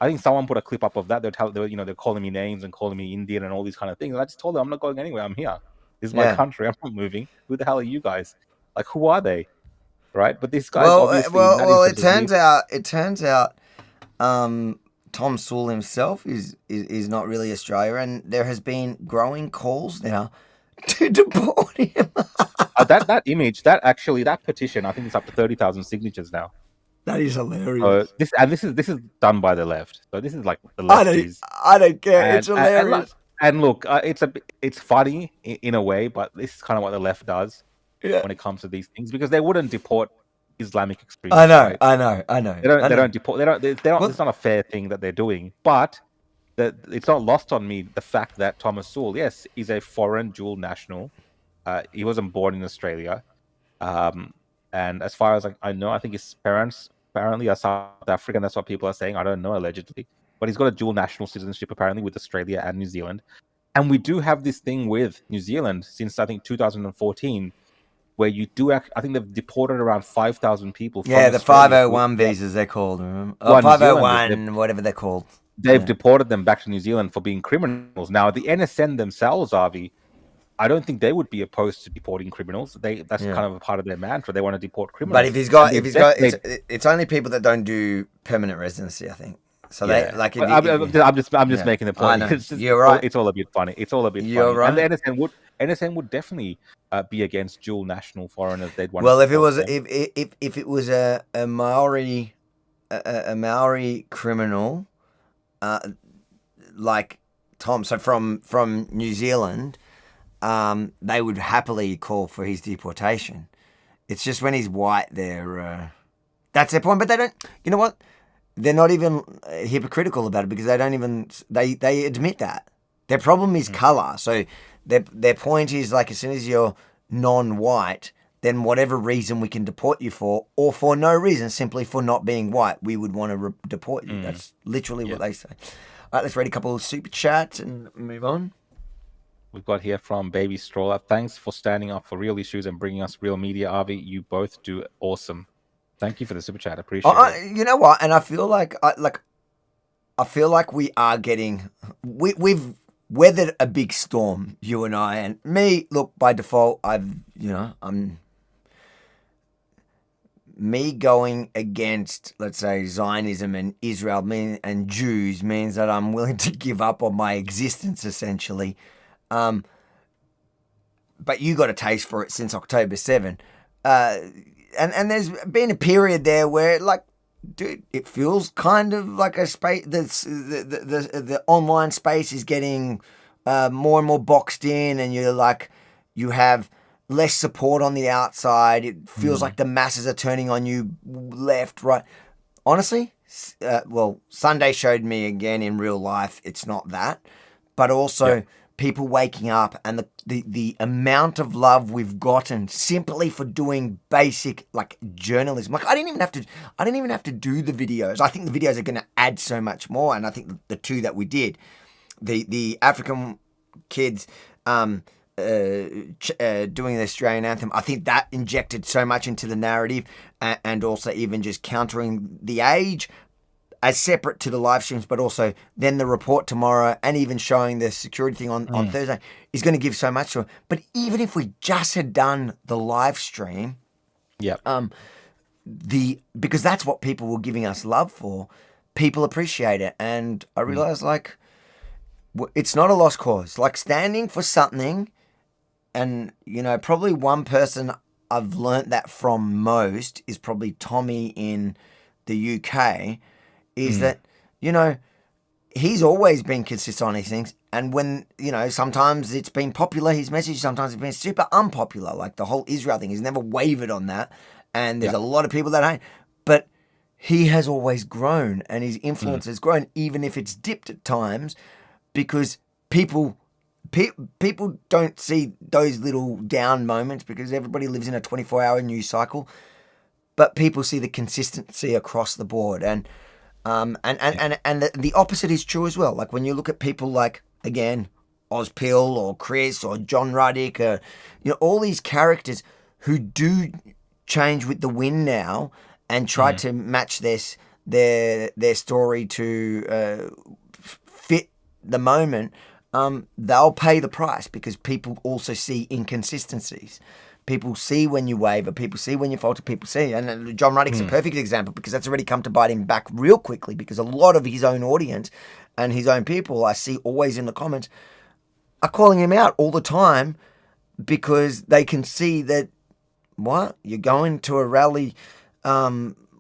I think someone put a clip up of that. They're calling me names and calling me Indian and all these kind of things. And I just told them I'm not going anywhere. I'm here. This is my country. I'm not moving. Who the hell are you guys? Like, who are they? Right? But this guy. It turns out, Tom Sewell himself is not really Australia, and there has been growing calls now to deport him. That image, that petition, I think it's up to 30,000 signatures now. That is hilarious. This is done by the left. So this is like the lefties. I don't care. It's hilarious. And look, it's funny in a way, but this is kind of what the left does when it comes to these things, because they wouldn't deport Islamic extremists. I know. They don't deport. It's not a fair thing that they're doing. But it's not lost on me the fact that Thomas Sewell, yes, is a foreign dual national. He wasn't born in Australia, and as far as I know, I think his parents apparently are South African. That's what people are saying. I don't know, allegedly, but he's got a dual national citizenship apparently with Australia and New Zealand. And we do have this thing with New Zealand since I think 2014. Where you do, I think they've deported around 5,000 people. From the Australia. 501 visas they're called. 501, whatever they're called. They've deported them back to New Zealand for being criminals. Now, the NSN themselves, Avi, I don't think they would be opposed to deporting criminals. That's kind of a part of their mantra. They want to deport criminals. But it's only people that don't do permanent residency, I think. So I'm just making the point. You're right. It's all a bit funny. You're right. And the NSN would definitely be against dual national foreigners. They'd want. Well, if it was a Maori criminal, like Tom, so from New Zealand, they would happily call for his deportation. It's just when he's white, that's their point. But they don't. You know what? They're not even hypocritical about it because they don't even they admit that their problem is color. So their point is, like, as soon as you're non-white, then whatever reason we can deport you for, or for no reason, simply for not being white, we would want to deport you. That's literally what they say. All right, let's read a couple of super chats and move on. We've got here from Baby Stroller. Thanks for standing up for real issues and bringing us real media, Avi. You both do awesome. Thank you for the super chat. Appreciate it. You know what? And I feel like we are getting. We've weathered a big storm, you and I, and me. Look, by default, I'm me going against, let's say, Zionism and Israel and Jews means that I'm willing to give up on my existence, essentially. But you got a taste for it since October 7. And there's been a period there where, like, dude, it feels kind of like a space. The online space is getting more and more boxed in, and you have less support on the outside. It feels like the masses are turning on you left, right. Honestly, Sunday showed me again in real life it's not that, but also people waking up and the amount of love we've gotten simply for doing basic like journalism. Like I didn't even have to do the videos. I think the videos are going to add so much more, and I think the two that we did, the African kids doing the Australian anthem, I think that injected so much into the narrative, and also even just countering the age as separate to the live streams, but also then the report tomorrow and even showing the security thing on Thursday is going to give so much to it. But even if we just had done the live stream, because that's what people were giving us love for, people appreciate it. And I realized like it's not a lost cause. Like standing for something, and probably one person I've learnt that from most is probably Tommy in the UK. Is that, he's always been consistent on these things. And when, sometimes it's been popular, his message, sometimes it's been super unpopular. Like the whole Israel thing, he's never wavered on that. And there's a lot of people that ain't. But he has always grown, and his influence has grown, even if it's dipped at times, because people don't see those little down moments because everybody lives in a 24-hour news cycle. But people see the consistency across the board. And the opposite is true as well. Like when you look at people like, again, Ozpil or Chris or John Ruddick, all these characters who do change with the wind now and try to match their story to fit the moment, they'll pay the price because people also see inconsistencies. People see when you waver, people see when you falter, people see. And John Ruddick's a perfect example because that's already come to bite him back real quickly because a lot of his own audience and his own people I see always in the comments are calling him out all the time because they can see that, what? You're going to a rally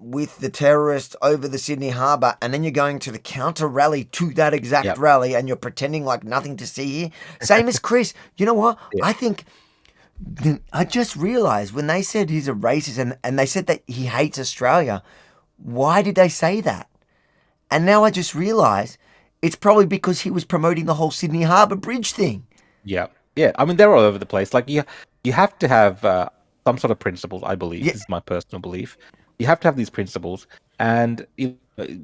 with the terrorists over the Sydney Harbour and then you're going to the counter rally to that exact rally and you're pretending like nothing to see here. Same as Chris. You know what? I just realised when they said he's a racist and they said that he hates Australia, why did they say that? And now I just realise it's probably because he was promoting the whole Sydney Harbour Bridge thing. Yeah. I mean, they're all over the place. Like you have to have some sort of principles, I believe. This is my personal belief. You have to have these principles. And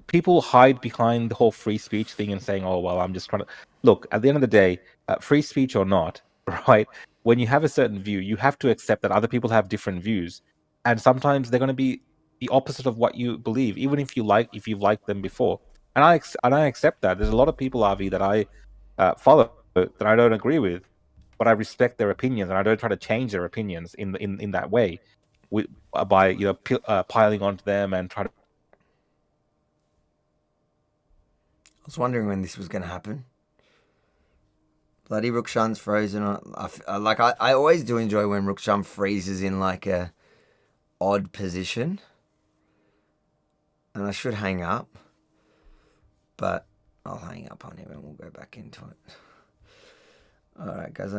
people hide behind the whole free speech thing and saying, oh, well, I'm just trying to... Look, at the end of the day, free speech or not, right? When you have a certain view, you have to accept that other people have different views, and sometimes they're going to be the opposite of what you believe, even if you've liked them before. And I accept that. There's a lot of people, Avi, that I follow that I don't agree with, but I respect their opinions, and I don't try to change their opinions in that way, by piling onto them and trying to. I was wondering when this was going to happen. Bloody Rukhshan's frozen. I always do enjoy when Rukhshan freezes in like a odd position. And I should hang up. But I'll hang up on him and we'll go back into it. Alright guys,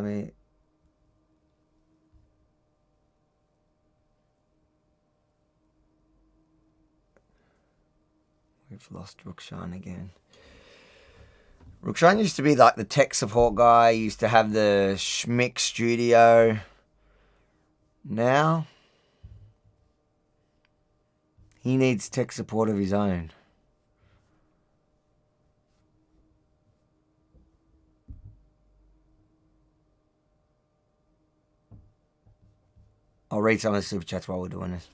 we've lost Rukhshan again. Rukhshan used to be like the tech support guy. He used to have the Schmick studio. Now, He needs tech support of his own. I'll read some of the super chats while we're doing this.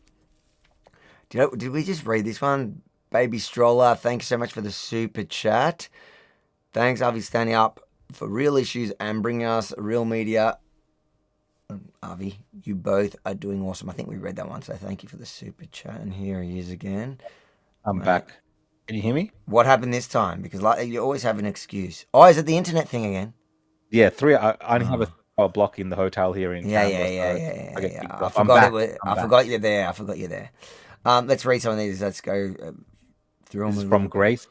Did we just read this one? Baby Stroller, thanks so much for the super chat. Thanks, Avi, standing up for real issues and bringing us real media. Avi, you both are doing awesome. I think we read that one, so thank you for the super chat. And here he is again. I'm back. Can you hear me? What happened this time? Because you always have an excuse. Oh, is it the internet thing again? Yeah, I only have a block in the hotel here in Canberra. I forgot you're there. Let's read some of these. Let's go through them. This is from Grace.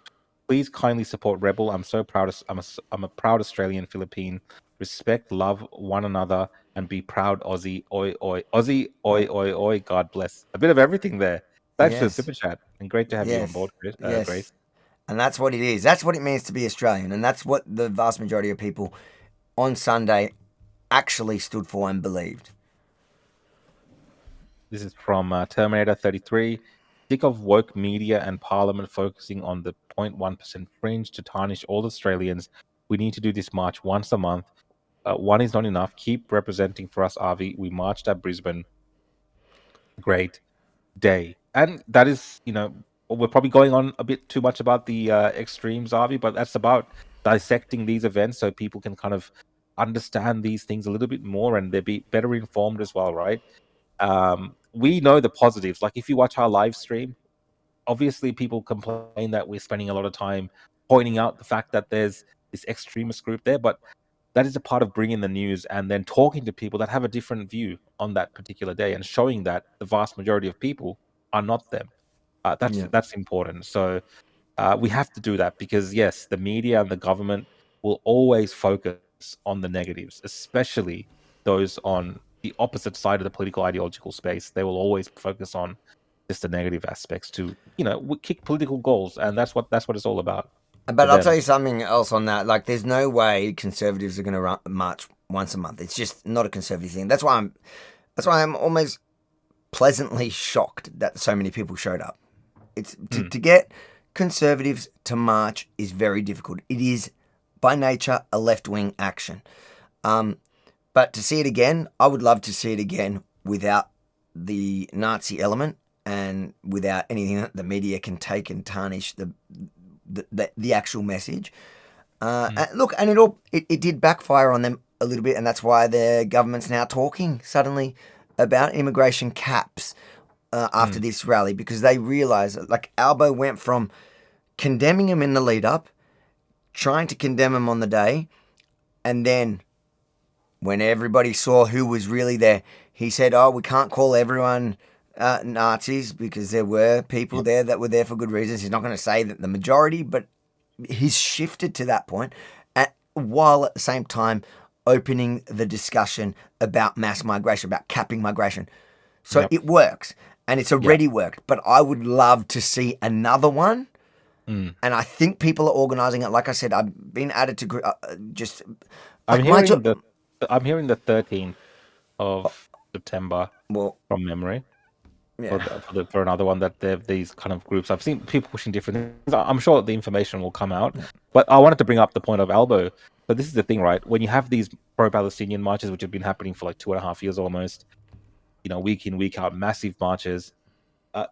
Please kindly support Rebel. I'm so proud. I'm a proud Australian Philippine. Respect, love one another, and be proud Aussie. Oi, oi. Aussie, oi, oi, oi. God bless. A bit of everything there. Thanks for the super chat. And great to have you on board, Grace. And that's what it is. That's what it means to be Australian. And that's what the vast majority of people on Sunday actually stood for and believed. This is from Terminator 33. Sick of woke media and Parliament focusing on the 0.1% fringe to tarnish all Australians. We need to do this march once a month. One is not enough. Keep representing for us, Avi. We marched at Brisbane. Great day. And that is, we're probably going on a bit too much about the extremes, Avi, but that's about dissecting these events so people can kind of understand these things a little bit more and they'll be better informed as well, right? We know the positives. Like if you watch our live stream, obviously people complain that we're spending a lot of time pointing out the fact that there's this extremist group there, but that is a part of bringing the news and then talking to people that have a different view on that particular day and showing that the vast majority of people are not them. That's important. So we have to do that because, yes, the media and the government will always focus on the negatives, especially those on the opposite side of the political ideological space. They will always focus on just the negative aspects to, kick political goals, and that's what it's all about. But I'll tell you something else on that. Like, there's no way conservatives are going to march once a month. It's just not a conservative thing. That's why I'm almost pleasantly shocked that so many people showed up. It's to get conservatives to march is very difficult. It is by nature a left-wing action. But to see it again, I would love to see it again without the Nazi element and without anything that the media can take and tarnish the actual message. Look, and it did backfire on them a little bit, and that's why the government's now talking suddenly about immigration caps after this rally, because they realised, like, Albo went from condemning him in the lead-up, trying to condemn him on the day, and then when everybody saw who was really there, he said, we can't call everyone Nazis because there were people there that were there for good reasons. He's not going to say that the majority, but he's shifted to that point, while at the same time opening the discussion about mass migration, about capping migration. So it works, and it's already worked, but I would love to see another one. And I think people are organising it. Like I said, I've been added to just... I'm hearing the 13th of September from memory. For another one that they have these kind of groups. I've seen people pushing different things. I'm sure the information will come out. But I wanted to bring up the point of Albo. But this is the thing, right? When you have these pro-Palestinian marches, which have been happening for like 2.5 years almost, week in, week out, massive marches,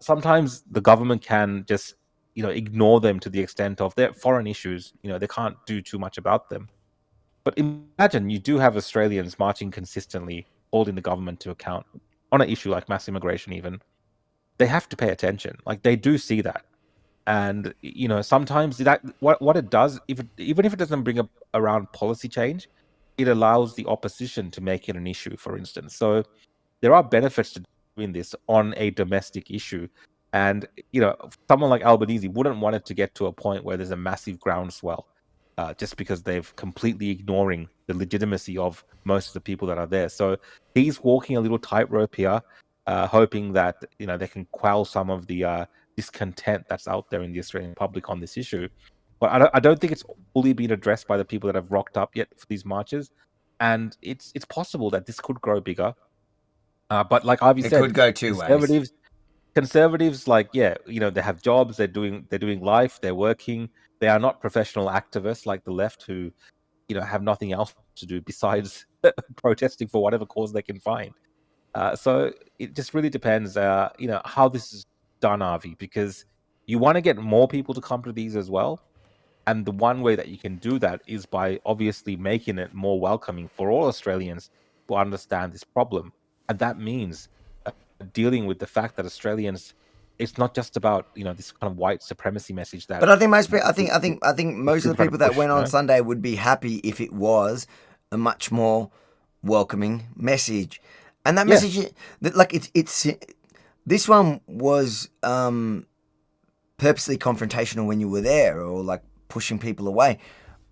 sometimes the government can just, ignore them to the extent of their foreign issues. They can't do too much about them. But imagine you do have Australians marching consistently, holding the government to account on an issue like mass immigration even. They have to pay attention. Like, they do see that. And, sometimes that what it does, even if it doesn't bring around policy change, it allows the opposition to make it an issue, for instance. So there are benefits to doing this on a domestic issue. And, someone like Albanese wouldn't want it to get to a point where there's a massive groundswell. Just because they're completely ignoring the legitimacy of most of the people that are there. So he's walking a little tightrope here, hoping that they can quell some of the discontent that's out there in the Australian public on this issue. But I don't think it's fully been addressed by the people that have rocked up yet for these marches. And it's possible that this could grow bigger. But like Avi said, it could go two ways. conservatives, like, yeah, they have jobs, they're doing life, they're working. They are not professional activists like the left who, have nothing else to do besides protesting for whatever cause they can find. So it just really depends, how this is done, Avi, because you want to get more people to come to these as well. And the one way that you can do that is by obviously making it more welcoming for all Australians who understand this problem. And that means dealing with the fact that Australians, it's not just about this kind of white supremacy message that. But I think most people, I think most of the people that went on right? Sunday would be happy if it was a much more welcoming message, and that message, it's this one was purposely confrontational when you were there, or like pushing people away,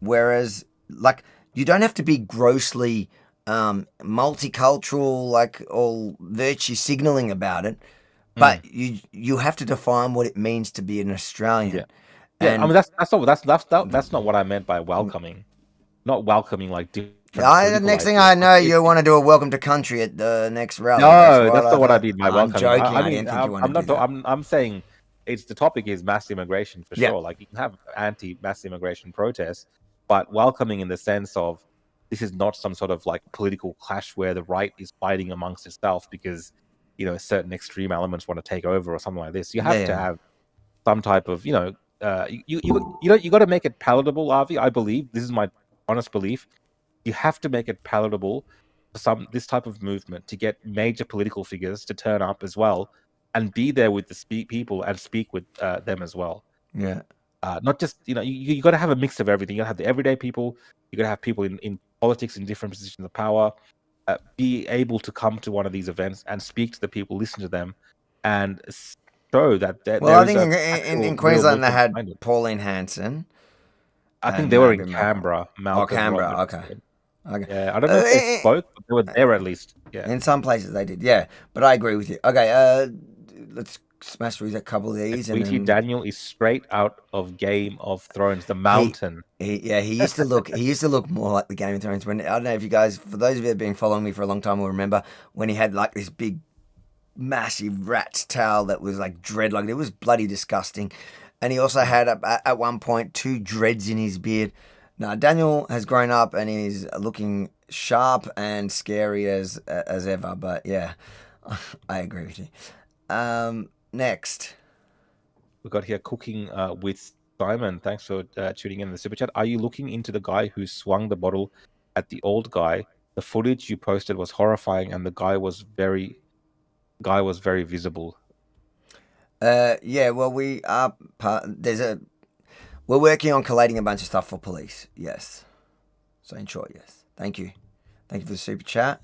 whereas like you don't have to be grossly multicultural, like all virtue signaling about it. But you have to define what it means to be an Australian. Yeah, And I mean that's not what I meant by welcoming. Not welcoming like different. next thing I know, you want to do a welcome to country at the next rally. No, that's not what I mean by welcoming. I'm joking. I I mean, didn't think you wanted I'm to not. do that. I'm saying the topic is mass immigration for Yeah. sure. Like you can have anti-mass immigration protests, but welcoming in the sense of this is not some sort of like political clash where the right is fighting amongst itself because certain extreme elements want to take over or something like this. You have to have some type of you got to make it palatable, Avi. I believe this is my honest belief. You have to make it palatable for this type of movement to get major political figures to turn up as well and be there with the people and speak with them as well. Yeah. Not just you got to have a mix of everything. You got to have the everyday people. You got to have people in politics in different positions of power. Be able to come to one of these events and speak to the people, listen to them, and show that. Well, I think in Queensland they had Pauline Hanson. I think they were in Canberra. Malcolm Canberra. Robertson. Okay. Yeah, I don't know if they spoke, but they were there at least. Yeah. In some places they did. Yeah, but I agree with you. Okay. Let's smash through a couple of these. Sweetie Daniel is straight out of Game of Thrones, The Mountain. He used to look. He used to look more like the Game of Thrones. When I don't know if you guys, for those of you that have been following me for a long time, will remember when he had like this big, massive rat's tail that was like dreadlocked. It was bloody disgusting, and he also had at one point 2 dreads in his beard. Now Daniel has grown up and he's looking sharp and scary as ever. But yeah, I agree with you. Next. We got here Cooking with Simon. Thanks for tuning in the super chat. Are you looking into the guy who swung the bottle at the old guy? The footage you posted was horrifying, and the guy was very visible. Yeah. Well, we are we're working on collating a bunch of stuff for police. Yes. So in short, yes. Thank you. Thank you for the super chat.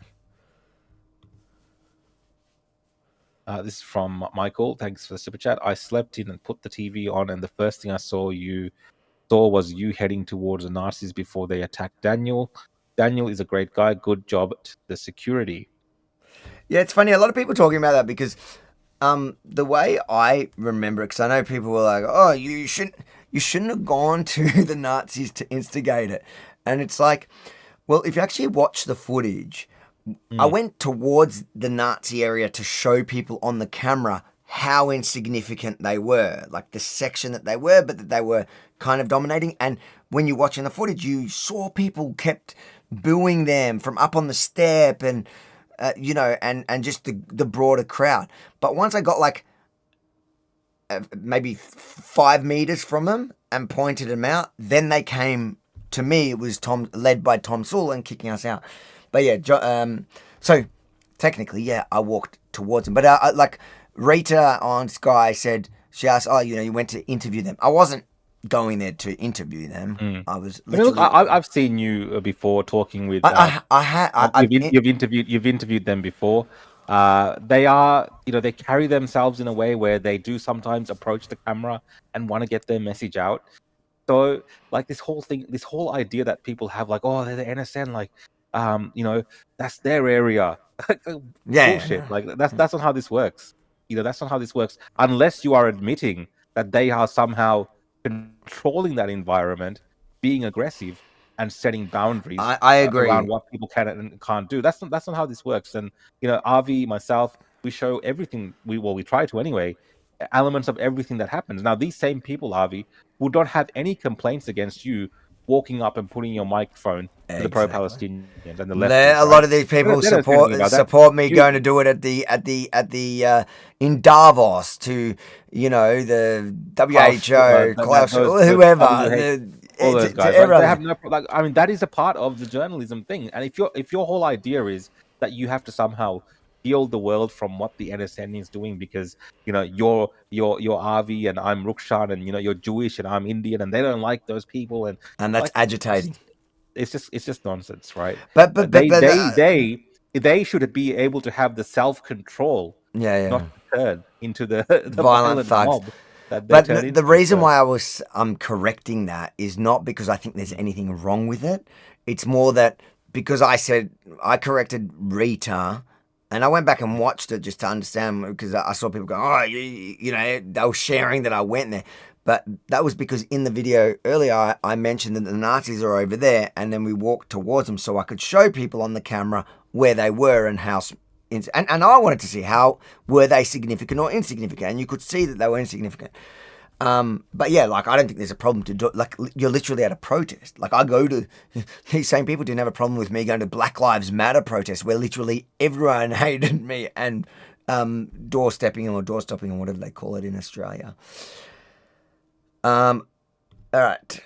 This is from Michael. Thanks for the super chat. I slept in and put the TV on, and the first thing I saw was you heading towards the Nazis before they attacked Daniel. Daniel is a great guy. Good job to the security. Yeah, it's funny. A lot of people talking about that because the way I remember it, because I know people were like, "Oh, you shouldn't have gone to the Nazis to instigate it," and it's like, well, if you actually watch the footage. I went towards the Nazi area to show people on the camera how insignificant they were, like the section that they were, but that they were kind of dominating. And when you're watching the footage, you saw people kept booing them from up on the step and, and just the broader crowd. But once I got like maybe 5 meters from them and pointed them out, then they came to me. It was led by Tom Sewell and kicking us out. But yeah, so technically, yeah, I walked towards them. But like Rita on Sky said, she asked, "Oh, you went to interview them." I wasn't going there to interview them. I was. Literally... I've seen you before talking with. You've interviewed them before. They are, they carry themselves in a way where they do sometimes approach the camera and want to get their message out. So, like this whole idea that people have, like, oh, they're the NSN, like. That's their area. Bullshit. Like that's not how this works. That's not how this works. Unless you are admitting that they are somehow controlling that environment, being aggressive, and setting boundaries. I agree around what people can and can't do. That's not how this works. And Avi, myself, we show everything. We try to anyway. Elements of everything that happens. Now, these same people, Avi, would not have any complaints against you walking up and putting your microphone to the pro-Palestinians and the leftists. A lot of these people support me going to do it at the in Davos to the WHO, Klaus, whoever. All those guys. They have no. I mean, that is a part of the journalism thing. And if your whole idea is that you have to somehow shield the world from what the NSN is doing because you're Avi and I'm Rukhshan and you're Jewish and I'm Indian and they don't like those people and that's agitating. It's just nonsense, right? But they should be able to have the self-control, not turn into the violent thugs. But the reason why I'm correcting that is not because I think there's anything wrong with it. It's more that because I corrected Rita. And I went back and watched it just to understand because I saw people go, they were sharing that I went there. But that was because in the video earlier, I mentioned that the Nazis are over there and then we walked towards them so I could show people on the camera where they were and how... And I wanted to see how were they significant or insignificant. And you could see that they were insignificant. But yeah, I don't think there's a problem to do. You're literally at a protest. I go to these same people didn't have a problem with me going to Black Lives Matter protests where literally everyone hated me and doorstepping or whatever they call it in Australia. All right.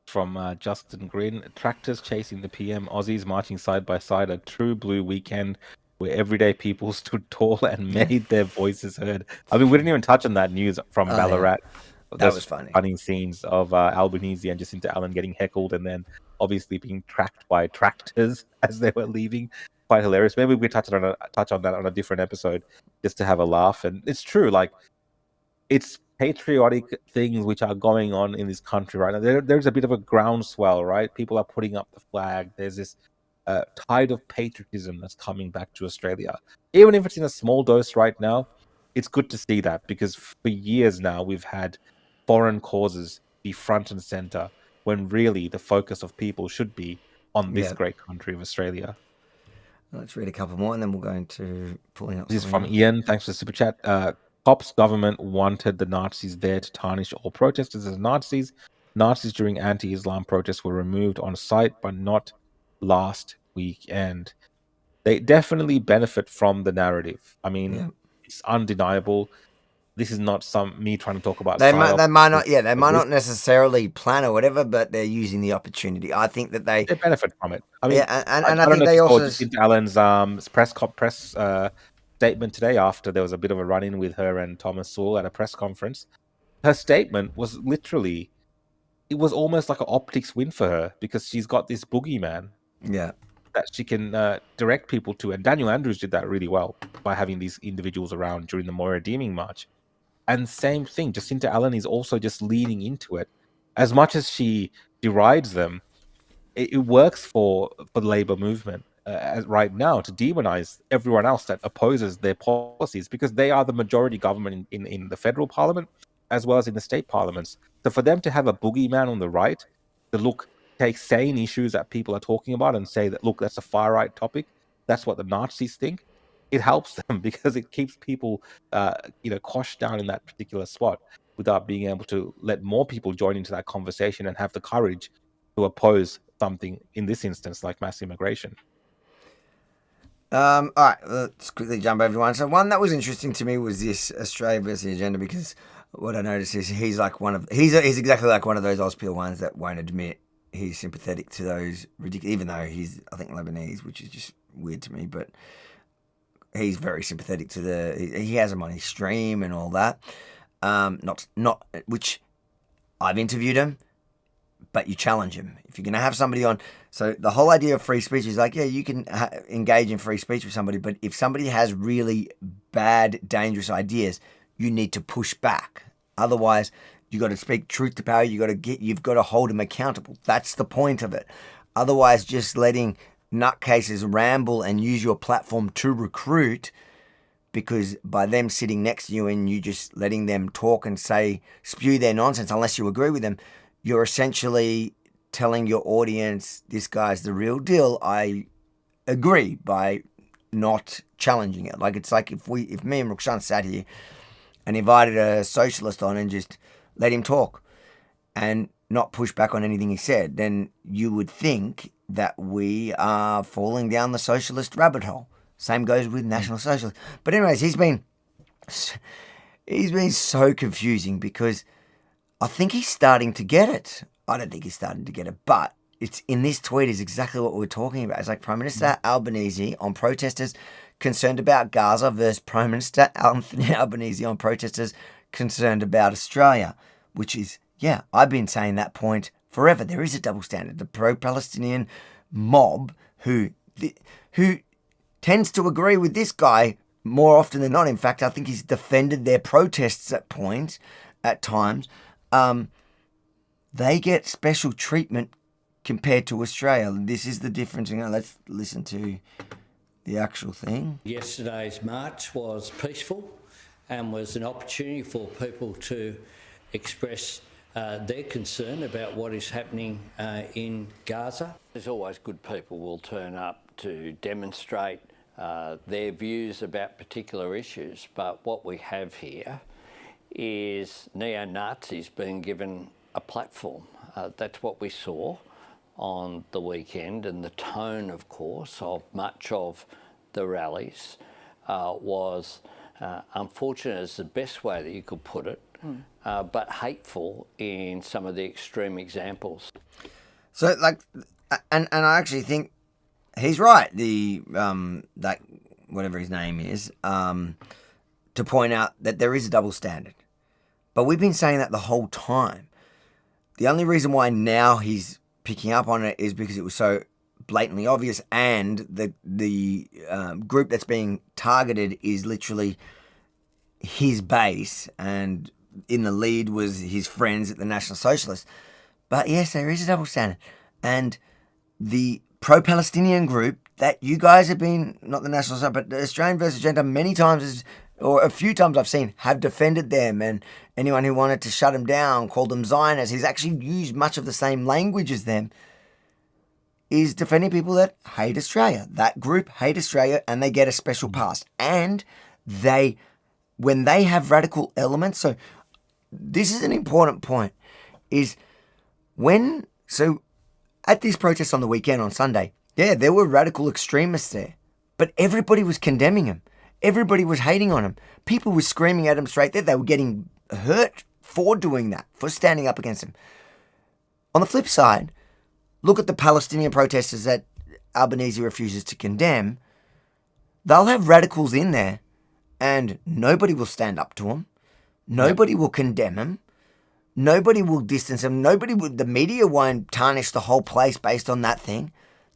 From Justin Green, tractors chasing the PM, Aussies marching side by side, a true blue weekend where everyday people stood tall and made their voices heard. I mean, we didn't even touch on that news from Ballarat. Yeah. That was funny. Funny scenes of Albanese and Jacinta Allen getting heckled and then obviously being tracked by tractors as they were leaving. Quite hilarious. Maybe we touch on that on a different episode just to have a laugh. And it's true, it's patriotic things which are going on in this country right now. There's a bit of a groundswell, right? People are putting up the flag. There's this tide of patriotism that's coming back to Australia. Even if it's in a small dose right now, it's good to see that because for years now we've had foreign causes be front and center when really the focus of people should be on this great country of Australia. Let's read a couple more and then we'll go into pulling up. This is from Ian. Thanks for the super chat. Pop's government wanted the Nazis there to tarnish all protesters as Nazis. Nazis during anti-Islam protests were removed on site, but not last weekend. They definitely benefit from the narrative. I mean, it's undeniable. This is not me trying to talk about. They might not necessarily plan or whatever, but they're using the opportunity. I think that they benefit from it. I mean, and I think they also Jacinta Allen's press statement today after there was a bit of a run-in with her and Thomas Sewell at a press conference. Her statement was literally, it was almost like an optics win for her because she's got this boogeyman. Yeah. That she can direct people to. And Daniel Andrews did that really well by having these individuals around during the more redeeming march. And same thing, Jacinta Allen is also just leaning into it. As much as she derides them, it works for the Labour movement right now to demonize everyone else that opposes their policies because they are the majority government in the federal parliament as well as in the state parliaments. So for them to have a boogeyman on the right to take sane issues that people are talking about and say that, look, that's a far right topic. That's what the Nazis think. It helps them because it keeps people, quashed down in that particular spot without being able to let more people join into that conversation and have the courage to oppose something, in this instance, like mass immigration. All right, let's quickly jump over to one. So one that was interesting to me was this Australia versus the agenda because what I noticed is he's exactly like one of those Auspil ones that won't admit he's sympathetic to those ridiculous, even though he's, I think, Lebanese, which is just weird to me, but he's very sympathetic to he has him on his stream and all that. Not which I've interviewed him, but you challenge him. If you're going to have somebody on, so the whole idea of free speech is like, yeah, you can engage in free speech with somebody, but if somebody has really bad, dangerous ideas, you need to push back. Otherwise, you got to speak truth to power. You've got to hold them accountable. That's the point of it. Otherwise, just letting nutcases ramble and use your platform to recruit, because by them sitting next to you and you just letting them talk and spew their nonsense, unless you agree with them, you're essentially telling your audience, this guy's the real deal. I agree by not challenging it. Like, it's like if me and Rukhshan sat here and invited a socialist on and just let him talk and not push back on anything he said, then you would think that we are falling down the socialist rabbit hole. Same goes with National Socialist. But anyways, he's been so confusing because I think he's starting to get it. I don't think he's starting to get it, but it's in this tweet is exactly what we're talking about. It's like Prime Minister Albanese on protesters concerned about Gaza versus Prime Minister Anthony Albanese on protesters concerned about Australia, which is, yeah, I've been saying that point forever. There is a double standard. The pro-Palestinian mob who tends to agree with this guy more often than not. In fact, I think he's defended their protests at times. They get special treatment compared to Australia. This is the difference. Let's listen to the actual thing. Yesterday's march was peaceful and was an opportunity for people to express their concern about what is happening in Gaza. There's always good people will turn up to demonstrate their views about particular issues, but what we have here is neo-Nazis being given a platform. That's what we saw on the weekend, and the tone, of course, of much of the rallies was unfortunate is the best way that you could put it, but hateful in some of the extreme examples. So, like, and I actually think he's right. That whatever his name is, to point out that there is a double standard, but we've been saying that the whole time. The only reason why now he's picking up on it is because it was so blatantly obvious, and the group that's being targeted is literally his base, and in the lead was his friends at the National Socialist. But yes, there is a double standard, and the pro-Palestinian group that you guys have been, not the National Socialist, but the Australian versus Agenda many times, or a few times I've seen, have defended them, and anyone who wanted to shut them down, called them Zionists, he's actually used much of the same language as them, is defending people that hate Australia. That group hate Australia, and they get a special pass. And when they have radical elements, so this is an important point, is at this protest on the weekend on Sunday, yeah, there were radical extremists there, but everybody was condemning them. Everybody was hating on him. People were screaming at him straight there. They were getting hurt for doing that, for standing up against him. On the flip side, look at the Palestinian protesters that Albanese refuses to condemn. They'll have radicals in there, and nobody will stand up to them. Nobody will condemn them. Nobody will distance them. The media won't tarnish the whole place based on that thing.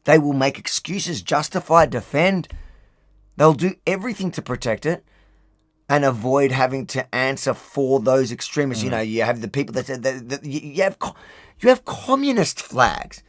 They will make excuses, justify, defend. They'll do everything to protect it and avoid having to answer for those extremists. You know, you have the people that you have communist flags.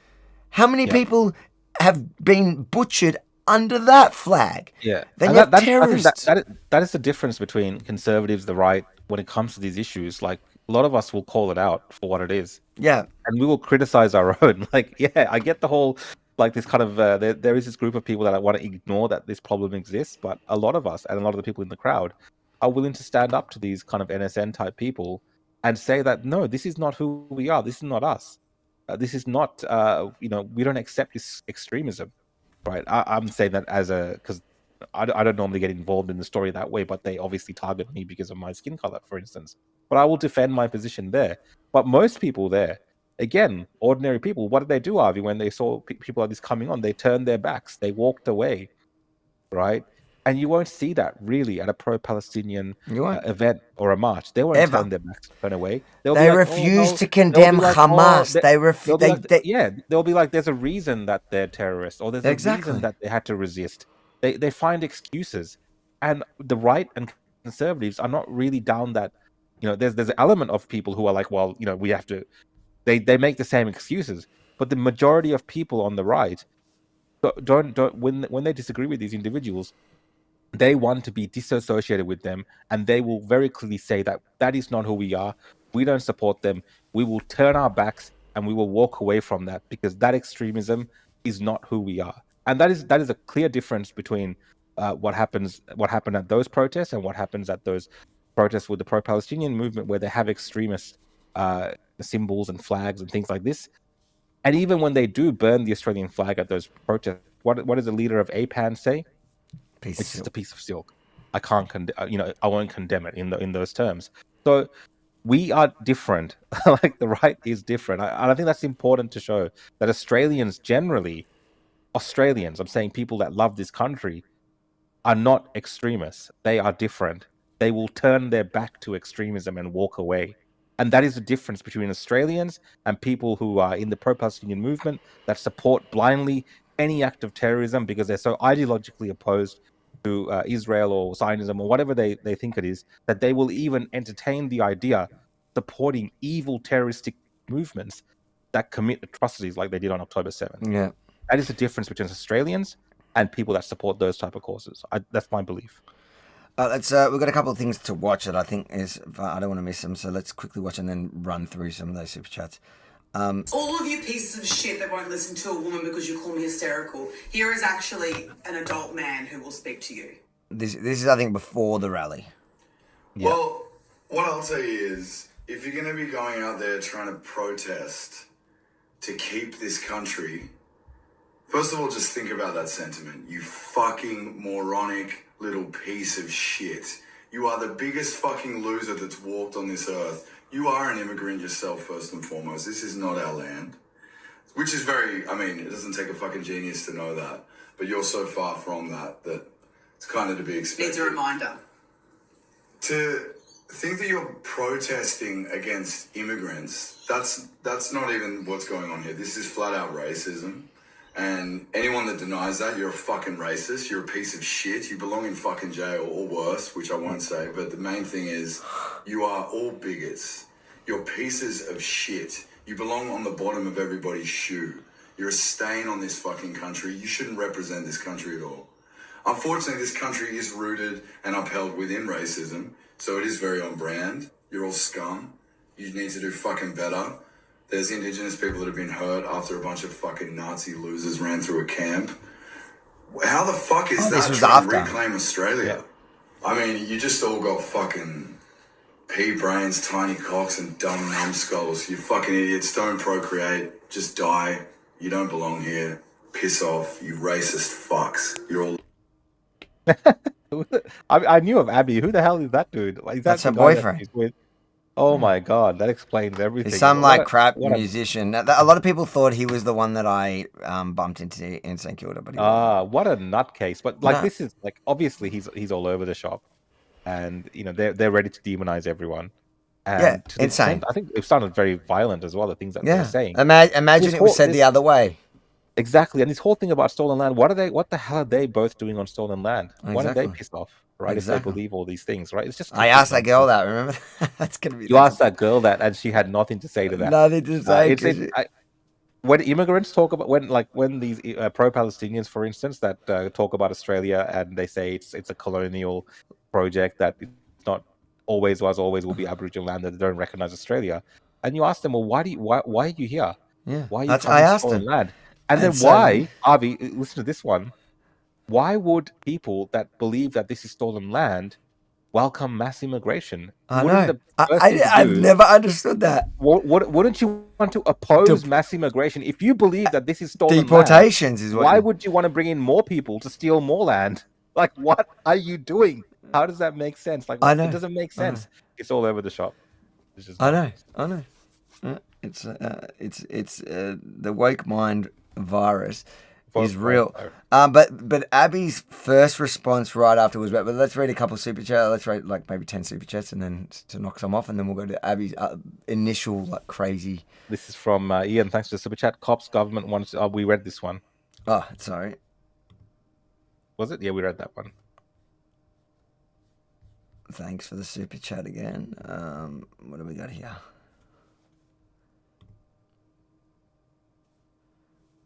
How many people have been butchered under that flag? Yeah. Then you have terrorists. I think that is the difference between conservatives, the right, when it comes to these issues. Like, a lot of us will call it out for what it is. Yeah. And we will criticize our own. Like, yeah, I get the whole, like, this kind of, there is this group of people that want to ignore that this problem exists, but a lot of us and a lot of the people in the crowd are willing to stand up to these kind of NSN type people and say that, no, this is not who we are. This is not us. This is not, we don't accept this extremism, right? I'm saying that because I don't normally get involved in the story that way, but they obviously target me because of my skin color, for instance. But I will defend my position there. But most people there, again, ordinary people, what did they do, Avi, when they saw people like this coming on? They turned their backs. They walked away, right? And you won't see that really at a pro-Palestinian event or a march. They won't turn their backs, turn away. They refuse to condemn Hamas. They'll be like, there's a reason that they're terrorists, or there's a reason that they had to resist. They find excuses, and the right and conservatives are not really down that. There's an element of people who are like, well, we have to. They make the same excuses, but the majority of people on the right don't when they disagree with these individuals, they want to be disassociated with them, and they will very clearly say that is not who we are. We don't support them. We will turn our backs and we will walk away from that, because that extremism is not who we are. And that is a clear difference between what happened at those protests and what happens at those protests with the pro-Palestinian movement, where they have extremist symbols and flags and things like this. And even when they do burn the Australian flag at those protests, what does the leader of APAN say? It's just a piece of silk. I can't I won't condemn it in those terms. So we are different. Like the right is different. I think that's important to show that Australians generally, I'm saying people that love this country, are not extremists. They are different. They will turn their back to extremism and walk away. And that is the difference between Australians and people who are in the pro-Palestinian movement that support blindly any act of terrorism because they're so ideologically opposed to Israel or Zionism or whatever they think it is, that they will even entertain the idea supporting evil terroristic movements that commit atrocities like they did on October 7th. Yeah. That is the difference between Australians and people that support those type of causes. That's my belief. We've got a couple of things to watch that I think is, I don't want to miss them, so let's quickly watch and then run through some of those super chats. All of you pieces of shit that won't listen to a woman because you call me hysterical, here is actually an adult man who will speak to you. This is, I think, before the rally. Yeah. Well, what I'll tell you is, if you're going to be going out there trying to protest to keep this country, first of all, just think about that sentiment. You fucking moronic little piece of shit. You are the biggest fucking loser that's walked on this earth. You are an immigrant yourself, first and foremost. This is not our land. Which is very, it doesn't take a fucking genius to know that. But you're so far from that it's kind of to be expected. It's a reminder. To think that you're protesting against immigrants, that's not even what's going on here. This is flat out racism. And anyone that denies that, you're a fucking racist. You're a piece of shit. You belong in fucking jail or worse, which I won't say. But the main thing is, you are all bigots. You're pieces of shit. You belong on the bottom of everybody's shoe. You're a stain on this fucking country. You shouldn't represent this country at all. Unfortunately, this country is rooted and upheld within racism. So it is very on brand. You're all scum. You need to do fucking better. There's Indigenous people that have been hurt after a bunch of fucking Nazi losers ran through a camp. How the fuck is that trying to reclaim Australia? You just all got fucking pea brains, tiny cocks, and dumb numbskulls. You fucking idiots. Don't procreate. Just die. You don't belong here. Piss off, you racist fucks. You're all... I knew of Abby. Who the hell is that dude? That's her boyfriend. Oh my god, that explains everything. He's some crap musician. A lot of people thought he was the one that I bumped into in St Kilda, but he wasn't. What a nutcase! But this is obviously he's all over the shop, and they're ready to demonize everyone. And insane. I think it sounded very violent as well. The things that they're saying. Imagine it was said the other way. Exactly, and this whole thing about stolen land. What the hell are they both doing on stolen land? Exactly. Why are they pissed off? Right, if they believe all these things, right? It's just. I asked that girl that. Remember, that's gonna be. You asked that girl that, and she had nothing to say to that. Nothing to say. When immigrants talk about when these pro-Palestinians, for instance, that talk about Australia and they say it's a colonial project, that it's not always will be Aboriginal land, that they don't recognize Australia, and you ask them, well, why are you here? Yeah, why are you coming to stolen land? And then why, Avi? Listen to this one. Why would people that believe that this is stolen land welcome mass immigration? I know. I've never understood that. Wouldn't you want to oppose mass immigration if you believe that this is stolen deportations land? Is what why would you want to bring in more people to steal more land? What are you doing? How does that make sense? I know. It doesn't make sense. It's all over the shop. I know. It's the woke mind virus. Is real. But Abby's first response right after was but let's read a couple of super chats. Let's read maybe 10 super chats and then to knock some off, and then we'll go to Abby's initial crazy. This is from Ian. Thanks for the super chat. Cops government wants. We read this one. Oh, sorry. Was it? Yeah, we read that one. Thanks for the super chat again. What do we got here?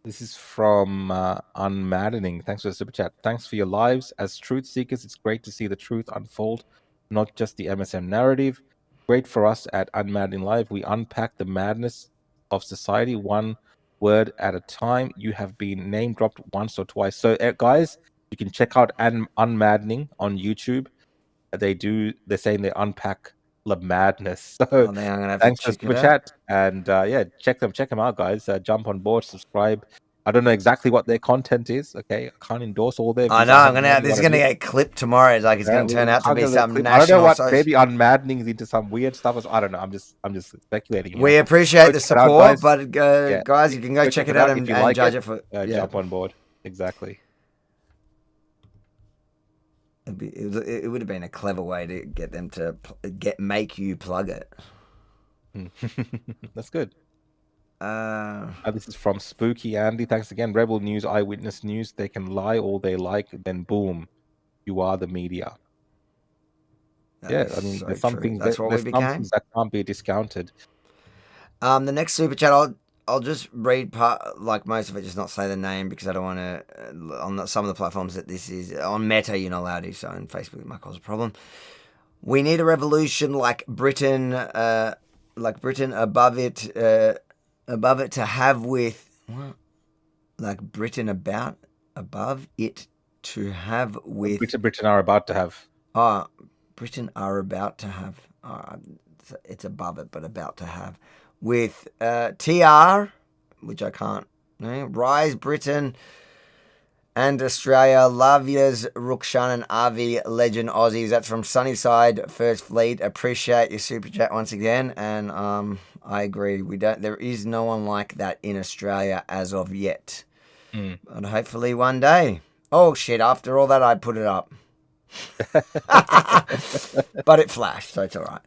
This is from Unmaddening. Thanks for the super chat. Thanks for your lives. As truth seekers, it's great to see the truth unfold, not just the MSM narrative. Great for us at Unmaddening Live. We unpack the madness of society one word at a time. You have been name dropped once or twice. So, guys, You can check out Unmaddening on YouTube. They're saying they unpack the madness. So I'm gonna have thanks to for check it super out. chat, and yeah, check them out, guys. Jump on board, subscribe. I don't know exactly what their content is. Okay, I can't endorse all their views. I know. This is gonna get clipped tomorrow. It's like it's gonna turn out to be some national. I don't know what. Maybe Unmaddening is into some weird stuff. I don't know. I'm just speculating. Here. We appreciate the support, but Yeah. guys, you can go check it out and judge it for. Jump on board. Exactly. It would have been a clever way to get them to make you plug it. That's good. This is from Spooky Andy. Thanks again. Rebel News, Eyewitness News. They can lie all they like, then boom, you are the media. I mean, there's some things that can't be discounted. The next super chat, I'll just read part, like most of it, just not say the name because I don't want to. On some of the platforms that this is on Meta, you're not allowed to. So on Facebook, it might cause a problem. We need a revolution like Britain above it to have with what? Like Britain above it to have with Britain are about to have. Britain are about to have. It's above it, but about to have with TR, which I can't. Rise Britain and Australia. Love yous, Rukhshan and Avi, legend Aussies. That's from Sunnyside First Fleet. Appreciate your super chat once again, and I agree. There is no one like that in Australia as of yet. But hopefully one day. Oh shit! After all that, I put it up, but it flashed, so it's all right.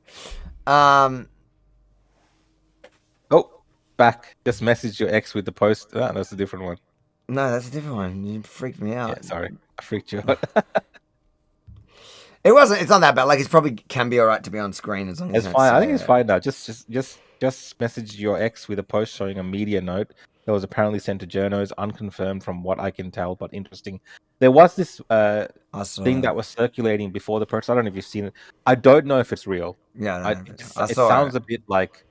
Back. Just message your ex with the post. Oh, that's a different one. No, that's a different one. You freaked me out. Yeah, sorry, I freaked you out. It wasn't. It's not that bad. Like, it's probably can be all right to be on screen as long as it's fine. I think it's fine now. Just message your ex with a post showing a media note that was apparently sent to journos, unconfirmed from what I can tell, but interesting. There was this thing that was circulating before the protest. I don't know if you've seen it. I don't know if it's real. Yeah, it sounds a bit like.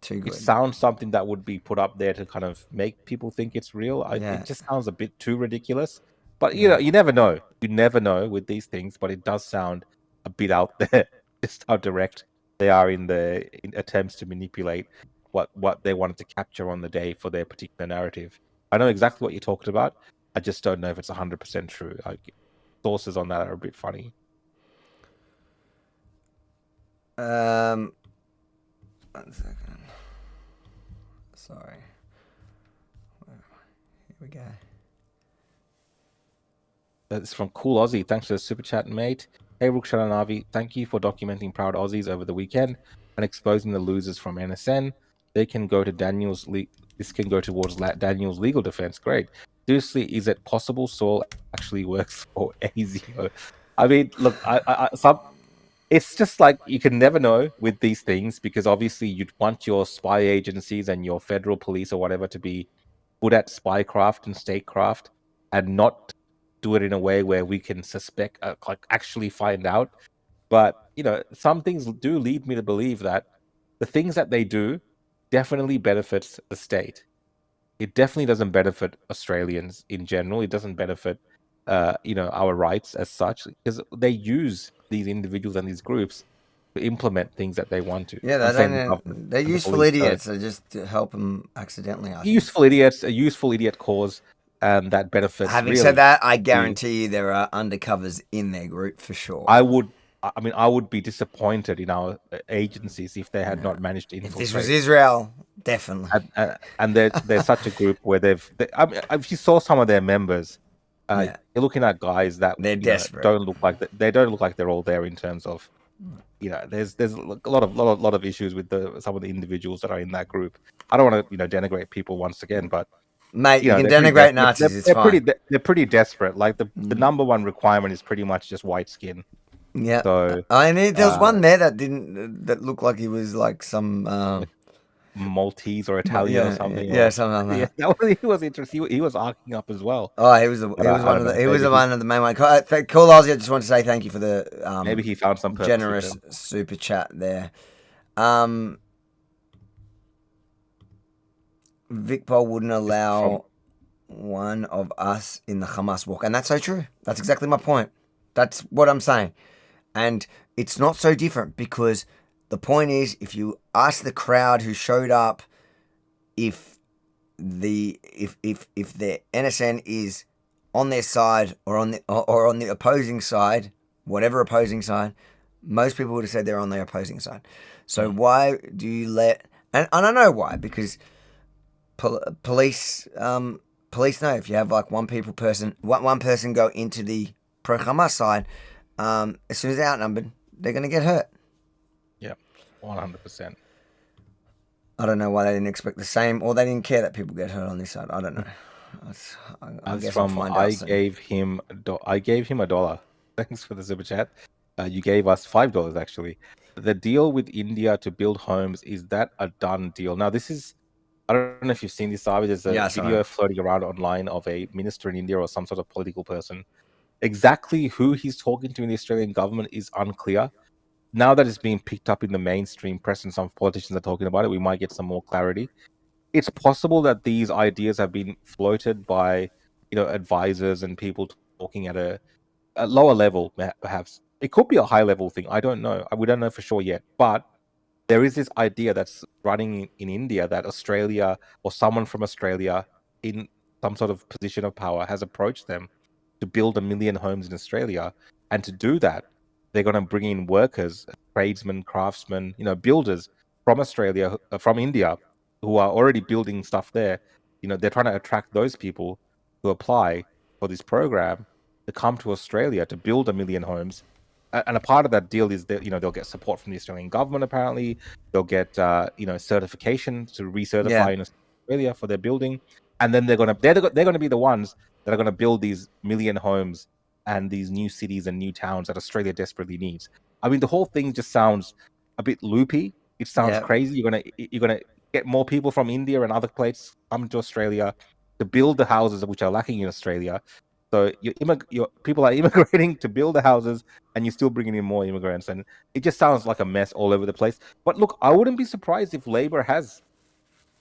It sounds something that would be put up there to kind of make people think it's real. It just sounds a bit too ridiculous. But you know, you never know. You never know with these things. But it does sound a bit out there. Just how direct they are in attempts to manipulate what they wanted to capture on the day for their particular narrative. I know exactly what you're talking about. I just don't know if it's 100% true. Sources on that are a bit funny. 1 second. Sorry. Here we go. It's from Cool Aussie. Thanks for the super chat, mate. Hey, Rukhshan and Avi, thank you for documenting proud Aussies over the weekend and exposing the losers from NSN. They can go to Daniel's. This can go towards Daniel's legal defense. Great. Seriously, is it possible Sewell actually works for ASIO? I mean, look, it's just like you can never know with these things because obviously you'd want your spy agencies and your federal police or whatever to be good at spycraft and statecraft and not do it in a way where we can suspect, like actually find out. But, you know, some things do lead me to believe that the things that they do definitely benefits the state. It definitely doesn't benefit Australians in general. It doesn't benefit, our rights as such because they use these individuals and these groups to implement things that they want to. Yeah, they're useful idiots. They just help them accidentally. A useful idiot cause that benefits. Having said that, I guarantee you there are undercovers in their group for sure. I would be disappointed in our agencies if they had not managed to infiltrate. If this was Israel, definitely. And they're such a group where if you saw some of their members, you're looking at guys that they're desperate. Don't look like they're all there in terms of, there's a lot of issues with some of the individuals that are in that group. I don't want to denigrate people once again, but mate, you can denigrate Nazis. It's fine. They're pretty desperate. Like the number one requirement is pretty much just white skin. Yeah. So there was one there that looked like he was like some Maltese or Italian or something. Yeah, something like that. He was interesting. He was arcing up as well. Oh, he was one of the main ones. Cool Aussie, I just want to say thank you for the maybe he found some generous super chat there. Vic Paul wouldn't allow one of us in the Hamas walk. And that's so true. That's exactly my point. That's what I'm saying. And it's not so different because the point is, if you ask the crowd who showed up, if the NSN is on their side or on the opposing side, whatever opposing side, most people would have said they're on the opposing side. So why do you let? And I know why, because police know if you have like one person go into the pro-Hamas side, as soon as they're outnumbered, they're going to get hurt. Yeah, 100%. I don't know why they didn't expect the same, or they didn't care that people get hurt on this side. I don't know. I guess I'll find out soon. I gave him $1. Thanks for the super chat. You gave us $5 actually. The deal with India to build homes, is that a done deal? Now this is, I don't know if you've seen this, Avi. There's a video floating around online of a minister in India or some sort of political person. Exactly who he's talking to in the Australian government is unclear. Now that it's being picked up in the mainstream press and some politicians are talking about it, we might get some more clarity. It's possible that these ideas have been floated by, advisors and people talking at a lower level, perhaps. It could be a high level thing. I don't know. We don't know for sure yet. But there is this idea that's running in India that Australia or someone from Australia in some sort of position of power has approached them to build 1 million homes in Australia. And to do that, they're going to bring in workers, tradesmen, craftsmen, builders from Australia, from India, who are already building stuff there. They're trying to attract those people who apply for this program to come to Australia to build 1 million homes. And a part of that deal is that, they'll get support from the Australian government, apparently. They'll get, certification to recertify in Australia for their building. And then they're going to be the ones that are going to build these 1 million homes and these new cities and new towns that Australia desperately needs. I mean, the whole thing just sounds a bit loopy. It sounds crazy. You're gonna get more people from India and other places coming to Australia to build the houses which are lacking in Australia. So your people are immigrating to build the houses, and you're still bringing in more immigrants, and it just sounds like a mess all over the place. But look, I wouldn't be surprised if Labor has.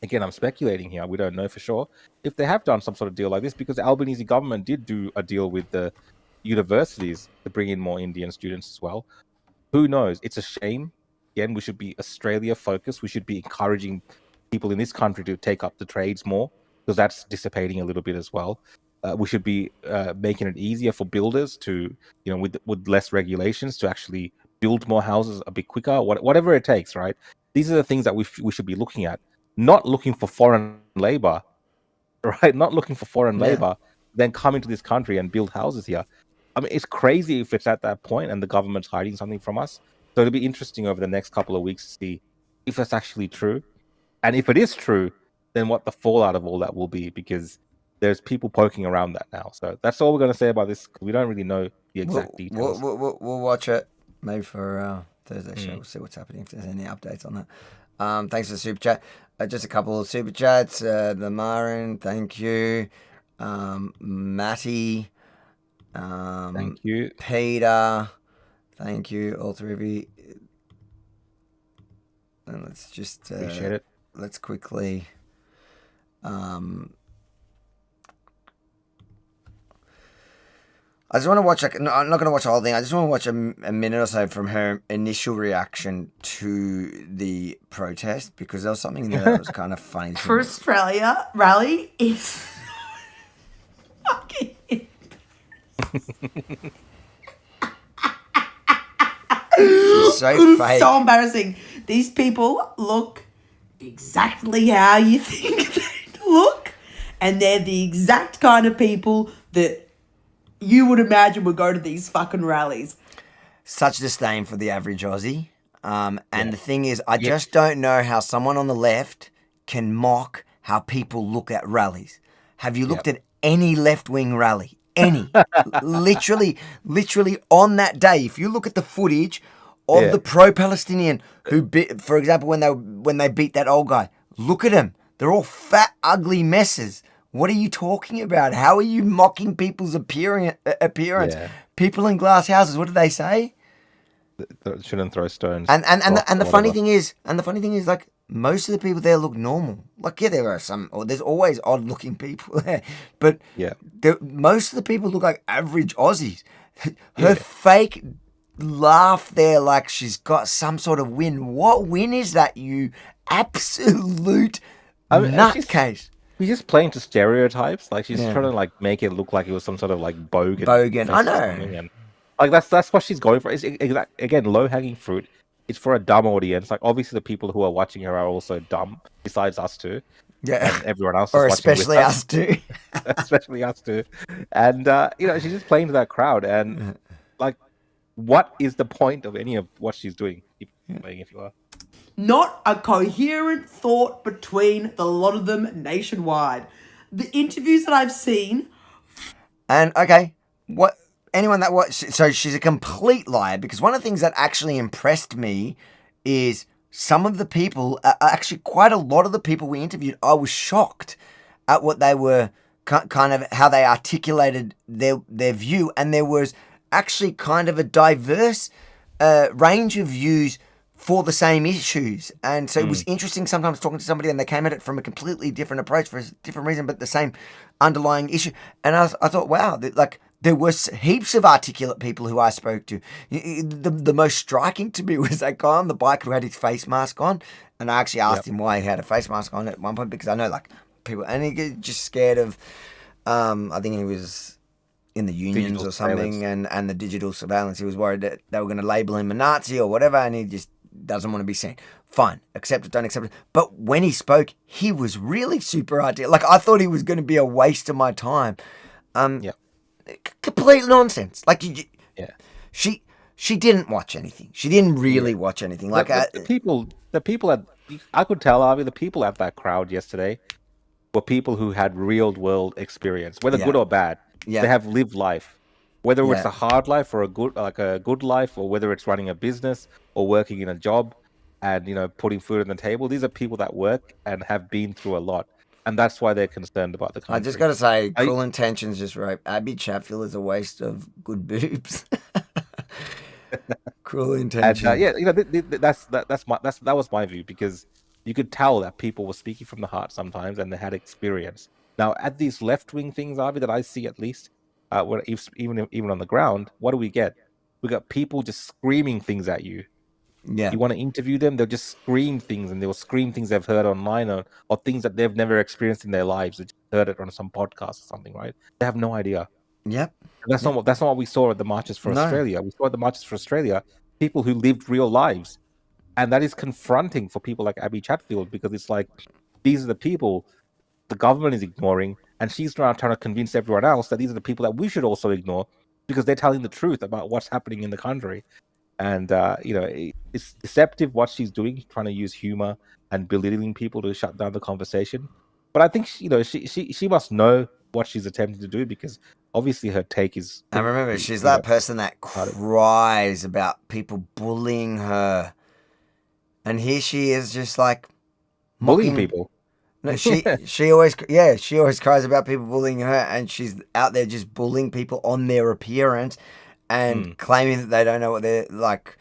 Again, I'm speculating here. We don't know for sure if they have done some sort of deal like this, because the Albanese government did do a deal with the universities to bring in more Indian students as well. Who knows? It's a shame. Again, we should be Australia focused. We should be encouraging people in this country to take up the trades more, because that's dissipating a little bit as well. We should be making it easier for builders to, with less regulations, to actually build more houses a bit quicker, whatever it takes, right? These are the things that we should be looking at, not looking for foreign labor, right? Not looking for foreign labor, then come into this country and build houses here. I mean, it's crazy if it's at that point and the government's hiding something from us. So it'll be interesting over the next couple of weeks to see if that's actually true. And if it is true, then what the fallout of all that will be, because there's people poking around that now. So that's all we're going to say about this. We don't really know the exact details. We'll watch it maybe for Thursday show. We'll see what's happening, if there's any updates on that. Thanks for the super chat. Just a couple of super chats. The Marin, thank you. Matty, thank you. Peter, thank you, all three of you. And let's just appreciate it. Let's quickly I just want to watch, I'm not going to watch the whole thing. I just want to watch a minute or so from her initial reaction to the protest, because there was something in there that was kind of funny. For Australia, rally is fucking. So fake. So embarrassing. These people look exactly how you think they look, and they're the exact kind of people that you would imagine would go to these fucking rallies. Such disdain for the average Aussie. And the thing is, I just don't know how someone on the left can mock how people look at rallies. Have you looked at any left-wing rally? Any. literally on that day, if you look at the footage of the pro-Palestinian who, for example, when they beat that old guy, look at them. They're all fat, ugly messes. What are you talking about? How are you mocking people's appearance? Yeah. People in glass houses, what do they say? Shouldn't throw stones. And the funny thing is, like, most of the people there look normal. Like, yeah, there are some, or there's always odd-looking people there, but Yeah. most of the people look like average Aussies. Her fake laugh there, like she's got some sort of win. What win is that, you absolute nutcase? She's just playing to stereotypes. Like she's Yeah. trying to like make it look like it was some sort of like bogan. Bogan, I know. And, like that's what she's going for. It's again low hanging fruit. It's for a dumb audience. Like obviously the people who are watching her are also dumb, besides us two. Yeah. And everyone else. Or is watching especially with us too. Especially us too. And she's just playing to that crowd. And like, what is the point of any of what she's doing? Keep playing if you are. Not a coherent thought between the lot of them nationwide. The interviews that I've seen. And okay, anyone that watched, so she's a complete liar, because one of the things that actually impressed me is some of the people, actually quite a lot of the people we interviewed, I was shocked at what they were, kind of how they articulated their view, and there was actually kind of a diverse range of views for the same issues. And so it was interesting sometimes talking to somebody and they came at it from a completely different approach for a different reason, but the same underlying issue. And I thought, wow, there were heaps of articulate people who I spoke to. The most striking to me was that guy on the bike who had his face mask on. And I actually asked him why he had a face mask on at one point, because I know like people, and he was just scared of, I think he was in the unions Digital or something, and the digital surveillance. He was worried that they were going to label him a Nazi or whatever, and he just doesn't want to be seen. Fine, accept it, don't accept it. But when he spoke, he was really super articulate. Like I thought he was going to be a waste of my time. Complete nonsense. Like she didn't watch anything. She didn't really watch anything. Like the people at, I could tell, Avi, the people at that crowd yesterday were people who had real world experience, whether good or bad. Yeah. They have lived life, whether it's Yeah. a hard life or a good life, or whether it's running a business or working in a job and putting food on the table. These are people that work and have been through a lot, and that's why they're concerned about the country. I just got to say, Cruel Intentions just wrote, Abby Chatfield is a waste of good boobs. Cruel Intentions. And, that was my view, because you could tell that people were speaking from the heart sometimes, and they had experience. Now, at these left-wing things, Avi, that I see at least, even on the ground, what do we get? We got people just screaming things at you. Yeah. You want to interview them, they'll just scream things, and they'll scream things they've heard online or things that they've never experienced in their lives. They just heard it on some podcast or something, right? They have no idea. Yep. That's not what we saw at the Marches for Australia. We saw at the Marches for Australia people who lived real lives. And that is confronting for people like Abby Chatfield, because it's like, these are the people the government is ignoring, and she's now trying to convince everyone else that these are the people that we should also ignore, because they're telling the truth about what's happening in the country. And it's deceptive what she's doing, trying to use humor and belittling people to shut down the conversation. But I think she must know what she's attempting to do, because obviously her take is. And remember, she's that person that cries about people bullying her, and here she is just like bullying people. No, she always cries about people bullying her, and she's out there just bullying people on their appearance and claiming that they don't know what they're like.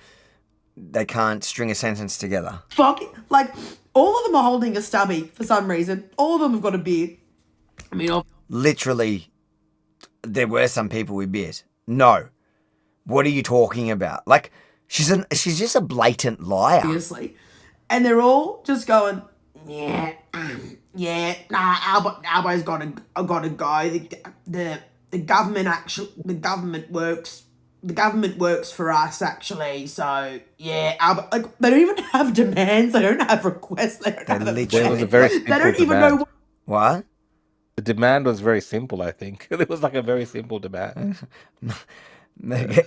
They can't string a sentence together. Fucking, like, all of them are holding a stubby for some reason. All of them have got a beard. I mean, literally, there were some people with beards. No. What are you talking about? Like, she's just a blatant liar. Obviously. And they're all just going, Albo's gotta go. The government works for us, actually. So Albo, like, they don't even have demands. They don't have requests. They was a very simple they don't even demand. know what. The demand was very simple. I think it was like a very simple demand.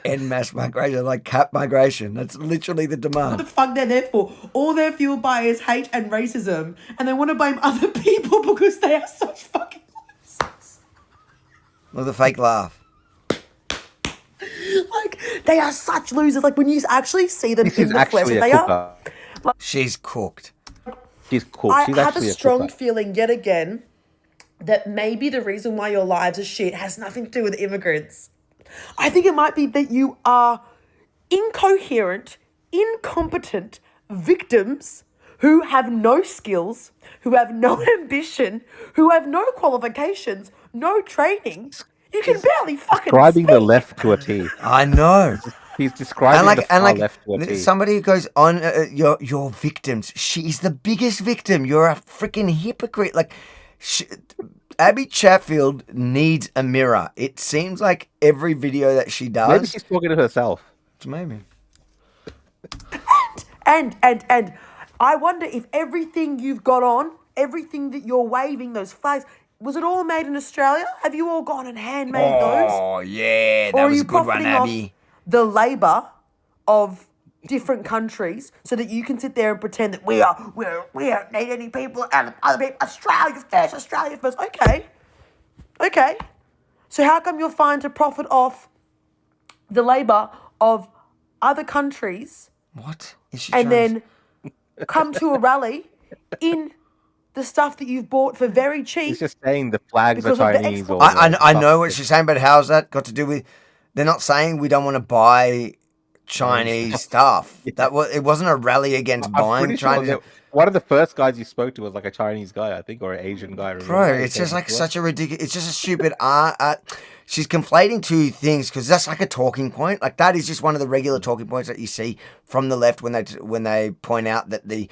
End mass migration, like cap migration. That's literally the demand. what the fuck they're there for. All they're fueled by is hate and racism, and they want to blame other people because they are such fucking losers. With a fake laugh. Like, they are such losers. Like, when you actually see them in the flesh, they are. Like, she's cooked. She's cooked. I She's have actually a strong cooker. feeling yet again that maybe the reason why your lives are shit has nothing to do with immigrants. I think it might be that you are incoherent, incompetent victims who have no skills, who have no ambition, who have no qualifications, no training. You can barely fucking Describing speak. the left to a T. I know. He's describing the far left to a T. Somebody goes on your victims. She's the biggest victim. You're a freaking hypocrite. Like, Abby Chatfield needs a mirror. It seems like every video that she does. Maybe she's talking to herself. Maybe. And I wonder if everything you've got on, everything that you're waving, those flags, was it all made in Australia? Have you all gone and handmade those? Oh, yeah. Or That are was you a good one, profiting off Abby. the labour of different countries so that you can sit there and pretend that we don't need any people and other people. Australia first, Australia first. Okay. So how come you're fine to profit off the labour of other countries? What? And then come to a rally in the stuff that you've bought for very cheap. He's just saying the flags are because of the Chinese. export. I know what she's saying, but how's that got to do with? They're not saying we don't want to buy Chinese stuff. It wasn't a rally against buying Chinese. Sure one of the first guys you spoke to was like a Chinese guy, I think, or an Asian guy. Bro, it's just like such a ridiculous. It's just a stupid she's conflating two things because that's like a talking point. Like that is just one of the regular talking points that you see from the left when they point out that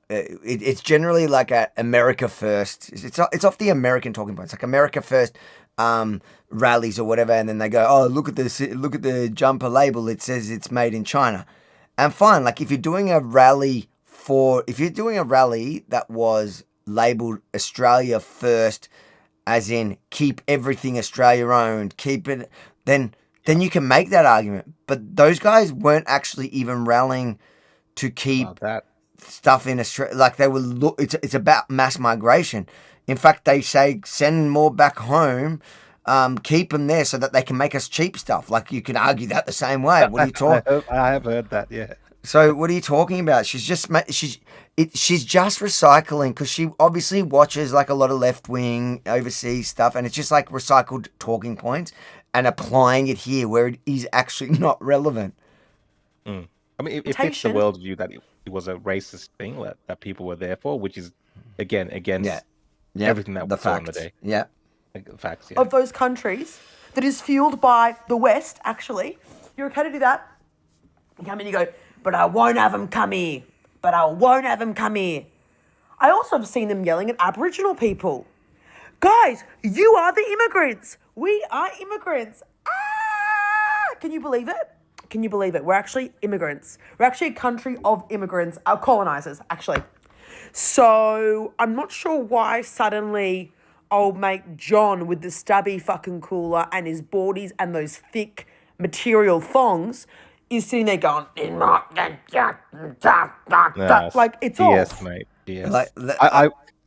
it's generally like a America first. It's off the American talking points, like America first rallies or whatever, and then they go, oh, look at the jumper label. It says it's made in China, and fine. Like if you're doing a rally that was labeled Australia first, as in keep everything Australia owned, keep it, then you can make that argument. But those guys weren't actually even rallying to keep stuff in Australia. Like they were it's about mass migration. In fact, they say send more back home, keep them there so that they can make us cheap stuff. Like you can argue that the same way. What are you talking? I have heard that. Yeah. So what are you talking about? She's just recycling because she obviously watches like a lot of left wing overseas stuff, and it's just like recycled talking points and applying it here where it is actually not relevant. I mean, it fits the worldview that it was a racist thing that people were there for, which is again against everything that we saw on the day. Yeah, like, the facts. Yeah. Of those countries that is fueled by the West. Actually, you're okay to do that. You come in, you go. But I won't have them come here. But I won't have them come here. I also have seen them yelling at Aboriginal people. Guys, you are the immigrants. We are immigrants. Ah! Can you believe it? Can you believe it? We're actually immigrants. We're actually a country of immigrants, colonizers, actually. So I'm not sure why suddenly old mate John with the stubby fucking cooler and his boardies and those thick material thongs is sitting there going, like it's DS, off. mate. DS. Like,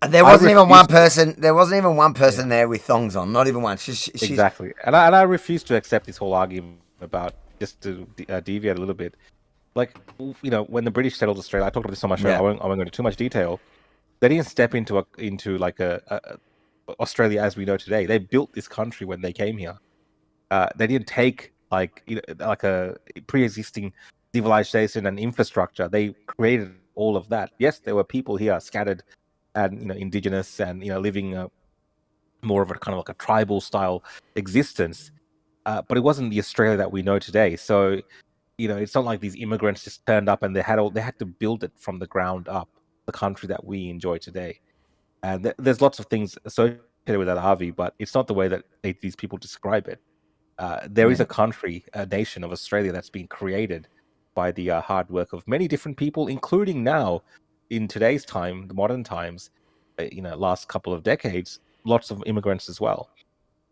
there wasn't even one person. There wasn't even one person there with thongs on. Not even one. She's exactly. And I refuse to accept this whole argument about, just to deviate a little bit. Like, you know, when the British settled Australia, I talked about this on my show. Yeah. I won't go into too much detail. They didn't step into Australia as we know today. They built this country when they came here. They didn't take like a pre-existing civilization and infrastructure. They created all of that. Yes, there were people here scattered and indigenous and living more of a kind of like a tribal style existence, but it wasn't the Australia that we know today. So it's not like these immigrants just turned up and they had to build it from the ground up, the country that we enjoy today. And there's lots of things associated with that, Avi, but it's not the way that these people describe it. There is a country, a nation of Australia that's been created by the hard work of many different people, including now, in today's time, the modern times, last couple of decades, lots of immigrants as well.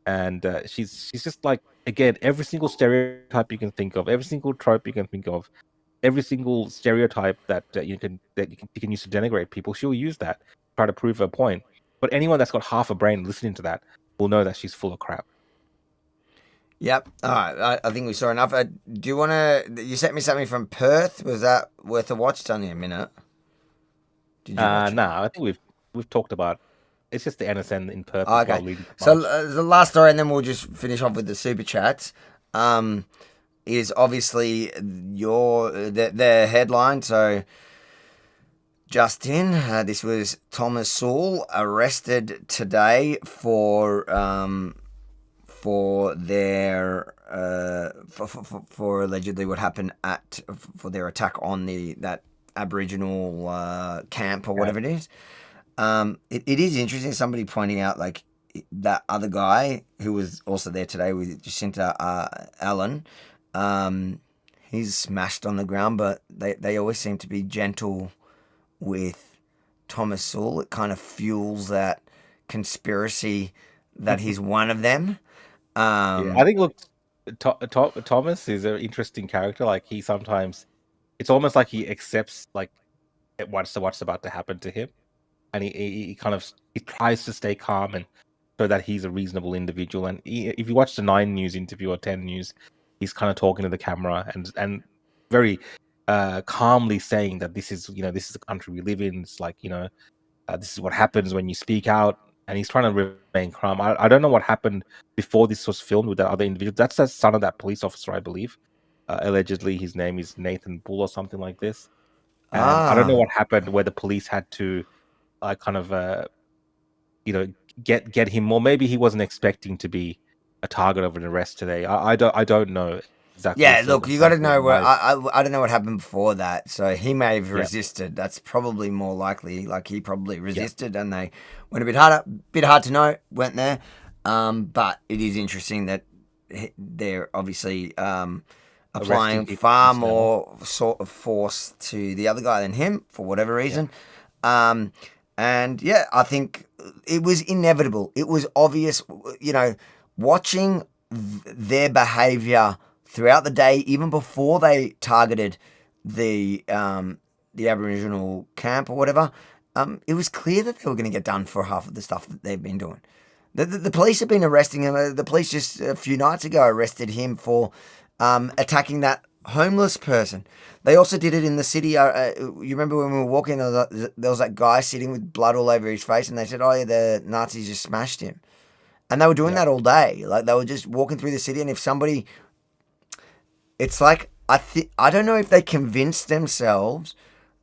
And she's just like, again, every single stereotype you can think of, every single trope you can think of, every single stereotype that you can use to denigrate people, she'll use that, try to prove her point. But anyone that's got half a brain listening to that will know that she's full of crap. Yep. All right. I think we saw enough. Do you want to... You sent me something from Perth. Was that worth a watch? It's only a minute. Did you watch it? No, I think we've talked about... It's just the NSN in Perth. Okay. So the last story, and then we'll just finish off with the super chats, is obviously the headline. So just in. This was Thomas Sewell arrested today for their for allegedly what happened for their attack on that Aboriginal camp or whatever it is. It is interesting. Somebody pointing out like that other guy who was also there today with Jacinta Allen. He's smashed on the ground, but they always seem to be gentle with Thomas Sewell. It kind of fuels that conspiracy that he's one of them. I think, look, Thomas is an interesting character. Like, he sometimes, it's almost like he accepts like what's about to happen to him, and he kind of he tries to stay calm and so that he's a reasonable individual. And if you watch the 9 News interview or 10 News, he's kind of talking to the camera and very calmly saying that this is the country we live in. It's like, this is what happens when you speak out. And he's trying to remain calm. I don't know what happened before this was filmed with that other individual. That's the son of that police officer, I believe. Allegedly, his name is Nathan Bull or something like this. And I don't know what happened where the police had to get him, or maybe he wasn't expecting to be a target of an arrest today. I don't know exactly. Yeah, look, you got to know where I don't know what happened before that. So he may have resisted. That's probably more likely. Like, he probably resisted, and they went a bit harder. Bit hard to know. Went there, but it is interesting that they're obviously applying far more sort of force to the other guy than him for whatever reason. And yeah, I think it was inevitable. It was obvious, watching their behaviour throughout the day, even before they targeted the Aboriginal camp or whatever. It was clear that they were going to get done for half of the stuff that they've been doing. The police have been arresting him. The police just a few nights ago arrested him for attacking that homeless person. They also did it in the city. You remember when we were walking, there was that guy sitting with blood all over his face, and they said, "Oh yeah, the Nazis just smashed him." And they were doing that all day. Like, they were just walking through the city, and if somebody, it's like I don't know if they convinced themselves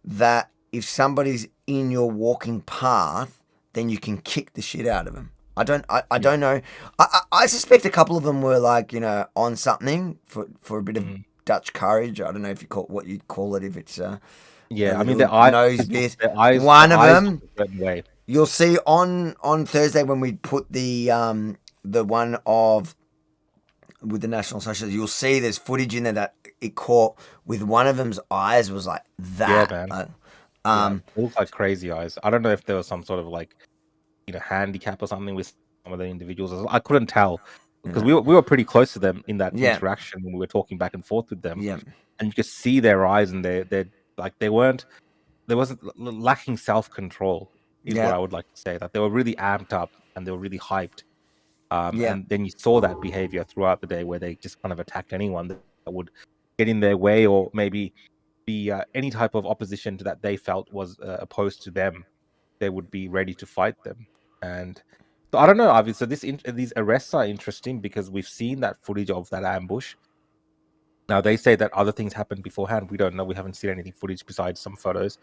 that if somebody's in your walking path, then you can kick the shit out of them. I don't know. I suspect a couple of them were like, on something for a bit of Dutch courage. I don't know if what you'd call it, if it's I mean, the nose bit. One of them, you'll see on Thursday when we put the one of with the National Socialist, you'll see there's footage in there that it caught with one of them's eyes was like that. Yeah, man. It looked like crazy eyes. I don't know if there was some sort of like handicap or something with some of the individuals. I couldn't tell because we were pretty close to them in that interaction when we were talking back and forth with them. Yeah, and you could see their eyes, and they're like there wasn't lacking self-control is what I would like to say. That they were really amped up and they were really hyped. And then you saw that behavior throughout the day where they just kind of attacked anyone that would get in their way or maybe be any type of opposition to that they felt was opposed to them. They would be ready to fight them. And so I don't know, Avi. So these arrests are interesting because we've seen that footage of that ambush. Now they say that other things happened beforehand. We don't know. We haven't seen anything footage besides some photos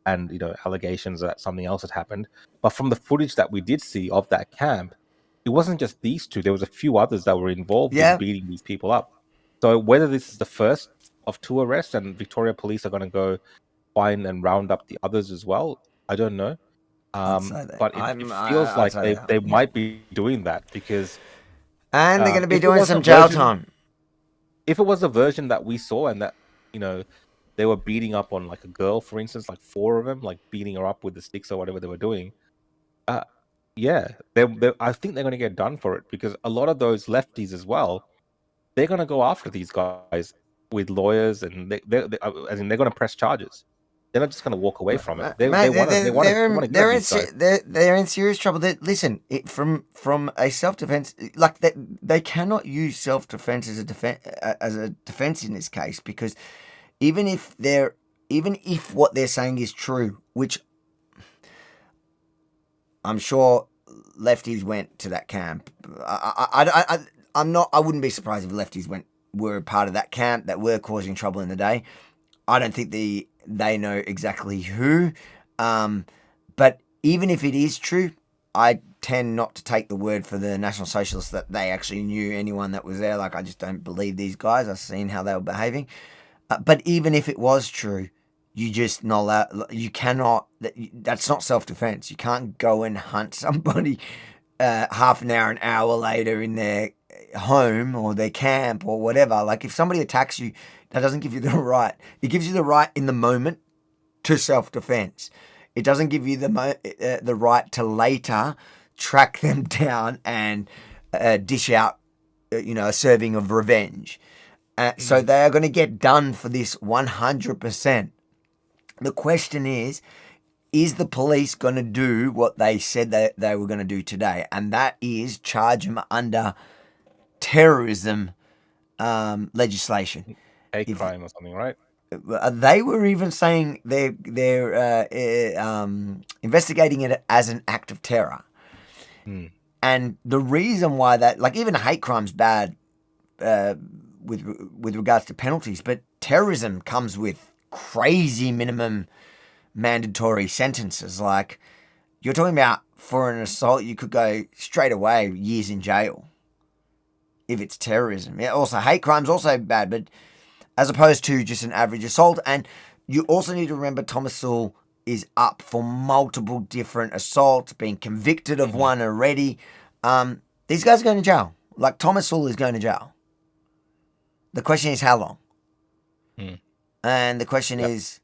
and allegations that something else had happened. But from the footage that we did see of that camp, it wasn't just these two. There was a few others that were involved in beating these people up. So whether this is the first of 2 arrests and Victoria Police are going to go find and round up the others as well, I don't know. But it feels like they might be doing that because... And they're going to be doing some jail time. If it was a version that we saw and that, they were beating up on like a girl, for instance, like 4 of them, like beating her up with the sticks or whatever they were doing, I think they're going to get done for it because a lot of those lefties as well, they're going to go after these guys with lawyers and they're going to press charges. They're not just going to walk away from it. They're in serious trouble. Listen, from a self-defense, like they cannot use self-defense as a defense in this case because even if what they're saying is true, which I'm sure lefties went to that camp. I wouldn't be surprised if lefties were part of that camp that were causing trouble in the day. I don't think they know exactly who. But even if it is true, I tend not to take the word for the National Socialists that they actually knew anyone that was there. Like, I just don't believe these guys. I've seen how they were behaving. But even if it was true, you just not allowed, you cannot, that's not self-defense. You can't go and hunt somebody half an hour later in their home or their camp or whatever. Like, if somebody attacks you, that doesn't give you the right. It gives you the right in the moment to self-defense. It doesn't give you the right to later track them down and dish out, a serving of revenge. So they are going to get done for this 100%. The question is the police going to do what they said they were going to do today? And that is charge them under terrorism legislation. Hate crime or something, right? They were even saying they're investigating it as an act of terror. And the reason why that, like, even hate crime's bad with regards to penalties, but terrorism comes with crazy minimum mandatory sentences. Like, you're talking about for an assault, you could go straight away years in jail if it's terrorism. Yeah, also hate crime's also bad, but as opposed to just an average assault. And you also need to remember Thomas Sewell is up for multiple different assaults, being convicted of one already. These guys are going to jail. Like, Thomas Sewell is going to jail. The question is how long? And the question is,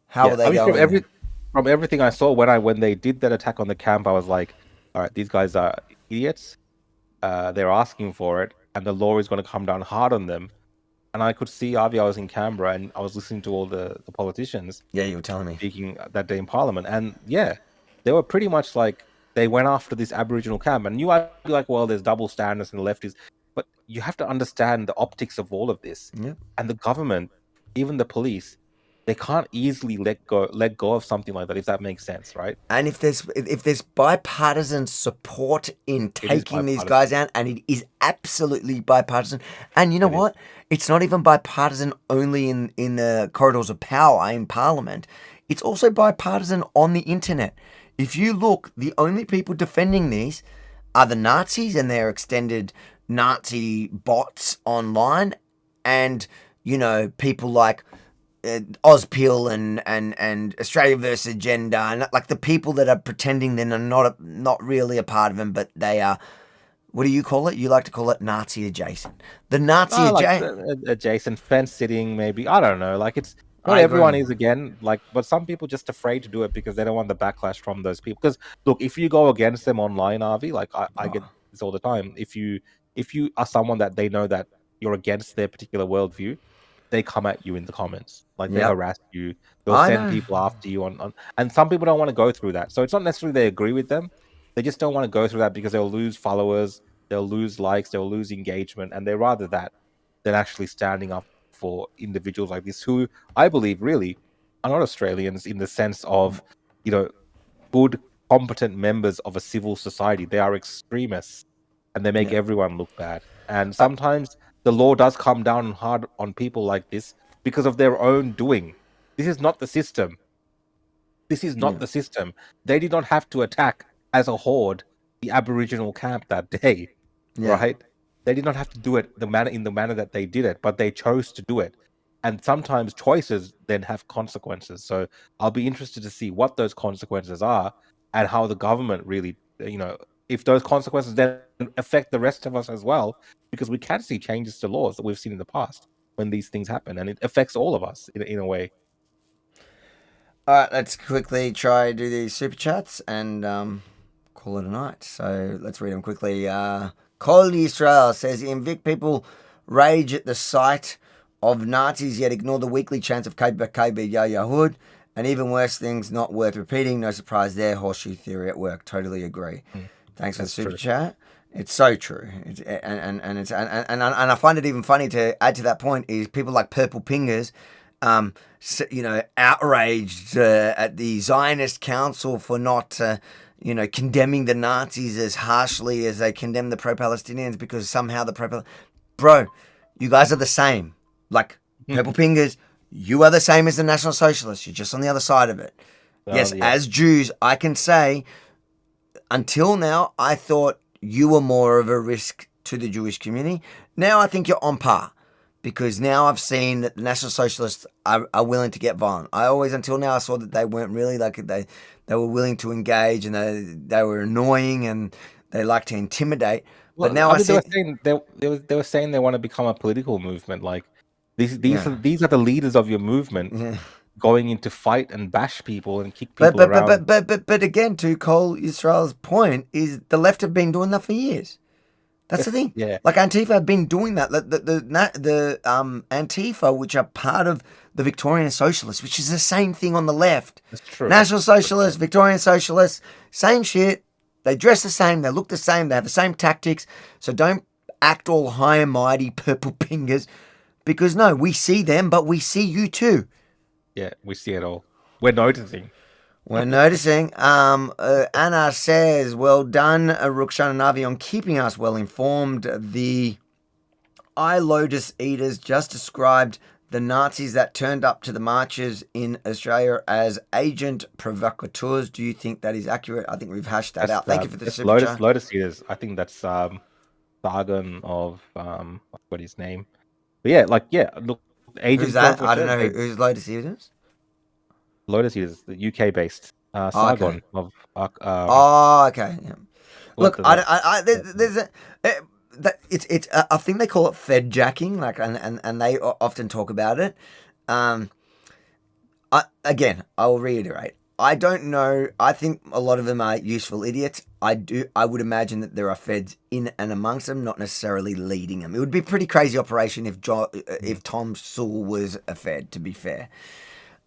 how are they going? From everything I saw when they did that attack on the camp, I was like, all right, these guys are idiots. They're asking for it, and the law is going to come down hard on them. And I could see, Avi, I was in Canberra, and I was listening to all the politicians. Yeah, you were telling me. Speaking that day in Parliament. And yeah, they were pretty much like, they went after this Aboriginal camp. And you might be like, well, there's double standards and the lefties. But you have to understand the optics of all of this. Yeah. And the government, even the police, they can't easily let go of something like that, if that makes sense, right? And if there's bipartisan support in taking these guys out, and it is absolutely bipartisan. And you know what? It's not even bipartisan only in the corridors of power in Parliament. It's also bipartisan on the internet. If you look, the only people defending these are the Nazis and their extended Nazi bots online, and people like Ozpil and Australia versus Agenda, and like the people that are pretending they're not really a part of them, but they are. What do you call it? You like to call it Nazi adjacent. The Nazi adjacent, fence sitting, maybe. I don't know. Like, it's not everyone is, again, like, but some people just afraid to do it because they don't want the backlash from those people. Because look, if you go against them online, Avi, like I get this all the time. If you are someone that they know that you're against their particular worldview, they come at you in the comments. Like, they harass you. They'll send people after you on. And some people don't want to go through that. So it's not necessarily they agree with them. They just don't want to go through that because they'll lose followers, they'll lose likes, they'll lose engagement, and they'd rather that than actually standing up for individuals like this who I believe really are not Australians in the sense of, good, competent members of a civil society. They are extremists, and they make everyone look bad. And sometimes the law does come down hard on people like this because of their own doing. This is not the system. This is not the system. They did not have to attack as a horde the Aboriginal camp that day, right? They did not have to do it in the manner that they did it, but they chose to do it. And sometimes choices then have consequences. So I'll be interested to see what those consequences are and how the government really, if those consequences then affect the rest of us as well, because we can see changes to laws that we've seen in the past when these things happen, and it affects all of us in a way. All right, let's quickly try to do these super chats and call it a night. So let's read them quickly. Coley Israel says, in Vic, people rage at the sight of Nazis, yet ignore the weekly chants of KB Yaya Hood, and even worse things not worth repeating. No surprise there. Horseshoe theory at work. Totally agree. Thanks for the super chat. It's so true. And I find it even funny to add to that point is people like Purple Pingers, outraged at the Zionist Council for not, condemning the Nazis as harshly as they condemn the pro-Palestinians because somehow Bro, you guys are the same. Like, Purple Pingers, you are the same as the National Socialists. You're just on the other side of it. Yes, as Jews, I can say, until now, I thought you were more of a risk to the Jewish community. Now I think you're on par, because now I've seen that the National Socialists are willing to get violent. Until now, I saw that they weren't really they were willing to engage, and they were annoying, and they like to intimidate. Well, But now I see they were saying they want to become a political movement. Like these are the leaders of your movement going into fight and bash people and kick people around. But again, to Cole Israel's point, is the left have been doing that for years. That's the thing. Yeah. Like Antifa have been doing that. The Antifa, which are part of the Victorian Socialists, which is the same thing on the left. That's true. National Socialists, Victorian Socialists, same shit. They dress the same. They look the same. They have the same tactics. So don't act all high and mighty, purple fingers, because no, we see them, but we see you too. Yeah, we see it all. We're noticing. We're noticing. Anna says, well done, Rukhshan and Avi, on keeping us well informed. The Lotus eaters just described the Nazis that turned up to the marches in Australia as agent provocateurs. Do you think that is accurate? I think we've hashed that out. Thank you for the super chat. Lotus eaters. I think that's Sargon of what his name. But look, agent. Who's that? I don't know who's Lotus eaters. Lotus eaters, the UK based Sargon of. Okay. Yeah. Look, I think they call it Fed jacking, and they often talk about it. I will reiterate. I don't know. I think a lot of them are useful idiots. I would imagine that there are feds in and amongst them, not necessarily leading them. It would be a pretty crazy operation if Tom Sewell was a fed, to be fair.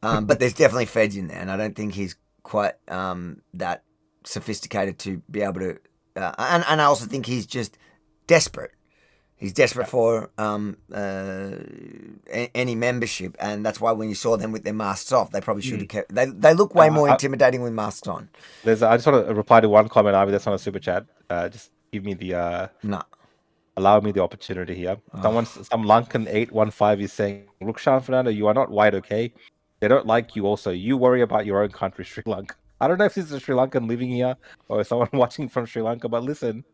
But there's definitely feds in there, and I don't think he's quite that sophisticated to be able to. And I also think he's just desperate. He's desperate for any membership, and that's why when you saw them with their masks off, they probably should have kept. They look way more intimidating with masks on. I just want to reply to one comment, Avi, that's on a super chat. Just give me the allow me the opportunity here. Some Lankan 815 is saying, Rukhshan Fernando, you are not white, okay? They don't like you. Also, you worry about your own country, Sri Lanka. I don't know if this is a Sri Lankan living here or someone watching from Sri Lanka, but listen,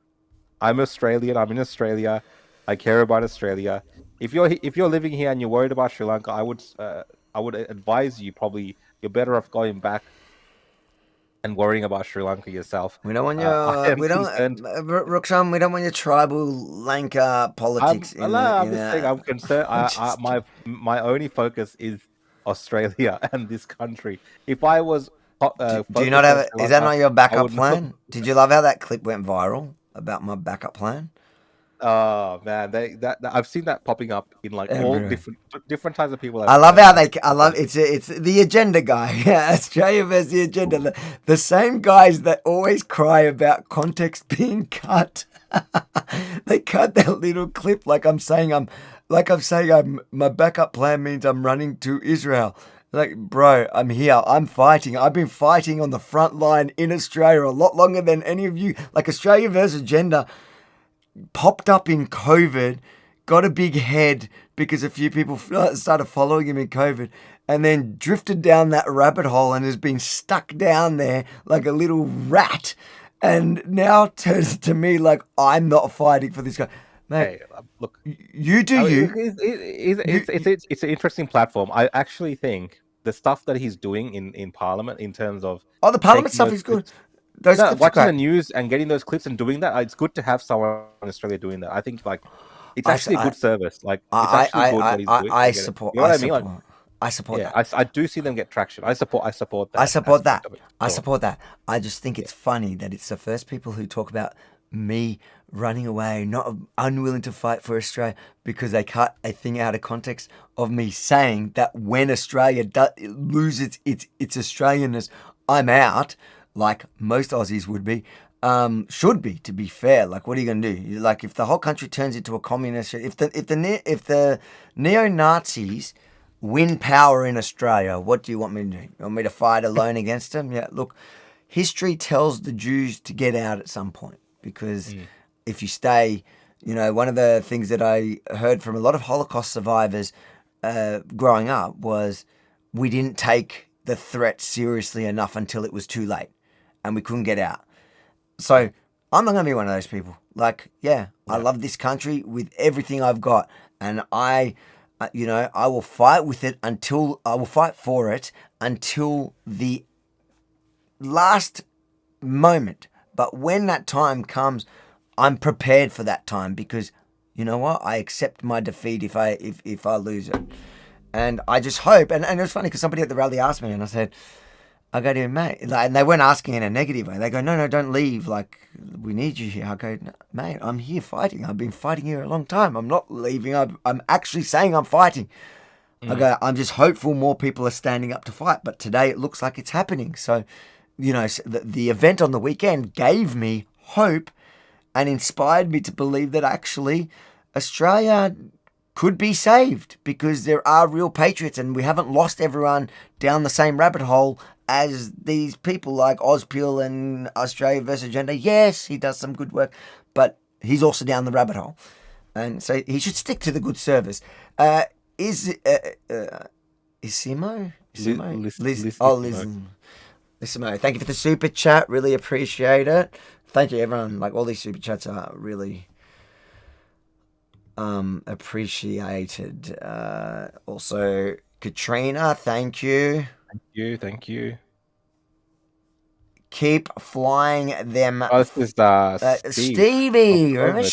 I'm Australian. I'm in Australia. I care about Australia. If you're living here and you're worried about Sri Lanka, I would advise you probably you're better off going back and worrying about Sri Lanka yourself. We don't want Rukhshan. We don't want your tribal Lanka politics. I'm just saying I'm concerned. My only focus is Australia and this country. If I was, do you not have? Is that not your backup plan? Did you love how that clip went viral about my backup plan? Oh man, I've seen that popping up in like all different types of people. I love how it's the agenda guy. Yeah, Australia versus the agenda. The same guys that always cry about context being cut. They cut that little clip like I'm saying my backup plan means I'm running to Israel. Like, bro, I'm here. I'm fighting. I've been fighting on the front line in Australia a lot longer than any of you. Like, Australia versus agenda popped up in COVID, got a big head because a few people started following him in COVID, and then drifted down that rabbit hole and has been stuck down there like a little rat, and now turns to me like I'm not fighting for this guy. Mate, hey, look, you do you. It's an interesting platform. I actually think the stuff that he's doing in Parliament in terms of the Parliament stuff is good. Watching the news and getting those clips and doing that, it's good to have someone in Australia doing that. I think it's actually a good service. Like it's actually good what he's doing. I support. You know what I mean? Like, I support that. I do see them get traction. I support that. I support that. I support that. I just think it's funny that it's the first people who talk about me running away, not unwilling to fight for Australia, because they cut a thing out of context of me saying that when Australia loses its Australianness, I'm out, like most Aussies would be, should be, to be fair. Like, what are you going to do? Like, if the whole country turns into a communist, if the neo-Nazis win power in Australia, what do you want me to do? You want me to fight alone against them? Yeah, look, history tells the Jews to get out at some point, because if you stay, one of the things that I heard from a lot of Holocaust survivors growing up was we didn't take the threat seriously enough until it was too late and we couldn't get out. So I'm not going to be one of those people. Like, I love this country with everything I've got, and I will fight with it until I will fight for it until the last moment. But when that time comes, I'm prepared for that time because you know what? I accept my defeat if I lose it. And I just hope, and it was funny because somebody at the rally asked me, and I go to him, mate, and they weren't asking in a negative way. They go, no, don't leave. Like, we need you here. I go, no, mate, I'm here fighting. I've been fighting here a long time. I'm not leaving. I'm actually saying I'm fighting. I go, I'm just hopeful more people are standing up to fight. But today it looks like it's happening. So, the event on the weekend gave me hope and inspired me to believe that actually Australia could be saved because there are real patriots and we haven't lost everyone down the same rabbit hole as these people like Ozpil and Australia versus Agenda. Yes, he does some good work, but he's also down the rabbit hole. And so he should stick to the good service. Is Simo? Lissimo. Thank you for the super chat. Really appreciate it. Thank you, everyone. Like, all these super chats are really appreciated. Also, Katrina, thank you. Thank you. Keep flying them. Oh, this is Stevie. Remember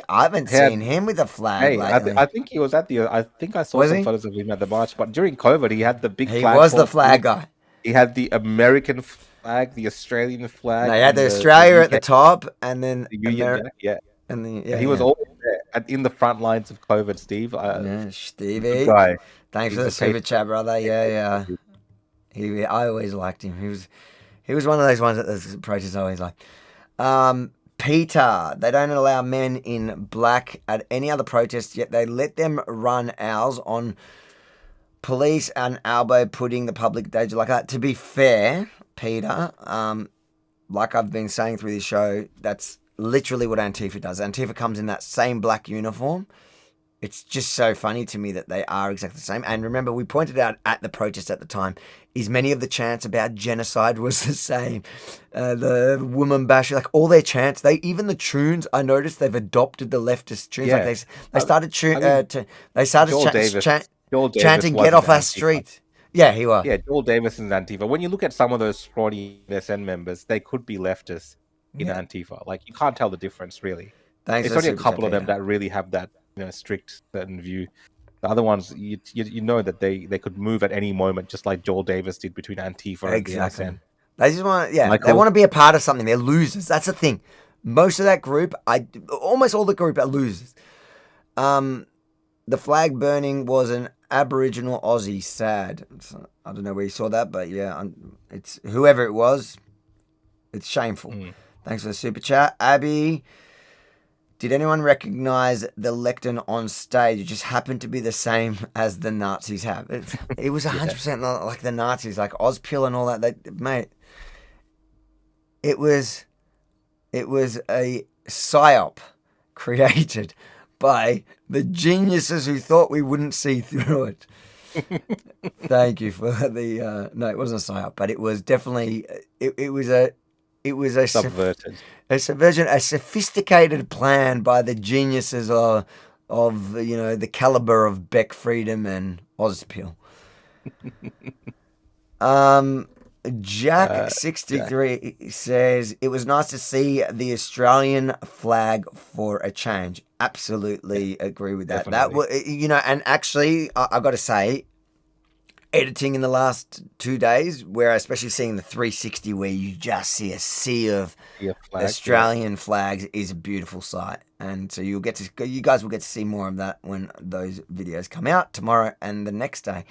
I haven't seen him with a flag lately. I think he was at the. I think I saw some photos of him at the march. But during COVID, he had the big flag. He was the flag guy. He had the American flag, the Australian flag. They had the Australia at the top, and then the Union Jack, and then he was always there in the front lines of COVID. Steve, Stevie, thanks for the super chat, brother. Yeah. I always liked him. He was one of those ones that the protests always like. Peter, they don't allow men in black at any other protest, yet they let them run ours on police and Albo putting the public danger like that. To be fair, Peter, like I've been saying through this show, that's literally what Antifa does. Antifa comes in that same black uniform. It's just so funny to me that they are exactly the same. And remember, we pointed out at the protest at the time, is many of the chants about genocide was the same. The woman basher, like all their chants, even the tunes, I noticed they've adopted the leftist tunes. Yeah. Like they started chanting, "Get off our street." Yeah, he was. Yeah, Joel Davis and Antifa. When you look at some of those scrawny SN members, they could be leftists in Antifa. Like, you can't tell the difference, really. Thanks. It's only a couple of them that really have that strict certain view. The other ones, you know that they could move at any moment, just like Joel Davis did between Antifa and the SN. They just want, they want to be a part of something. They're losers. That's the thing. Most of that group, almost all the group are losers. The flag burning was an Aboriginal Aussie. Sad. I don't know where you saw that, but it's whoever it was. It's shameful. Thanks for the super chat, Abby. Did anyone recognize the lectern on stage? It just happened to be the same as the Nazis have. It was 100% not like the Nazis, like Ozpil and all that. Mate, it was a psyop created by the geniuses who thought we wouldn't see through it. Thank you for the no, it wasn't a psyop, but it was definitely it was a subverted. A subversion, a sophisticated plan by the geniuses of the caliber of Beck Freedom and Ozpil. Jack63 says, it was nice to see the Australian flag for a change. Absolutely agree with that. Definitely. That was, and actually, I got to say, editing in the last 2 days, where especially seeing the 360 where you just see a sea of Australian flags is a beautiful sight. And so you guys will get to see more of that when those videos come out tomorrow and the next day.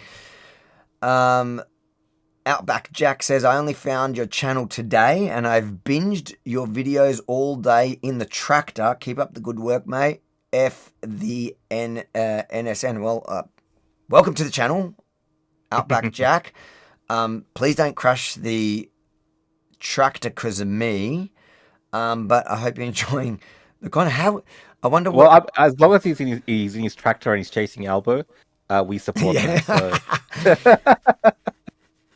Outback Jack says, I only found your channel today and I've binged your videos all day in the tractor. Keep up the good work, mate. F the NSN. Well, welcome to the channel, Outback Jack. Please don't crash the tractor because of me. But I hope you're enjoying the kind of how. I wonder what. Well, as long as he's in his tractor and he's chasing Albo, we support him. So.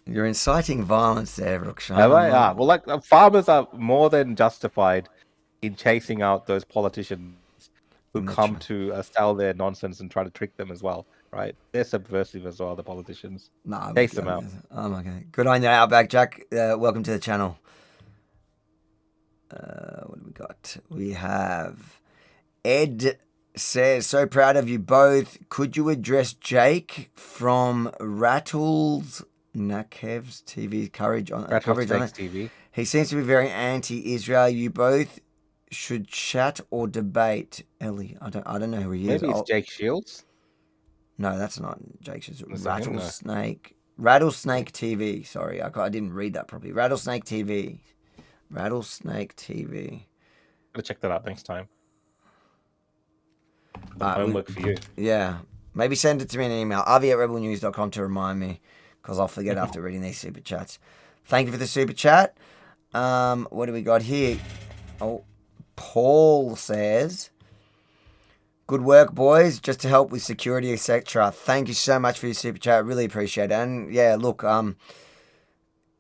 You're inciting violence there, Rukhshan. Am I? Well, like farmers are more than justified in chasing out those politicians who come to sell their nonsense and try to trick them as well, right? They're subversive as well, the politicians. Nah, chase them out. Oh my god. Good on you, Outback Jack. Welcome to the channel. What do we got? We have Ed says, so proud of you both. Could you address Jake from Rattles Nakev's TV coverage on it? TV. He seems to be very anti-Israel. You both should chat or debate. Ellie, I don't know who he is. Maybe it's Jake Shields. No, that's not Jake Shields. Is that him? No. Rattlesnake TV. Sorry, I didn't read that properly. Rattlesnake TV. Rattlesnake TV. Gotta check that out next time. Homework for you. Yeah. Maybe send it to me in an email. Avi@rebelnews.com to remind me, because I'll forget after reading these super chats. Thank you for the super chat. What do we got here? Oh, Paul says, good work, boys. Just to help with security, etc. Thank you so much for your super chat. Really appreciate it. And yeah, look,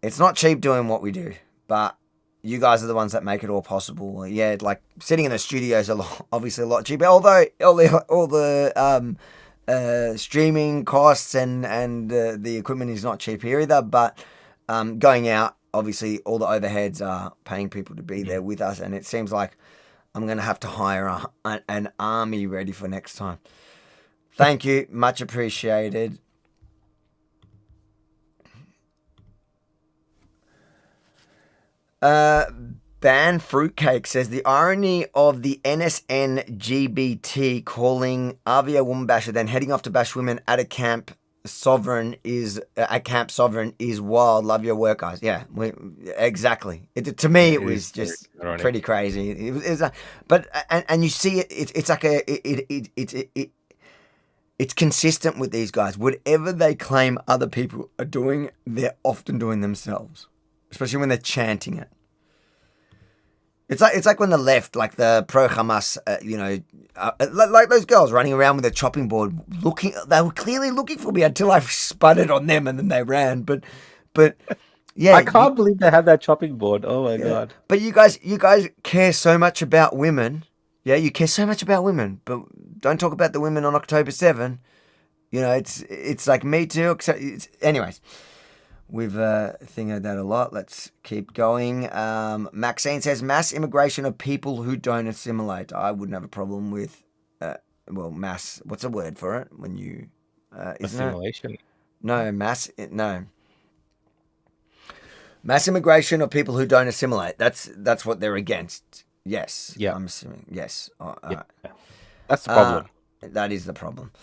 it's not cheap doing what we do, but you guys are the ones that make it all possible. Yeah, like sitting in the studio is obviously a lot cheaper. Although all the streaming costs and the equipment is not cheap here either. But going out, obviously, all the overheads are paying people to be there with us, and it seems like I'm going to have to hire an army ready for next time. Thank you, much appreciated. Ban Fruitcake says the irony of the NSNGBT calling Avi a woman basher, then heading off to bash women at a Camp Sovereign is wild. Love your work, guys. Yeah, exactly. To me, it was just pretty crazy. It was but you see it's like it's consistent with these guys. Whatever they claim other people are doing, they're often doing themselves, especially when they're chanting it. It's like when the left, like the pro-Hamas, like those girls running around with a chopping board, they were clearly looking for me until I sputtered on them and then they ran. But yeah, I can't believe they had that chopping board. Oh my god! But you guys care so much about women. Yeah, you care so much about women, but don't talk about the women on October 7. You know, it's like me too. Anyways. We've thinking that a lot. Let's keep going. Maxine says, mass immigration of people who don't assimilate. I wouldn't have a problem with, mass. What's a word for it? When you... assimilation. No. Mass immigration of people who don't assimilate. That's what they're against. Yes. Yeah. I'm assuming. Yes. Yeah. That's the problem. That is the problem.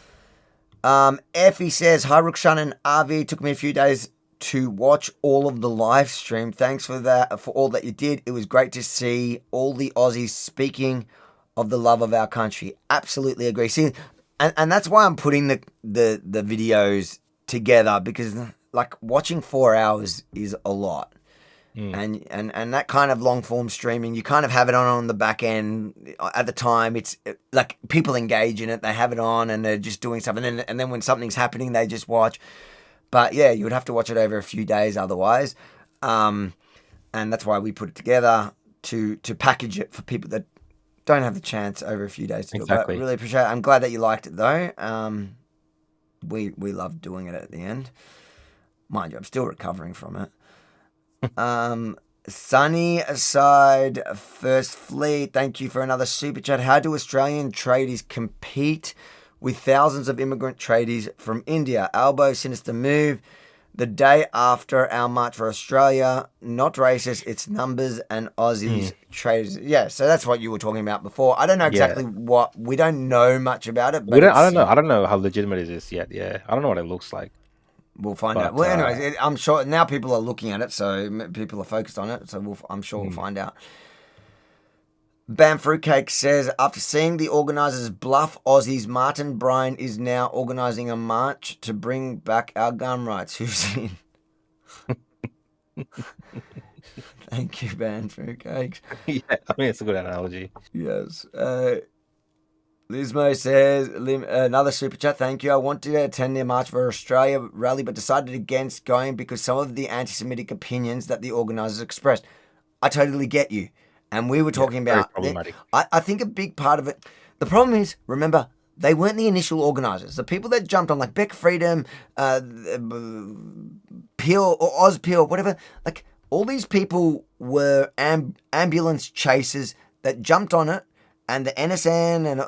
Effie says, hi, Rukhshan and Avi. Took me a few days to watch all of the live stream. Thanks for that, for all that you did. It was great to see all the Aussies speaking of the love of our country. Absolutely agree. See, and that's why I'm putting the videos together, because like watching 4 hours is a lot. And that kind of long form streaming, you kind of have it on the back end at the time. It's like people engage in it, they have it on and they're just doing stuff, and then when something's happening, they just watch. But yeah, you would have to watch it over a few days otherwise. And that's why we put it together to package it for people that don't have the chance over a few days to do it. But really appreciate it. I'm glad that you liked it though. We loved doing it at the end. Mind you, I'm still recovering from it. Sunny aside, First Fleet, thank you for another super chat. How do Australian tradies compete with thousands of immigrant tradies from India? Albo, sinister move. The day after our March for Australia, not racist, it's numbers and Aussies traders. Yeah, so that's what you were talking about before. I don't know exactly what, we don't know much about it. But I don't know how legitimate it is yet. Yeah, I don't know what it looks like. We'll find out. Well, anyways, I'm sure now people are looking at it, so people are focused on it. So I'm sure we'll find out. Bam Fruitcake says, after seeing the organisers bluff Aussies, Martin Bryan is now organising a march to bring back our gun rights. Who've seen? Thank you, Bam Fruitcake. Yeah, I mean, it's a good analogy. Yes. Lizmo says, another super chat, thank you. I wanted to attend the March for Australia rally, but decided against going because some of the anti-Semitic opinions that the organisers expressed. I totally get you. And we were talking about, I think a big part of it, the problem is, remember, they weren't the initial organisers. The people that jumped on, like Beck Freedom, Peel or Oz Peel, whatever, like all these people were ambulance chasers that jumped on it, and the NSN and,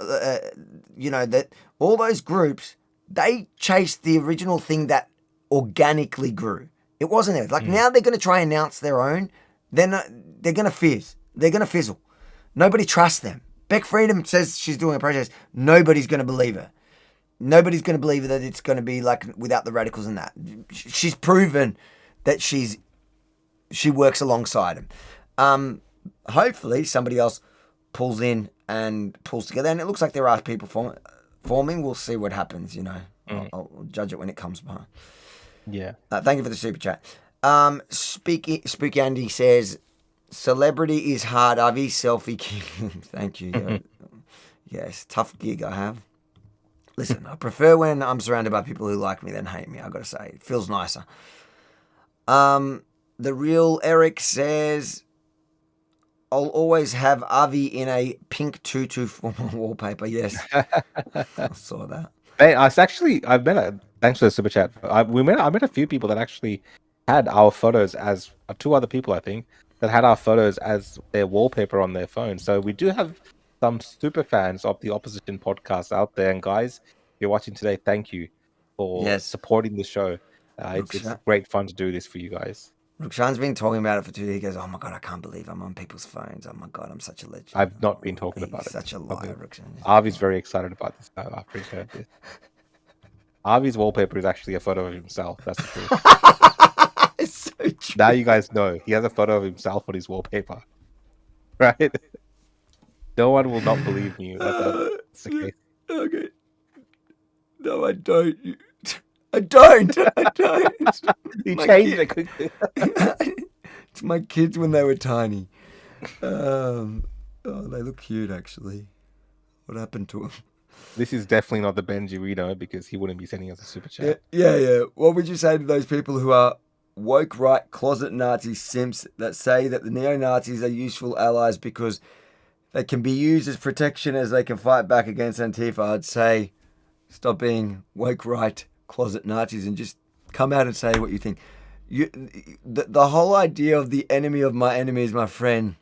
that all those groups, they chased the original thing that organically grew. It wasn't there. Like now they're going to try and announce their own. They're going to fizz. They're going to fizzle. Nobody trusts them. Beck Freedom says she's doing a protest. Nobody's going to believe her. Nobody's going to believe that it's going to be like without the radicals and that. She's proven that she works alongside them. Hopefully somebody else pulls in and pulls together. And it looks like there are people forming. We'll see what happens, I'll judge it when it comes by. Yeah. Thank you for the super chat. Spooky Andy says, celebrity is hard, Avi. Selfie king. Thank you. Yes, tough gig I have. Listen, I prefer when I'm surrounded by people who like me than hate me, I gotta say. It feels nicer. The real Eric says, I'll always have Avi in a pink tutu for my wallpaper. Yes. I saw that. Hey, thanks for the super chat. I met a few people that actually had our photos as, 2 other people, I think, that had our photos as their wallpaper on their phone. So we do have some super fans of the Opposition podcast out there. And guys, if you're watching today, thank you for supporting the show. It's great fun to do this for you guys. Rukhshan's been talking about it for 2 years. He goes, oh my God, I can't believe I'm on people's phones. Oh my God, I'm such a legend. I've not been talking about it. Such a liar, Rukhshan. Avi's very excited about this after he's heard this. Avi's wallpaper is actually a photo of himself. That's the truth. It's so true. Now you guys know. He has a photo of himself on his wallpaper. Right? No one will not believe me. That's okay. Okay. No, I don't. I don't. You changed it quickly. It's my kids when they were tiny. They look cute, actually. What happened to them? This is definitely not the Benji we know, because he wouldn't be sending us a super chat. Yeah. What would you say to those people who are woke right closet Nazi simps that say that the neo-Nazis are useful allies because they can be used as protection as they can fight back against Antifa? I'd say stop being woke right closet Nazis and just come out and say what you think. The whole idea of the enemy of my enemy is my friend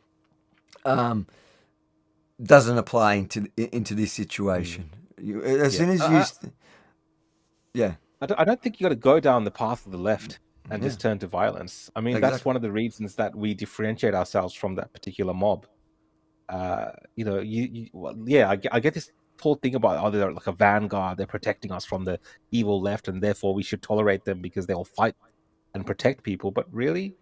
doesn't apply into this situation. Soon as you... I don't think you got to go down the path of the left and just turn to violence. I mean, that's one of the reasons that we differentiate ourselves from that particular mob. I get this whole thing about they're like a vanguard, they're protecting us from the evil left, and therefore we should tolerate them because they'll fight and protect people. But really,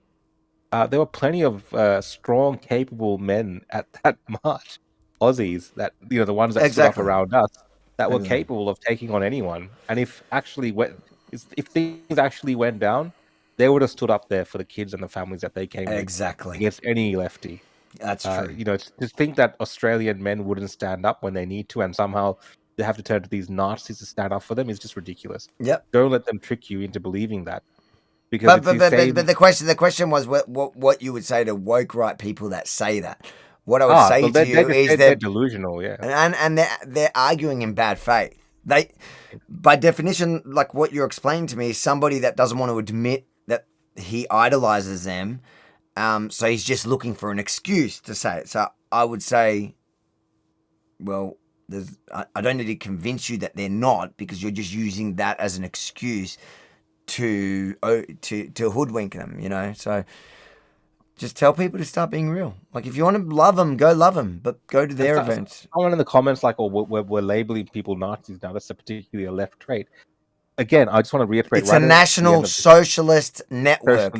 there were plenty of strong, capable men at that march, Aussies, that the ones that stood up around us, that were capable of taking on anyone. And if things actually went down, they would have stood up there for the kids and the families that they came against any lefty. That's true. To think that Australian men wouldn't stand up when they need to, and somehow they have to turn to these Nazis to stand up for them, is just ridiculous. Yep. Don't let them trick you into believing that. Because but the question was what you would say to woke right people that say that. What I would say to you is they're delusional, yeah, and they're arguing in bad faith. They, by definition, like what you're explaining to me, is somebody that doesn't want to admit that he idolizes them. So he's just looking for an excuse to say it. So I would say, well, I don't need to convince you that they're not, because you're just using that as an excuse to hoodwink them, So just tell people to start being real. Like, if you want to love them, go love them, but go to their events. Someone in the comments like, we're labeling people Nazis now. That's a particularly a left trait. Again, I just want to reiterate. It's a National Socialist network.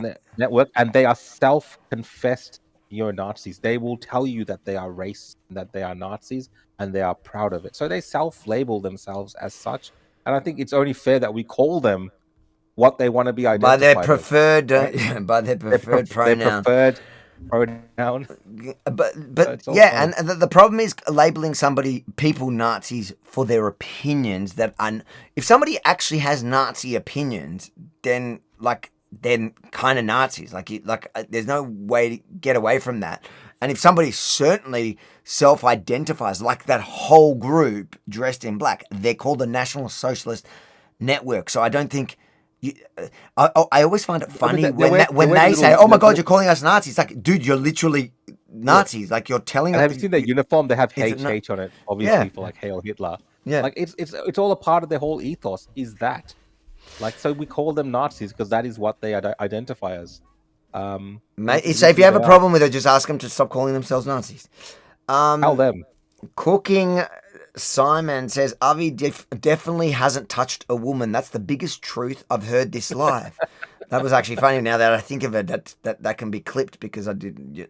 And they are self-confessed neo-Nazis. They will tell you that they are racist, that they are Nazis, and they are proud of it. So they self-label themselves as such. And I think it's only fair that we call them what they want to be identified by their preferred pronoun. pronoun. But It's all yeah, fun. and the problem is labeling people Nazis for their opinions. If somebody actually has Nazi opinions, then kind of Nazis. There's no way to get away from that. And if somebody certainly self-identifies like that whole group dressed in black, they're called the National Socialist Network. So I don't think. I always find it funny when they say, "Oh my God, you're calling us Nazis!" Like, dude, you're literally Nazis. Like, you're telling. And have you seen their uniform? They have It's HH on it, obviously for like Hail Hitler. Yeah, like it's all a part of their whole ethos. Is that like so? We call them Nazis because that is what they identify as. Mate, so if you have a problem with it, just ask them to stop calling themselves Nazis. Tell them. Cooking Simon says, Avi definitely hasn't touched a woman. That's the biggest truth I've heard this live. That was actually funny now that I think of it. That can be clipped because I didn't.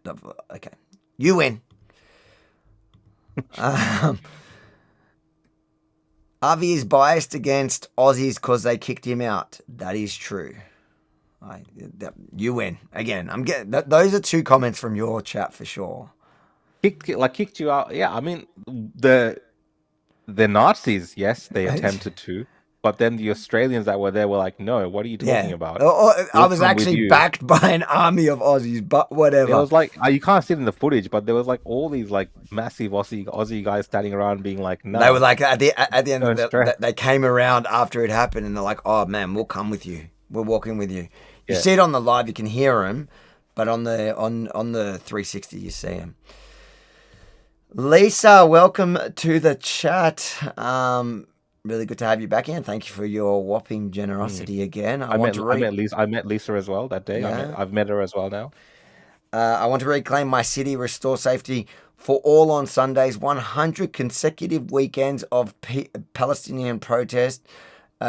Okay. You win. Avi is biased against Aussies because they kicked him out. That is true. You win. Again, I'm getting those are two comments from your chat for sure. Kicked you out. Yeah, I mean the Nazis, yes, they attempted to, but then the Australians that were there were like, "No, what are you talking about?" I was actually backed by an army of Aussies, but whatever. It was like you can't see it in the footage, but there was like all these like massive Aussie guys standing around being like, "No." They were like at the end of it, they came around after it happened, and they're like, "Oh man, we'll come with you. We're walking with you." You see it on the live, you can hear them, but on the 360, you see them. Lisa, welcome to the chat. Really good to have you back in. Thank you for your whopping generosity again. I met Lisa as well that day. Yeah. I've met her as well now. I want to reclaim my city, restore safety for all on Sundays. 100 consecutive weekends of Palestinian protest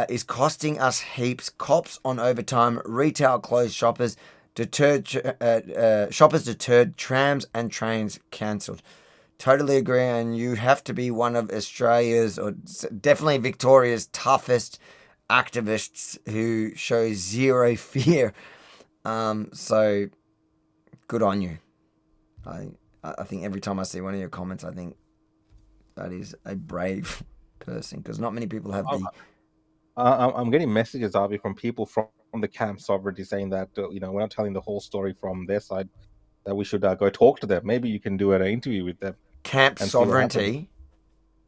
is costing us heaps. Cops on overtime, retail closed, shoppers deterred, trams and trains cancelled. Totally agree, and you have to be one of Australia's, or definitely Victoria's, toughest activists who show zero fear. So, good on you. I think every time I see one of your comments, I think that is a brave person, because not many people have the... I'm getting messages, Avi, from people from the camp sovereignty saying that, we're not telling the whole story from their side, that we should go talk to them. Maybe you can do an interview with them. Camp sovereignty?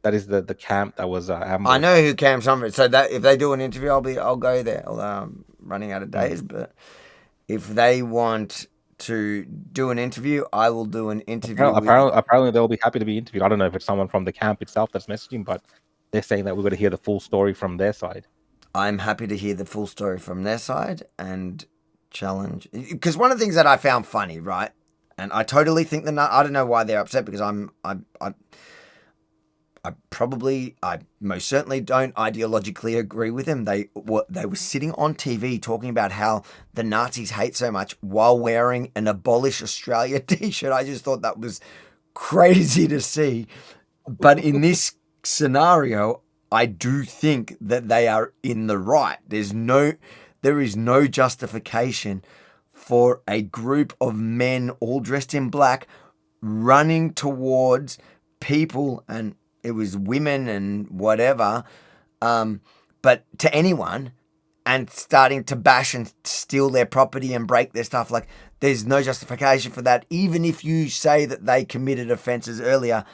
That is the camp that was ambushed. I know who Camp sovereignty. So that if they do an interview, I'll go there. Although I'm running out of days, but if they want to do an interview, I will do an interview. Apparently they'll be happy to be interviewed. I don't know if it's someone from the camp itself that's messaging, but they're saying that we've got to hear the full story from their side. I'm happy to hear the full story from their side and challenge. Because one of the things that I found funny, right? And I totally think that I don't know why they're upset, because I most certainly don't ideologically agree with them. They were sitting on TV talking about how the Nazis hate so much while wearing an Abolish Australia t-shirt. I just thought that was crazy to see. But in this scenario, I do think that they are in the right. There is no justification for a group of men all dressed in black running towards people, and it was women and whatever, but to anyone, and starting to bash and steal their property and break their stuff. Like, there's no justification for that. Even if you say that they committed offences earlier,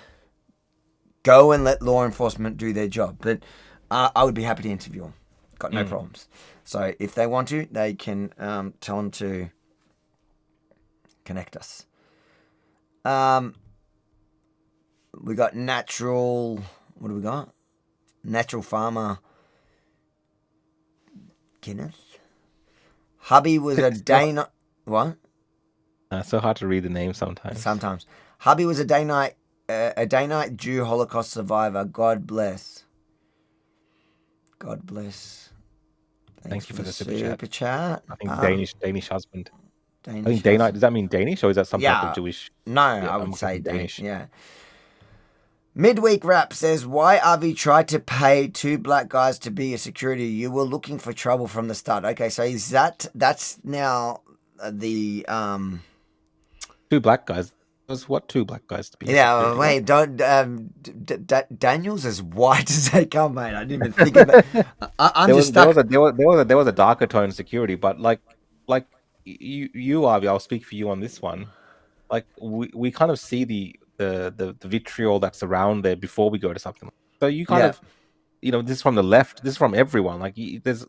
go and let law enforcement do their job. But I would be happy to interview them. Got no problems. So if they want to, they can tell them to connect us. We got natural... What do we got? Natural farmer Kenneth. Hubby was a day night... What? It's so hard to read the name sometimes. Sometimes. Hubby was a day night Jew Holocaust survivor. God bless. God bless. Thank you for the super chat. I think Danish husband. I think Danish. Does that mean Danish, or is that some type of Jewish? No, I would say Danish. Yeah. Midweek Rap says, why Avi tried to pay two black guys to be a security? You were looking for trouble from the start. Okay, so that's now the Two black guys. Was what two black guys to be? Yeah, wait, don't. Daniel's as white as they come, mate. I didn't even think of it. I'm there just was, stuck. there was a darker tone security, but like you Avi, I'll speak for you on this one. Like we kind of see the vitriol that's around there before we go to something. So you kind of, this is from the left, this is from everyone. Like there's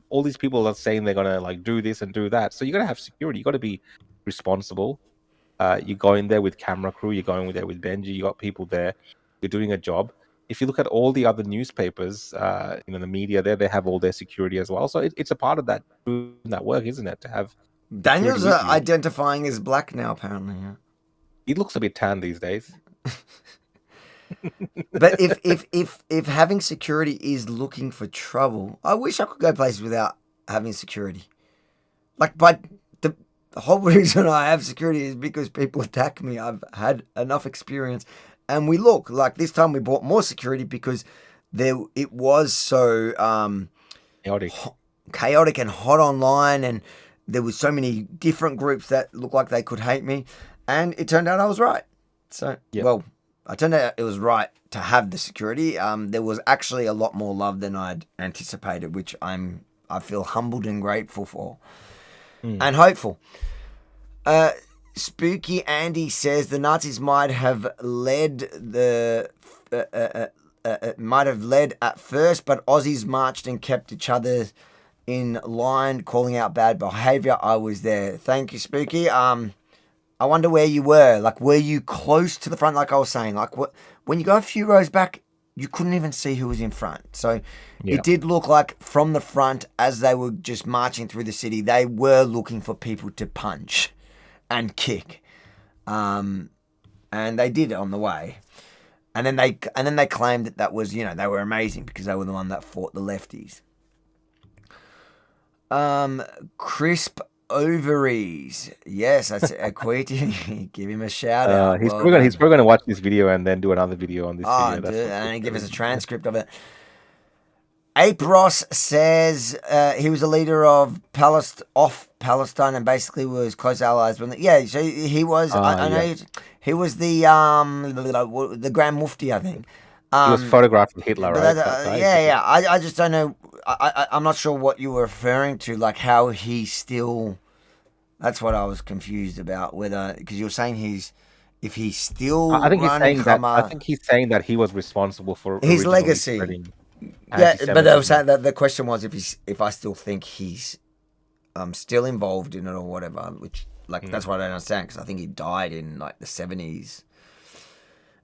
all these people that are saying they're gonna like do this and do that. So you gotta have security. You gotta be responsible. You're going there with camera crew. You're going there with Benji. You got people there. You're doing a job. If you look at all the other newspapers, the media there, they have all their security as well. So it's a part of that doing that work, isn't it? To have Daniel's identifying as black now, apparently. Yeah. He looks a bit tan these days. But if having security is looking for trouble, I wish I could go places without having security. Like, but the whole reason I have security is because people attack me. I've had enough experience. And we look, like this time we bought more security because it was so chaotic and hot online, and there was so many different groups that looked like they could hate me. And it turned out I was right. So, well, I turned out it was right to have the security. There was actually a lot more love than I'd anticipated, which I feel humbled and grateful for. And hopeful. Spooky Andy says the Nazis might have led at first, but Aussies marched and kept each other in line, calling out bad behaviour. I was there. Thank you, Spooky. I wonder where you were. Like, were you close to the front? Like I was saying, like when you go a few rows back, you couldn't even see who was in front. So it did look like from the front, as they were just marching through the city, they were looking for people to punch and kick. And they did it on the way. And then they claimed that was, they were amazing because they were the one that fought the lefties. Crisp Ovaries. Yes, that's Equity. Give him a shout out. He's probably going to watch this video and then do another video on this video. Dude, and then give us a transcript of it. Ape Ross says he was a leader of Palestine and basically was close allies. So he was. I know he was the Grand Mufti, I think. He was photographed with Hitler, right? I just don't know. I'm not sure what you were referring to, like how he's still. That's what I was confused about. Whether because you were saying if he's still. I think he's saying that he was responsible for his legacy. Yeah, but they were saying that the question was if I still think he's still involved in it or whatever, which that's what I don't understand because I think he died in like the 70s.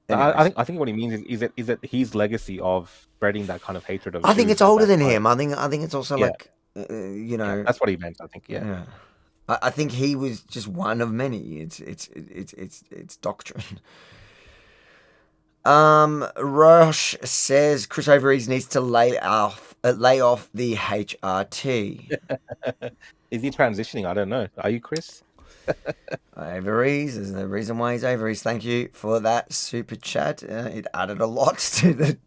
I think what he means is that his legacy of spreading that kind of hatred of. I think it's older than him. I think it's also that's what he meant. I think. Yeah. I think he was just one of many. It's doctrine. Roche says Chris Overees needs to lay off the HRT. Is he transitioning? I don't know. Are you, Chris? Overees is the reason why he's Overees. Thank you for that super chat. It added a lot to the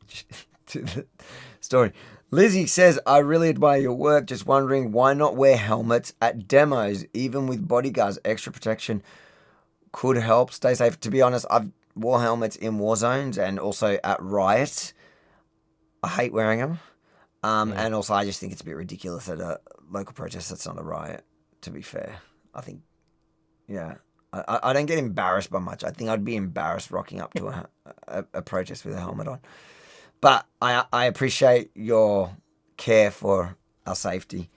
story. Lizzie says, I really admire your work. Just wondering why not wear helmets at demos, even with bodyguards. Extra protection could help. Stay safe. To be honest, I've wore helmets in war zones and also at riots. I hate wearing them. And also I just think it's a bit ridiculous at a local protest that's not a riot, to be fair. I think, I don't get embarrassed by much. I think I'd be embarrassed rocking up to a protest with a helmet on. But I appreciate your care for our safety.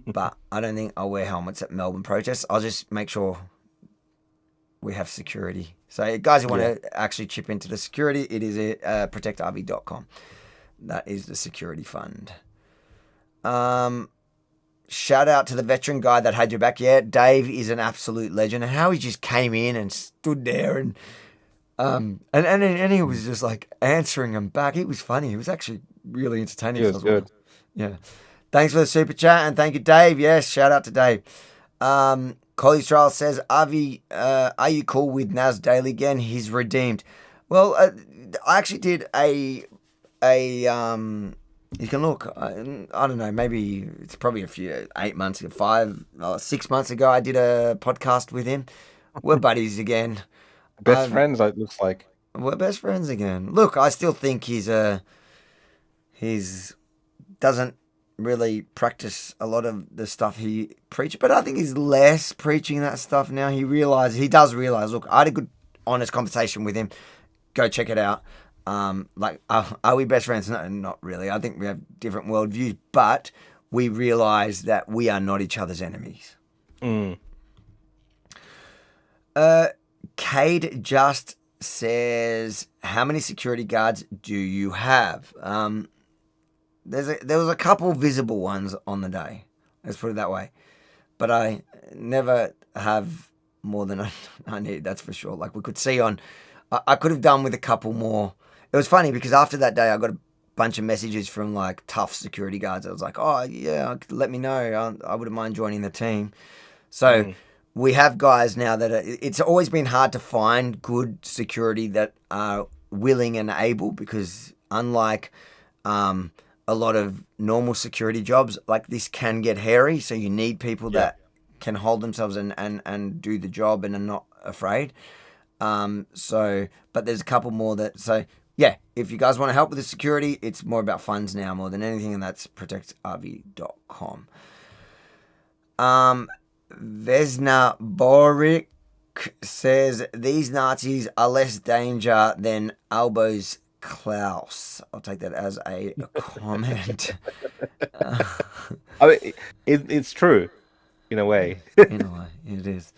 But I don't think I'll wear helmets at Melbourne protests. I'll just make sure we have security. So guys who want to actually chip into the security, it is at protectrv.com. That is the security fund. Shout out to the veteran guy that had your back. Yeah, Dave is an absolute legend. And how he just came in and stood there and he was just like answering him back. It was funny. It was actually really entertaining. It was good. Yeah. Thanks for the super chat and thank you, Dave. Yes, shout out to Dave. Collie Trial says, Avi, are you cool with Nas Daily again? He's redeemed. Well, I actually did a you can look, I don't know, maybe it's probably 8 months ago, 6 months ago, I did a podcast with him We're buddies again. Best friends, it looks like. We're best friends again. Look, I still think he's doesn't really practice a lot of the stuff he preached, but I think he's less preaching that stuff now. He does realize. Look, I had a good, honest conversation with him. Go check it out. Are we best friends? No, not really. I think we have different worldviews, but we realize that we are not each other's enemies. Cade just says, how many security guards do you have? There was a couple visible ones on the day. Let's put it that way. But I never have more than I need, that's for sure. Like we could see I could have done with a couple more. It was funny because after that day I got a bunch of messages from like tough security guards. I was like, oh yeah, let me know. I wouldn't mind joining the team. So we have guys now that it's always been hard to find good security that are willing and able, because unlike a lot of normal security jobs, like this can get hairy. So you need people that can hold themselves and do the job and are not afraid. But there's a couple more if you guys want to help with the security, it's more about funds now more than anything, and that's protectavi.com. Vesna Boric says, these Nazis are less danger than Albo's Klaus. I'll take that as a comment. I mean, it's true, in a way. In a way, it is.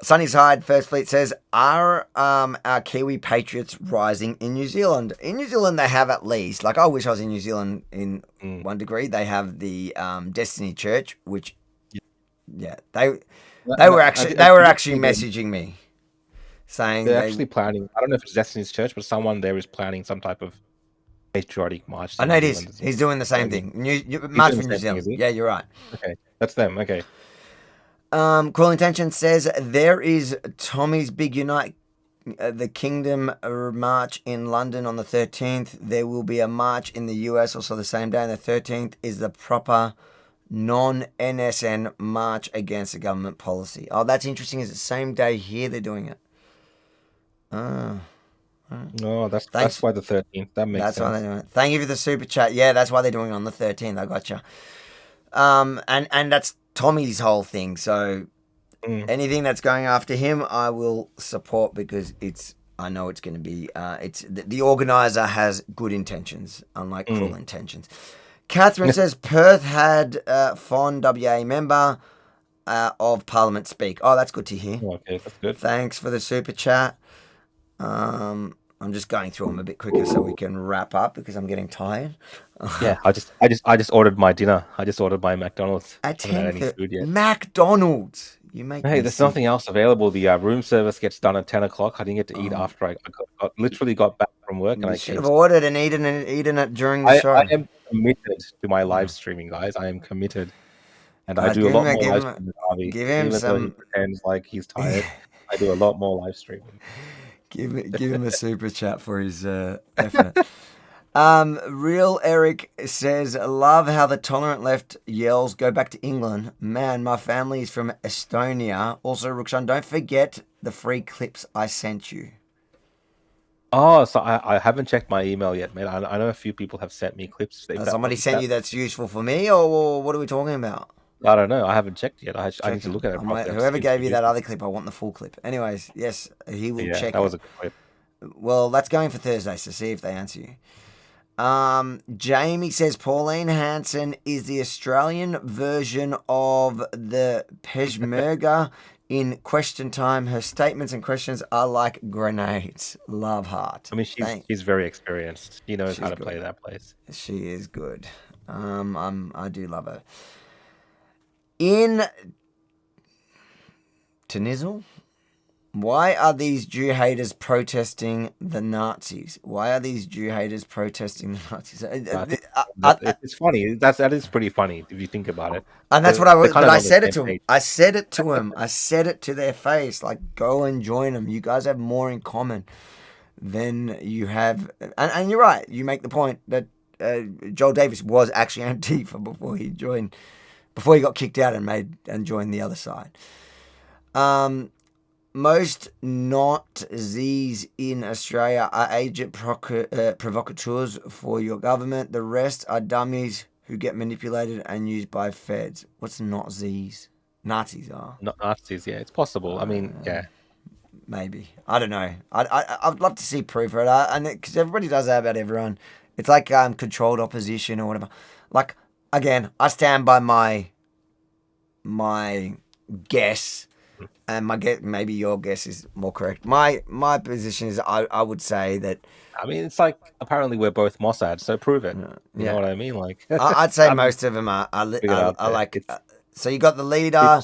Sunnyside First Fleet says, are our Kiwi Patriots rising in New Zealand? In New Zealand, they have at least, like I wish I was in New Zealand in one degree. They have the Destiny Church, which, they were actually messaging me saying they're actually planning. I don't know if it's Destiny's Church, but someone there is planning some type of patriotic march. I know it is. He's doing the same thing. March for New Zealand. Yeah, you're right. Okay, that's them. Okay. Cruel Intention says, there is Tommy's Big Unite the Kingdom march in London on the 13th. There will be a march in the US also the same day, and the 13th is the proper non-NSN march against the government policy. Oh, that's interesting. Is the same day here they're doing it. No, that's why the 13th. That makes sense. Why they're doing it. Thank you for the super chat. Yeah, that's why they're doing it on the 13th. I gotcha. And that's Tommy's whole thing. So anything that's going after him, I will support, because I know it's going to be. The organizer has good intentions, unlike cruel intentions. Catherine says Perth had Fon WA member of Parliament speak. Oh, that's good to hear. Okay, that's good. Thanks for the super chat. I'm just going through them a bit quicker so we can wrap up, because I'm getting tired. Yeah, I just ordered my dinner. I just ordered my McDonald's. At I haven't had any food yet. McDonald's. You make. Hey, there's nothing else available. The room service gets done at 10 o'clock. I didn't get to eat after I literally got back from work. You should have ordered and eaten it during the show. I am committed to my live streaming, guys. I am committed. And I do a lot more live streaming than Avi. Give him even some. though he pretends like he's tired. I do a lot more live streaming. Give him a super chat for his effort. Real Eric says, love how the tolerant left yells, go back to England. Man, my family is from Estonia. Also, Rukhshan, don't forget the free clips I sent you. Oh, so I haven't checked my email yet, man. I know a few people have sent me clips. Somebody sent you that's useful for me, or what are we talking about? I don't know. I haven't checked yet. I need to look at it. Whoever gave you that other clip, I want the full clip. Anyways, yes, he will check. That was a good clip. Well, that's going for Thursday, so see if they answer you. Jamie says Pauline Hanson is the Australian version of the Peshmerga in Question Time. Her statements and questions are like grenades. Love heart. I mean, she's very experienced. She knows how to play that place. She is good. I do love her. In Tunizel, why are these Jew haters protesting the Nazis? Why are these Jew haters protesting the Nazis? It's funny. That is pretty funny if you think about it. And that's what I said it to them. I said it to them. I said it to their face. Like, go and join them. You guys have more in common than you have. And you're right. You make the point that Joel Davis was actually Antifa before he got kicked out and joined the other side. Most Nazis in Australia are agent provocateurs for your government. The rest are dummies who get manipulated and used by feds. What's Nazis? Nazis are. Not Nazis, yeah, it's possible. I mean, yeah. Maybe. I don't know. I'd love to see proof of it. And because everybody does that about everyone. It's like controlled opposition or whatever. Like, again, I stand by my guess. And maybe your guess is more correct. My position is I would say that. I mean, it's like apparently we're both Mossad, so prove it. You know what I mean? Like, I'd say most of them are like. So you got the leader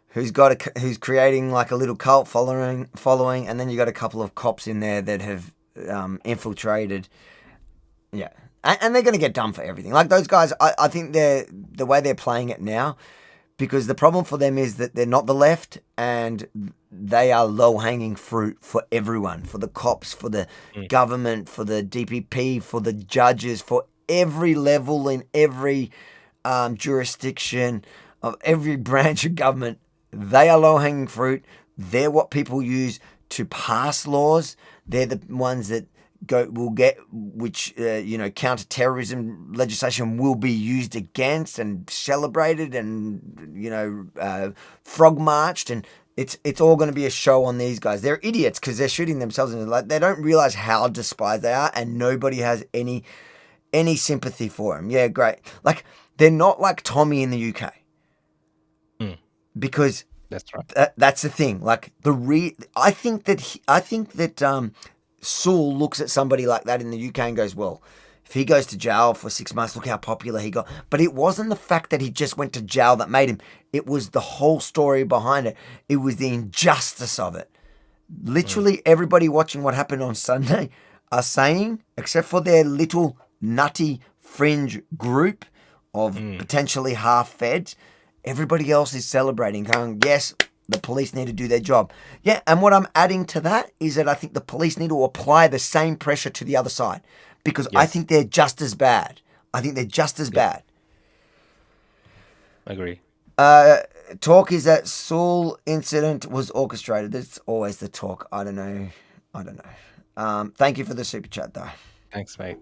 who's creating like a little cult following, and then you got a couple of cops in there that have infiltrated. Yeah, and they're going to get done for everything. Like those guys, I think the way they're playing it now. Because the problem for them is that they're not the left and they are low-hanging fruit for everyone, for the cops, for the government, for the DPP, for the judges, for every level in every jurisdiction of every branch of government. They are low-hanging fruit. They're what people use to pass laws. They're the ones that counter-terrorism legislation will be used against and celebrated and, frog marched. And it's all going to be a show on these guys. They're idiots because they're shooting themselves in the leg. They don't realize how despised they are and nobody has any sympathy for them. Yeah, great. Like, they're not like Tommy in the UK. Because that's right. That's the thing. Like, I think that Sewell looks at somebody like that in the UK and goes, well, if he goes to jail for 6 months, look how popular he got. But it wasn't the fact that he just went to jail that made him. It was the whole story behind it. It was the injustice of it. Literally everybody watching what happened on Sunday are saying, except for their little nutty fringe group of potentially half-feds, everybody else is celebrating, going, yes, the police need to do their job. Yeah, and what I'm adding to that is that I think the police need to apply the same pressure to the other side because I think they're just as bad. Bad. I agree. Talk is that Sewell incident was orchestrated. That's always the talk. I don't know. Thank you for the super chat, though. Thanks, mate.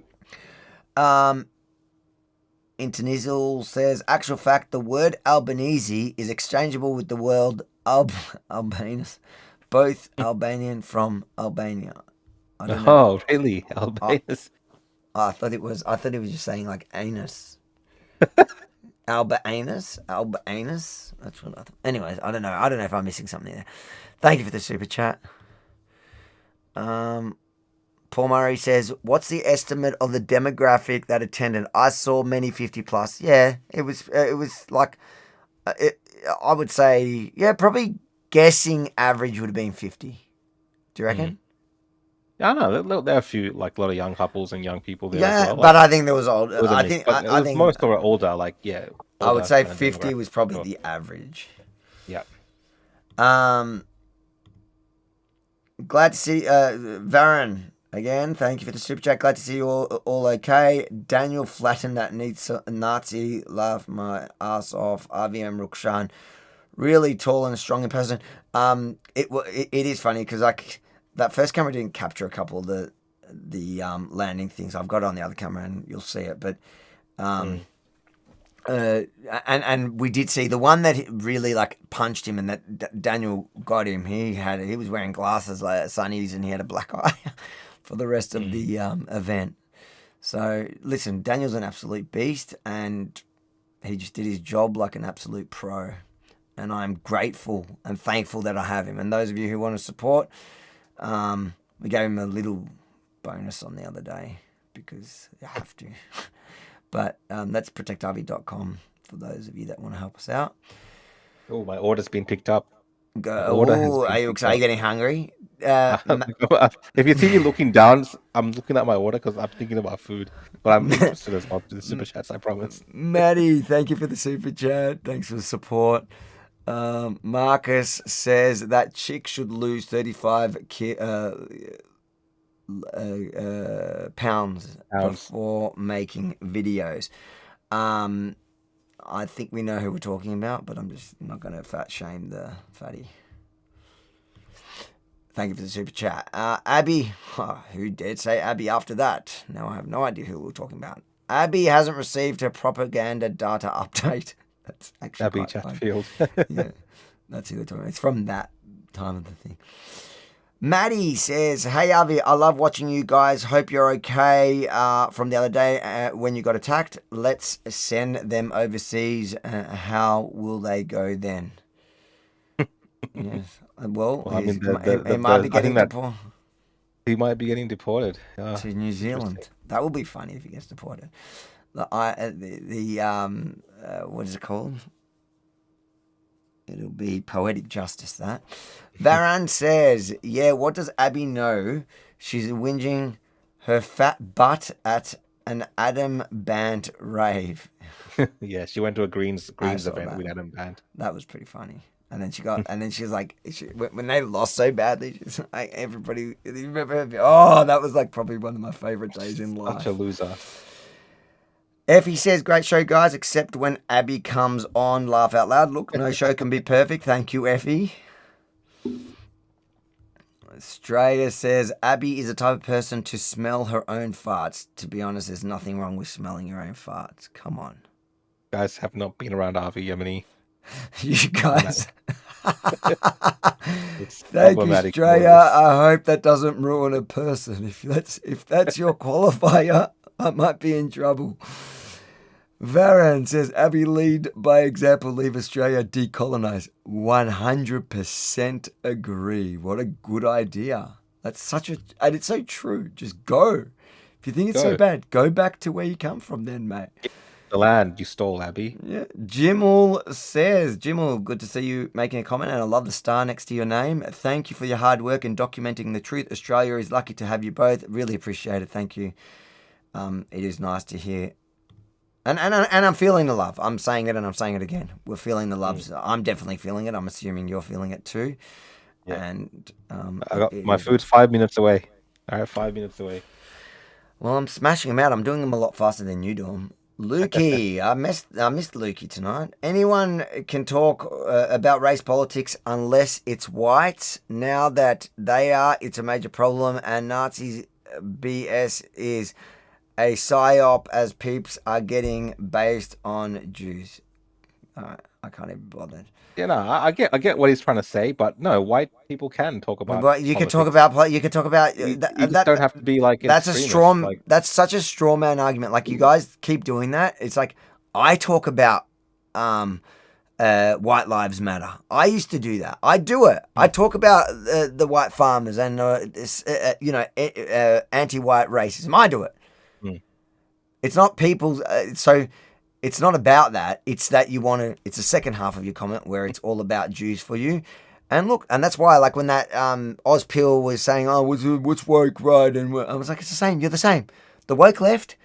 Internizal says, actual fact, the word Albanese is exchangeable with the word Albanese, both Albanian from Albania. I don't know. Oh, really? Albanese? I thought it was just saying like anus. Albanese. That's what I thought. Anyways, I don't know if I'm missing something there. Thank you for the super chat. Paul Murray says, what's the estimate of the demographic that attended? I saw many 50 plus. Yeah, it was like, I would say, yeah, probably guessing average would have been 50. Do you reckon? I don't know. There are a few, like a lot of young couples and young people there as well. But I think there was old. I think most were older, like, yeah. I would say 50 was probably the average. Yeah. Glad to see, Varun. Again, thank you for the super chat. Glad to see you all okay. Daniel flattened that Nazi. Laugh my ass off. Avi and Rukhshan. Really tall and strong in person. It is funny because like that first camera didn't capture a couple of the landing things. I've got it on the other camera and you'll see it. But and we did see the one that really like punched him and that Daniel got him. He was wearing glasses like sunnies and he had a black eye. For the rest of the event. So, listen, Daniel's an absolute beast and he just did his job like an absolute pro. And I'm grateful and thankful that I have him. And those of you who want to support, we gave him a little bonus on the other day because you have to. But that's protectavi.com for those of you that want to help us out. Oh, my order's been picked up. Are you getting hungry? If you see me looking down, I'm looking at my order because I'm thinking about food. But I'm interested as well to the super chats, I promise. Maddie, thank you for the super chat. Thanks for the support. Marcus says that chick should lose 35 pounds before making videos. I think we know who we're talking about, but I'm just not going to fat shame the fatty. Thank you for the super chat. Abby, who dared say Abby after that? Now I have no idea who we're talking about. Abby hasn't received her propaganda data update. That's actually Abby quite fun. Chatfield. Yeah, that's who we're talking about. It's from that time of the thing. Maddie says, hey Avi, I love watching you guys. Hope you're okay from the other day when you got attacked. Let's send them overseas. How will they go then? Yes. Well, I mean, he might be getting deported. He might be getting deported To New Zealand. That would be funny if he gets deported. What is it called? It'll be poetic justice, that. Varan says, yeah, what does Abby know? She's whinging her fat butt at an Adam Band rave. Yeah, she went to a Greens event that. with Adam Band. That was pretty funny. And then she was like, when they lost so badly, she's like, everybody, you remember her? Oh, that was like probably one of my favorite days in life. Such a loser. Effie says, great show, guys, except when Abby comes on, laugh out loud. Look, no show can be perfect. Thank you, Effie. Australia says, Abby is the type of person to smell her own farts. To be honest, there's nothing wrong with smelling your own farts. Come on. You guys have not been around Avi Yemeni. You guys. It's Thank you, problematic Australia. for us. I hope that doesn't ruin a person. If that's your qualifier, I might be in trouble. Varan says, Abby, lead by example, leave Australia decolonize. 100% agree. What a good idea. And it's so true. Just go. If you think it's so bad, go back to where you come from then, mate. The land you stole, Abby. Yeah. Jimmel says, Jimmel, good to see you making a comment, and I love the star next to your name. Thank you for your hard work in documenting the truth. Australia is lucky to have you both. Really appreciate it. Thank you. It is nice to hear. And I'm feeling the love. I'm saying it and I'm saying it again. We're feeling the love. So I'm definitely feeling it. I'm assuming you're feeling it too. Yeah. And I got my food's 5 minutes away. All right, 5 minutes away. Well, I'm smashing them out. I'm doing them a lot faster than you do them. Lukey, I missed Lukey tonight. Anyone can talk about race politics unless it's whites. Now that they are, it's a major problem, and Nazis BS is a psyop as peeps are getting based on Jews. I can't even bother. Yeah, no, I get what he's trying to say, but no, white people can talk about. But you can talk about. You don't have to be like. That's a straw. That's such a straw man argument. Like, you guys keep doing that. It's like, I talk about white lives matter. I used to do that. I do it. I talk about the white farmers and anti-white racism. I do it. It's not people's. So it's not about that. It's that you want to. It's the second half of your comment where it's all about Jews for you. And look, and that's why, like, when that Oz Pill was saying, "Oh, what's woke right?" and I was like, it's the same. You're the same. The woke left,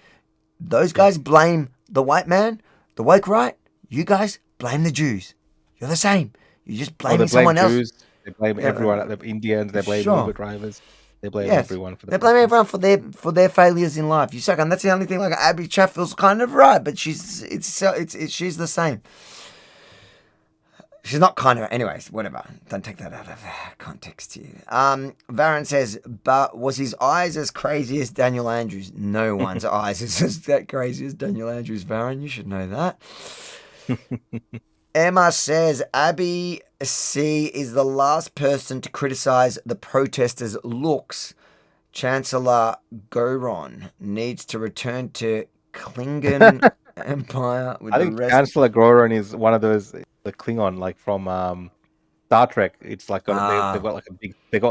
those guys blame the white man. The woke right, you guys blame the Jews. You're the same. You're just blaming someone Jews, else. They blame everyone. The Indians. They blame Uber drivers. They blame everyone for They blame everyone for their failures in life. You suck, and that's the only thing. Like, Abby Chatfield's kind of right, but she's the same. She's not kind of. Anyways, whatever. Don't take that out of context here. Varan says, but was his eyes as crazy as Daniel Andrews? No one's eyes is as that crazy as Daniel Andrews. Varan, you should know that. Emma says, Abby C is the last person to criticize the protesters' looks. Chancellor Goron needs to return to Klingon Empire with I think the rest. Chancellor Goron is one of those, the Klingon, like from Star Trek. It's like they've got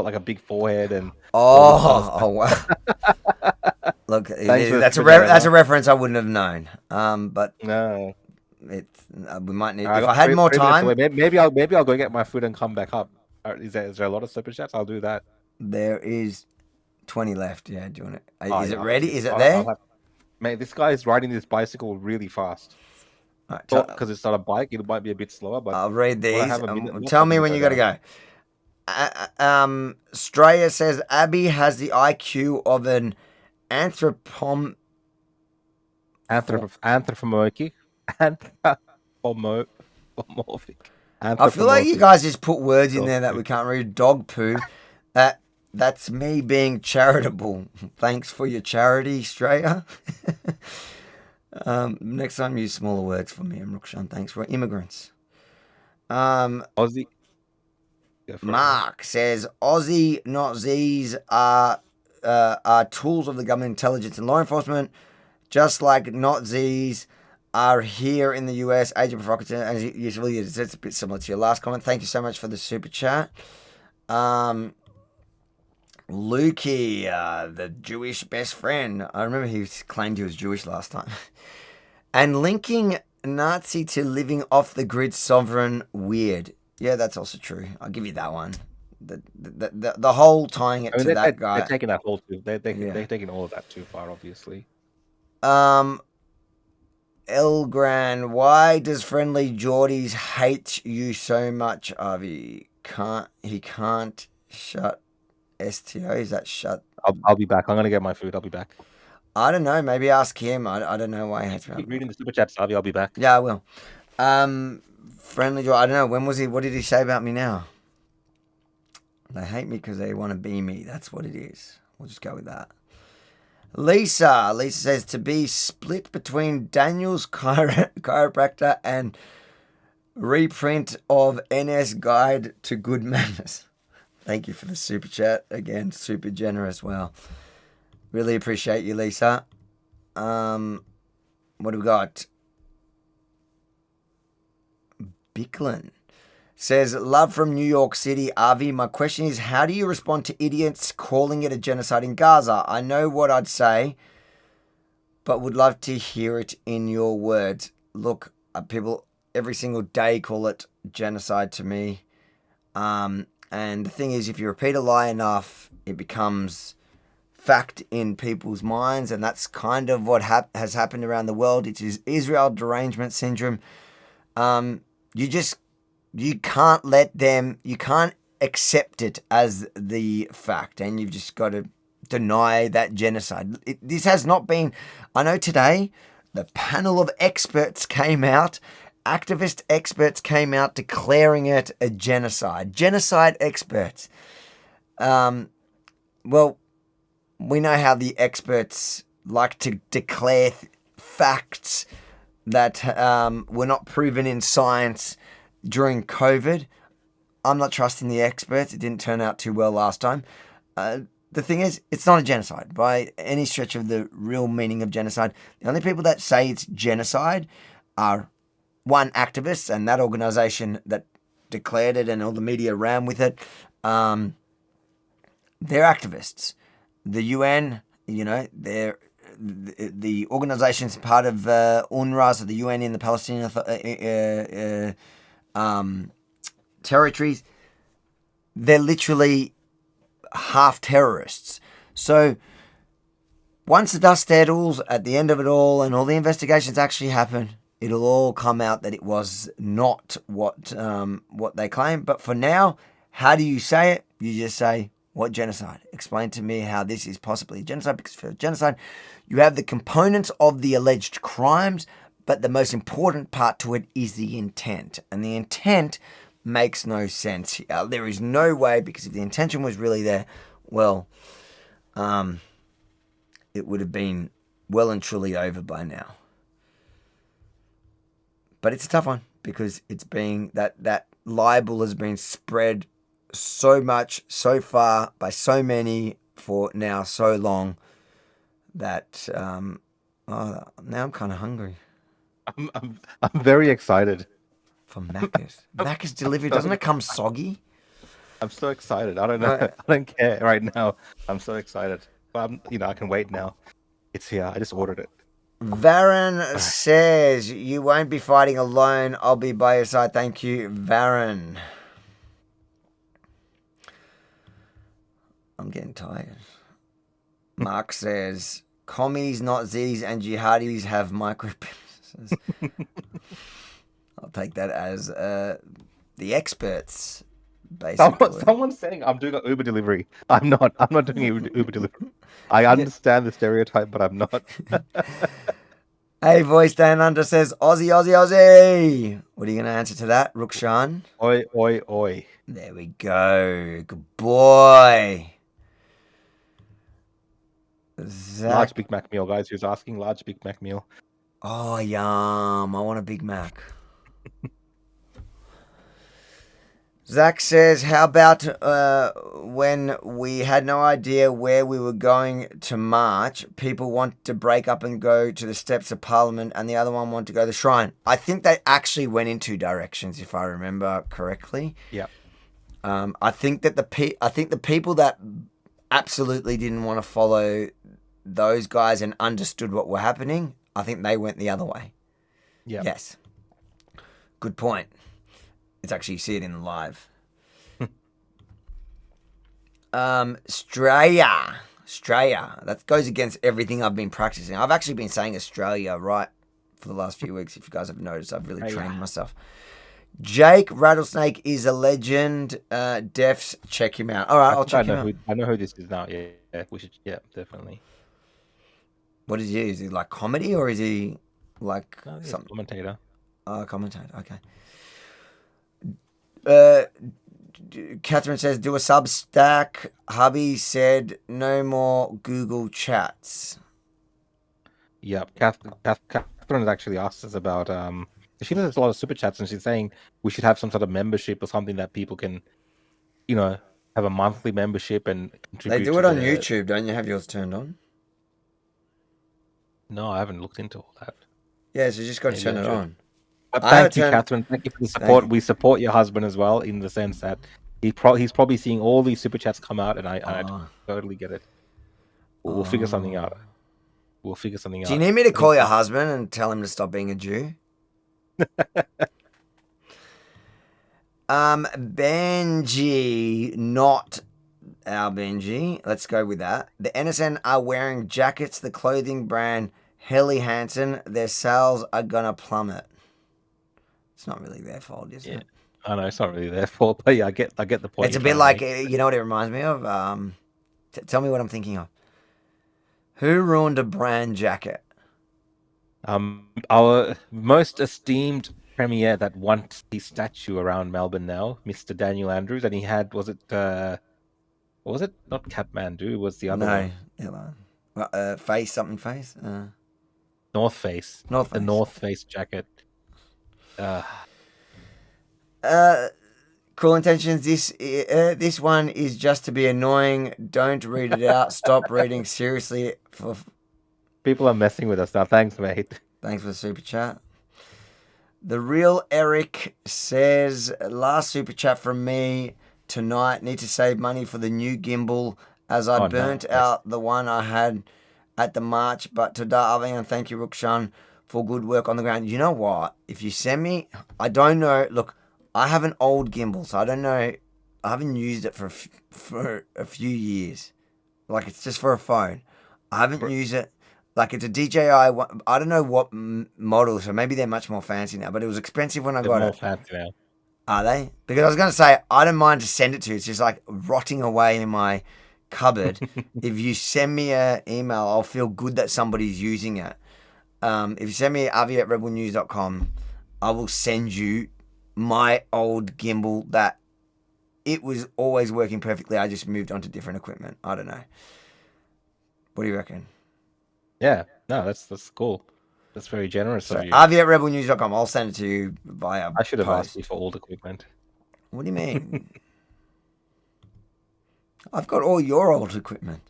like a big forehead and. Oh wow! Look, that's a reference I wouldn't have known. But no. We might need. If I had more time, maybe I'll go get my food and come back up. Is there a lot of super chats? I'll do that. There is 20 left. Yeah, do you want it? Is it ready? Is it there? Mate, this guy is riding this bicycle really fast. Because it's not a bike, it might be a bit slower. But I'll read these. Tell me when you got to go. Straya says Abby has the IQ of an anthropomorphic. I feel like you guys just put words in there that we can't read. Dog poo. That's me being charitable. Thanks for your charity, Straya. Next time use smaller words for me, Rukhshan. Thanks for immigrants. Aussie. Mark says Aussie, not Z's, are tools of the government, intelligence, and law enforcement, just like not Z's are here in the US. Agent provocateur, and usually it's a bit similar to your last comment. Thank you so much for the super chat. Lukey, the Jewish best friend. I remember he claimed he was Jewish last time. And linking Nazi to living off the grid sovereign, weird. Yeah, that's also true. I'll give you that one. The whole tying it to that guy. They're taking that whole too. They're taking all of that too far, obviously. Elgran, why does Friendly Geordies hate you so much, Avi? He can't shut STO? Is that shut? I'll be back. I'm gonna get my food. I'll be back. I don't know. Maybe ask him. I don't know why he hates me. Keep reading the super chats, Avi. I'll be back. Yeah, I will. Friendly George. I don't know. When was he? What did he say about me now? They hate me because they want to be me. That's what it is. We'll just go with that. Lisa says to be split between Daniel's chiropractor and reprint of NS Guide to Good Manners. Thank you for the super chat. Again, super generous. Wow. Really appreciate you, Lisa. What do we got? Bicklin says, love from New York City. Avi, my question is, how do you respond to idiots calling it a genocide in Gaza? I know what I'd say, but would love to hear it in your words. Look, people every single day call it genocide to me. And the thing is, if you repeat a lie enough, it becomes fact in people's minds, and that's kind of what has happened around the world. It is Israel derangement syndrome. You can't you can't accept it as the fact, and you've just got to deny that genocide. This has not been, I know today, the panel of experts came out, activist experts came out declaring it a genocide. Genocide experts. Well, we know how the experts like to declare facts that were not proven in science during COVID. I'm not trusting the experts. It didn't turn out too well last time. The thing is, it's not a genocide by any stretch of the real meaning of genocide. The only people that say it's genocide are one, activists, and that organization that declared it and all the media ran with it. They're activists. The UN, they're the organization's part of UNRWA, so the UN in the Palestinian territories. They're literally half terrorists. So once the dust settles at the end of it all and all the investigations actually happen, it'll all come out that it was not what they claim. But for now, how do you say it? You just say, what genocide? Explain to me how this is possibly a genocide, because for genocide, you have the components of the alleged crimes, but the most important part to it is the intent. And the intent makes no sense here. There is no way, because if the intention was really there, well, it would have been well and truly over by now. But it's a tough one, because it's being that libel has been spread so much, so far, by so many for now so long that now I'm kind of hungry. I'm very excited for Macca's. Macca's delivery, doesn't it come soggy? I'm so excited. I don't know. I don't care right now. I'm so excited. But I can wait now. It's here. I just ordered it. Varen says, you won't be fighting alone. I'll be by your side. Thank you, Varen. I'm getting tired. Mark says, commies, not Z's, and jihadis have micro penises. I'll take that as the experts, basically. Someone's saying I'm doing an Uber delivery. I'm not doing an Uber delivery. I understand the stereotype, but I'm not. Hey, Voice Down Under says, Aussie, Aussie, Aussie. What are you going to answer to that, Rukhshan? Oi, oi, oi. There we go. Good boy. Large Big Mac meal, guys. Who's asking? Large Big Mac meal. Oh, yum. I want a Big Mac. Zach says, how about when we had no idea where we were going to march, people want to break up and go to the steps of Parliament and the other one want to go to the Shrine. I think they actually went in two directions, if I remember correctly. Yeah. I think that the people that absolutely didn't want to follow those guys and understood what were happening, I think they went the other way. Yeah. Yes. Good point. It's actually, you see it in the live. Australia. That goes against everything I've been practicing. I've actually been saying Australia right for the last few weeks. If you guys have noticed, I've really trained myself. Jake Rattlesnake is a legend. Defs, check him out. All right, I'll check him out. I know who this is now. Yeah, we should. Yeah, definitely. What is he? Is he like comedy or is he like some commentator? Oh, commentator. Okay. Catherine says, do a Substack. Hubby said, no more Google Chats. Yep. Catherine has actually asked us about... she does a lot of super chats and she's saying we should have some sort of membership or something that people can, have a monthly membership and contribute. They do it on YouTube, don't you? Have yours turned on? No, I haven't looked into all that. Yeah, so you just got to turn it on. Thank you, Catherine. Thank you for the support. We support your husband as well in the sense that he's probably seeing all these super chats come out, and I totally get it. We'll figure something out. Do you need me to call your husband and tell him to stop being a Jew? Benji, not our Benji. Let's go with that. The NSN are wearing jackets, the clothing brand Helly Hansen. Their sales are gonna plummet. It's not really their fault, is it? I know it's not really their fault, but yeah, I get the point. It's a bit like, you know what it reminds me of? Tell me what I'm thinking of. Who ruined a brand jacket? Our most esteemed premier that wants his statue around Melbourne now, Mr. Daniel Andrews, and he had, was it not Kathmandu? It was the other one? Face. North Face. The North Face jacket. Cruel Intentions. This one is just to be annoying. Don't read it out. Stop reading. Seriously. People are messing with us now. Thanks, mate. Thanks for the super chat. The real Eric says, last super chat from me tonight. Need to save money for the new gimbal as I burnt out the one I had at the march. But to Avi and thank you, Rukhshan, for good work on the ground. You know what? If you send me, I don't know. Look, I have an old gimbal, so I don't know. I haven't used it for a few years. Like, it's just for a phone. I haven't used it. Like, it's a DJI. I don't know what model, so maybe they're much more fancy now, but it was expensive when I got it. They're more fancy now. Are they? Because I was going to say, I don't mind to send it to you. It's just like rotting away in my cupboard. If you send me an email, I'll feel good that somebody's using it. If you send me avi@rebelnews.com, I will send you my old gimbal that it was always working perfectly. I just moved on to different equipment. I don't know. What do you reckon? Yeah, no, that's cool. That's very generous of you. avi@rebelnews.com. I'll send it to you via I should have post. asked you for old equipment. What do you mean? I've got all your old equipment.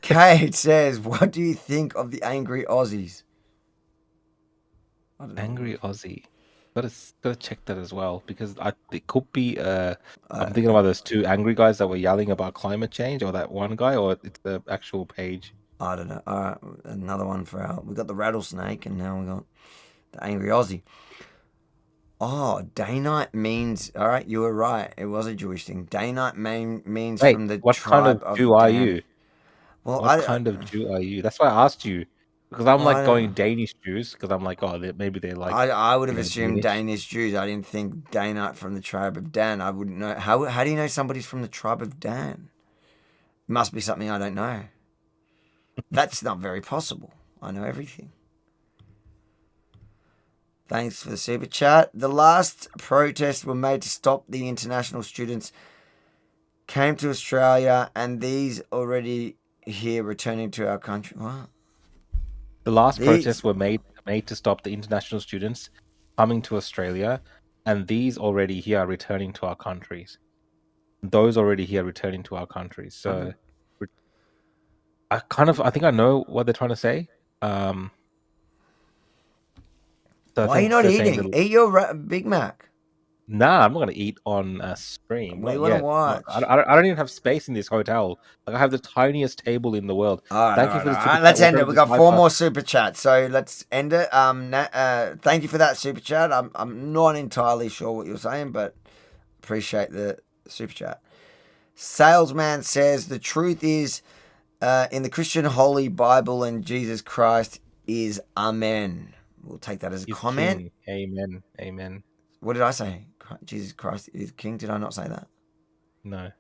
Kate says, what do you think of the angry Aussies? Angry Aussie. Gotta check that as well because it could be. I'm thinking about those two angry guys that were yelling about climate change, or that one guy, or it's the actual page. I don't know. All right, another one for we got the rattlesnake, and now we got the angry Aussie. Oh, day night means. All right, you were right. It was a Jewish thing. Day night means Wait, from the what tribe kind of Jew are Dan. you? Well, what kind of Jew are you? That's why I asked you. Because I'm like going Danish Jews, because I'm like, maybe they're like... I would have assumed Danish Jews. I didn't think Danite from the tribe of Dan. I wouldn't know. How do you know somebody's from the tribe of Dan? Must be something I don't know. That's not very possible. I know everything. Thanks for the super chat. The last protests were made to stop the international students came to Australia, and these already here returning to our country. What? The last protests were made to stop the international students coming to Australia, and these already here are returning to our countries. Those already here returning to our countries. So I think I know what they're trying to say. So why are you not eating? Eat your Big Mac. Nah, I'm not gonna eat on a stream. We want to watch. I don't even have space in this hotel. Like I have the tiniest table in the world. Thank you for the super chat. Let's end it. We've got 4 more super chats, so let's end it. Thank you for that super chat. I'm not entirely sure what you're saying, but appreciate the super chat. Salesman says the truth is in the Christian Holy Bible and Jesus Christ is Amen. We'll take that as a comment. King. Amen. What did I say? Jesus Christ is King. Did I not say that? No.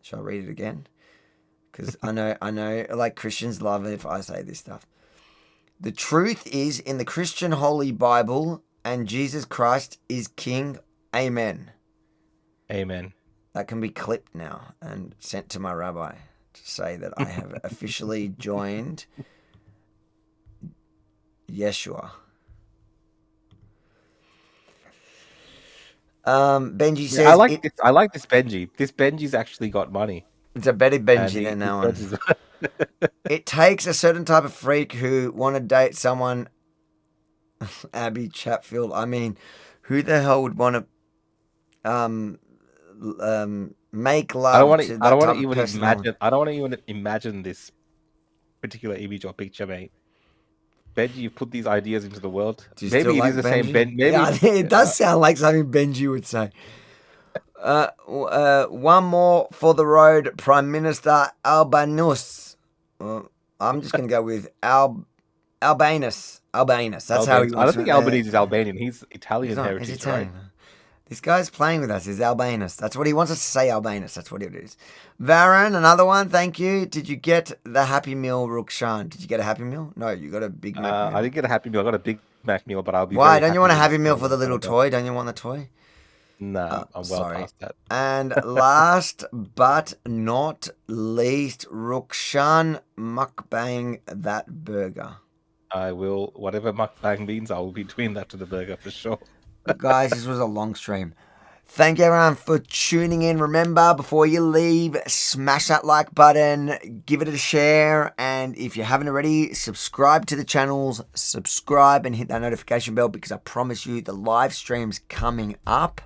Shall I read it again? Because I know, like Christians love it if I say this stuff. The truth is in the Christian Holy Bible and Jesus Christ is King. Amen. Amen. That can be clipped now and sent to my rabbi to say that I have officially joined Yeshua. Benji says I like this Benji. This Benji's actually got money. It's a better Benji than that one. It takes a certain type of freak who want to date someone. Abby Chatfield. I mean, who the hell would want to make love? I don't want to even imagine this particular image or picture, mate. Benji, you put these ideas into the world. Maybe it is the same Ben. Maybe it does sound like something Benji would say. One more for the road, Prime Minister Albanese. I'm just going to go with Albanese. That's how he wants. I don't think Albanese is Albanian. He's Italian heritage, he's Italian. right? This guy's playing with us. He's Albanese. That's what he wants us to say, Albanese. That's what it is. Varen, another one. Thank you. Did you get the Happy Meal, Rukhshan? Did you get a Happy Meal? No, you got a Big Mac meal. I didn't get a Happy Meal. I got a Big Mac meal, but I'll be. Why don't you want a Happy Meal for the little toy? Don't you want the toy? No, I'm well past that. And last but not least, Rukhshan, mukbang that burger. I will. Whatever mukbang means, I will be doing that to the burger for sure. Guys, this was a long stream. Thank you everyone for tuning in. Remember, before you leave, smash that like button, give it a share, and if you haven't already, subscribe to the channels, subscribe and hit that notification bell, because I promise you the live streams coming up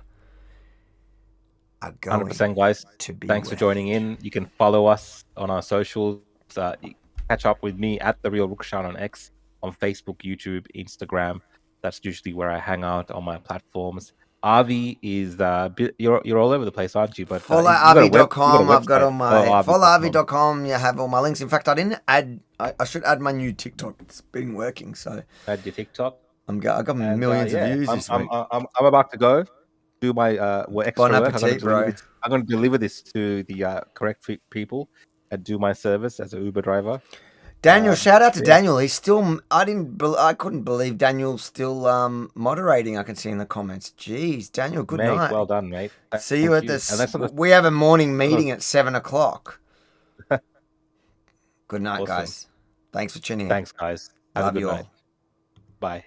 are going 100%, guys. Thanks for joining in. You can follow us on our socials. Catch up with me at The Real Rukhshan on X, on Facebook, YouTube, Instagram. That's usually where I hang out on my platforms. Avi is you're all over the place, aren't you? But follow Avi.com. I've got all my follow Avi.com. You have all my links. In fact, I didn't add. I should add my new TikTok. It's been working. So add your TikTok. I got millions of views this week. I'm about to go do my extra bon work. appetit, I'm going to deliver this to the correct people and do my service as an Uber driver. Daniel, shout out to Daniel. He's still. I couldn't believe Daniel's still moderating. I can see in the comments. Jeez, Daniel, good night. Well done, mate. See you at this. We have a morning meeting at 7:00. Good night, guys. Thanks for tuning in. Thanks, guys. Have Love a good you night. all. Bye.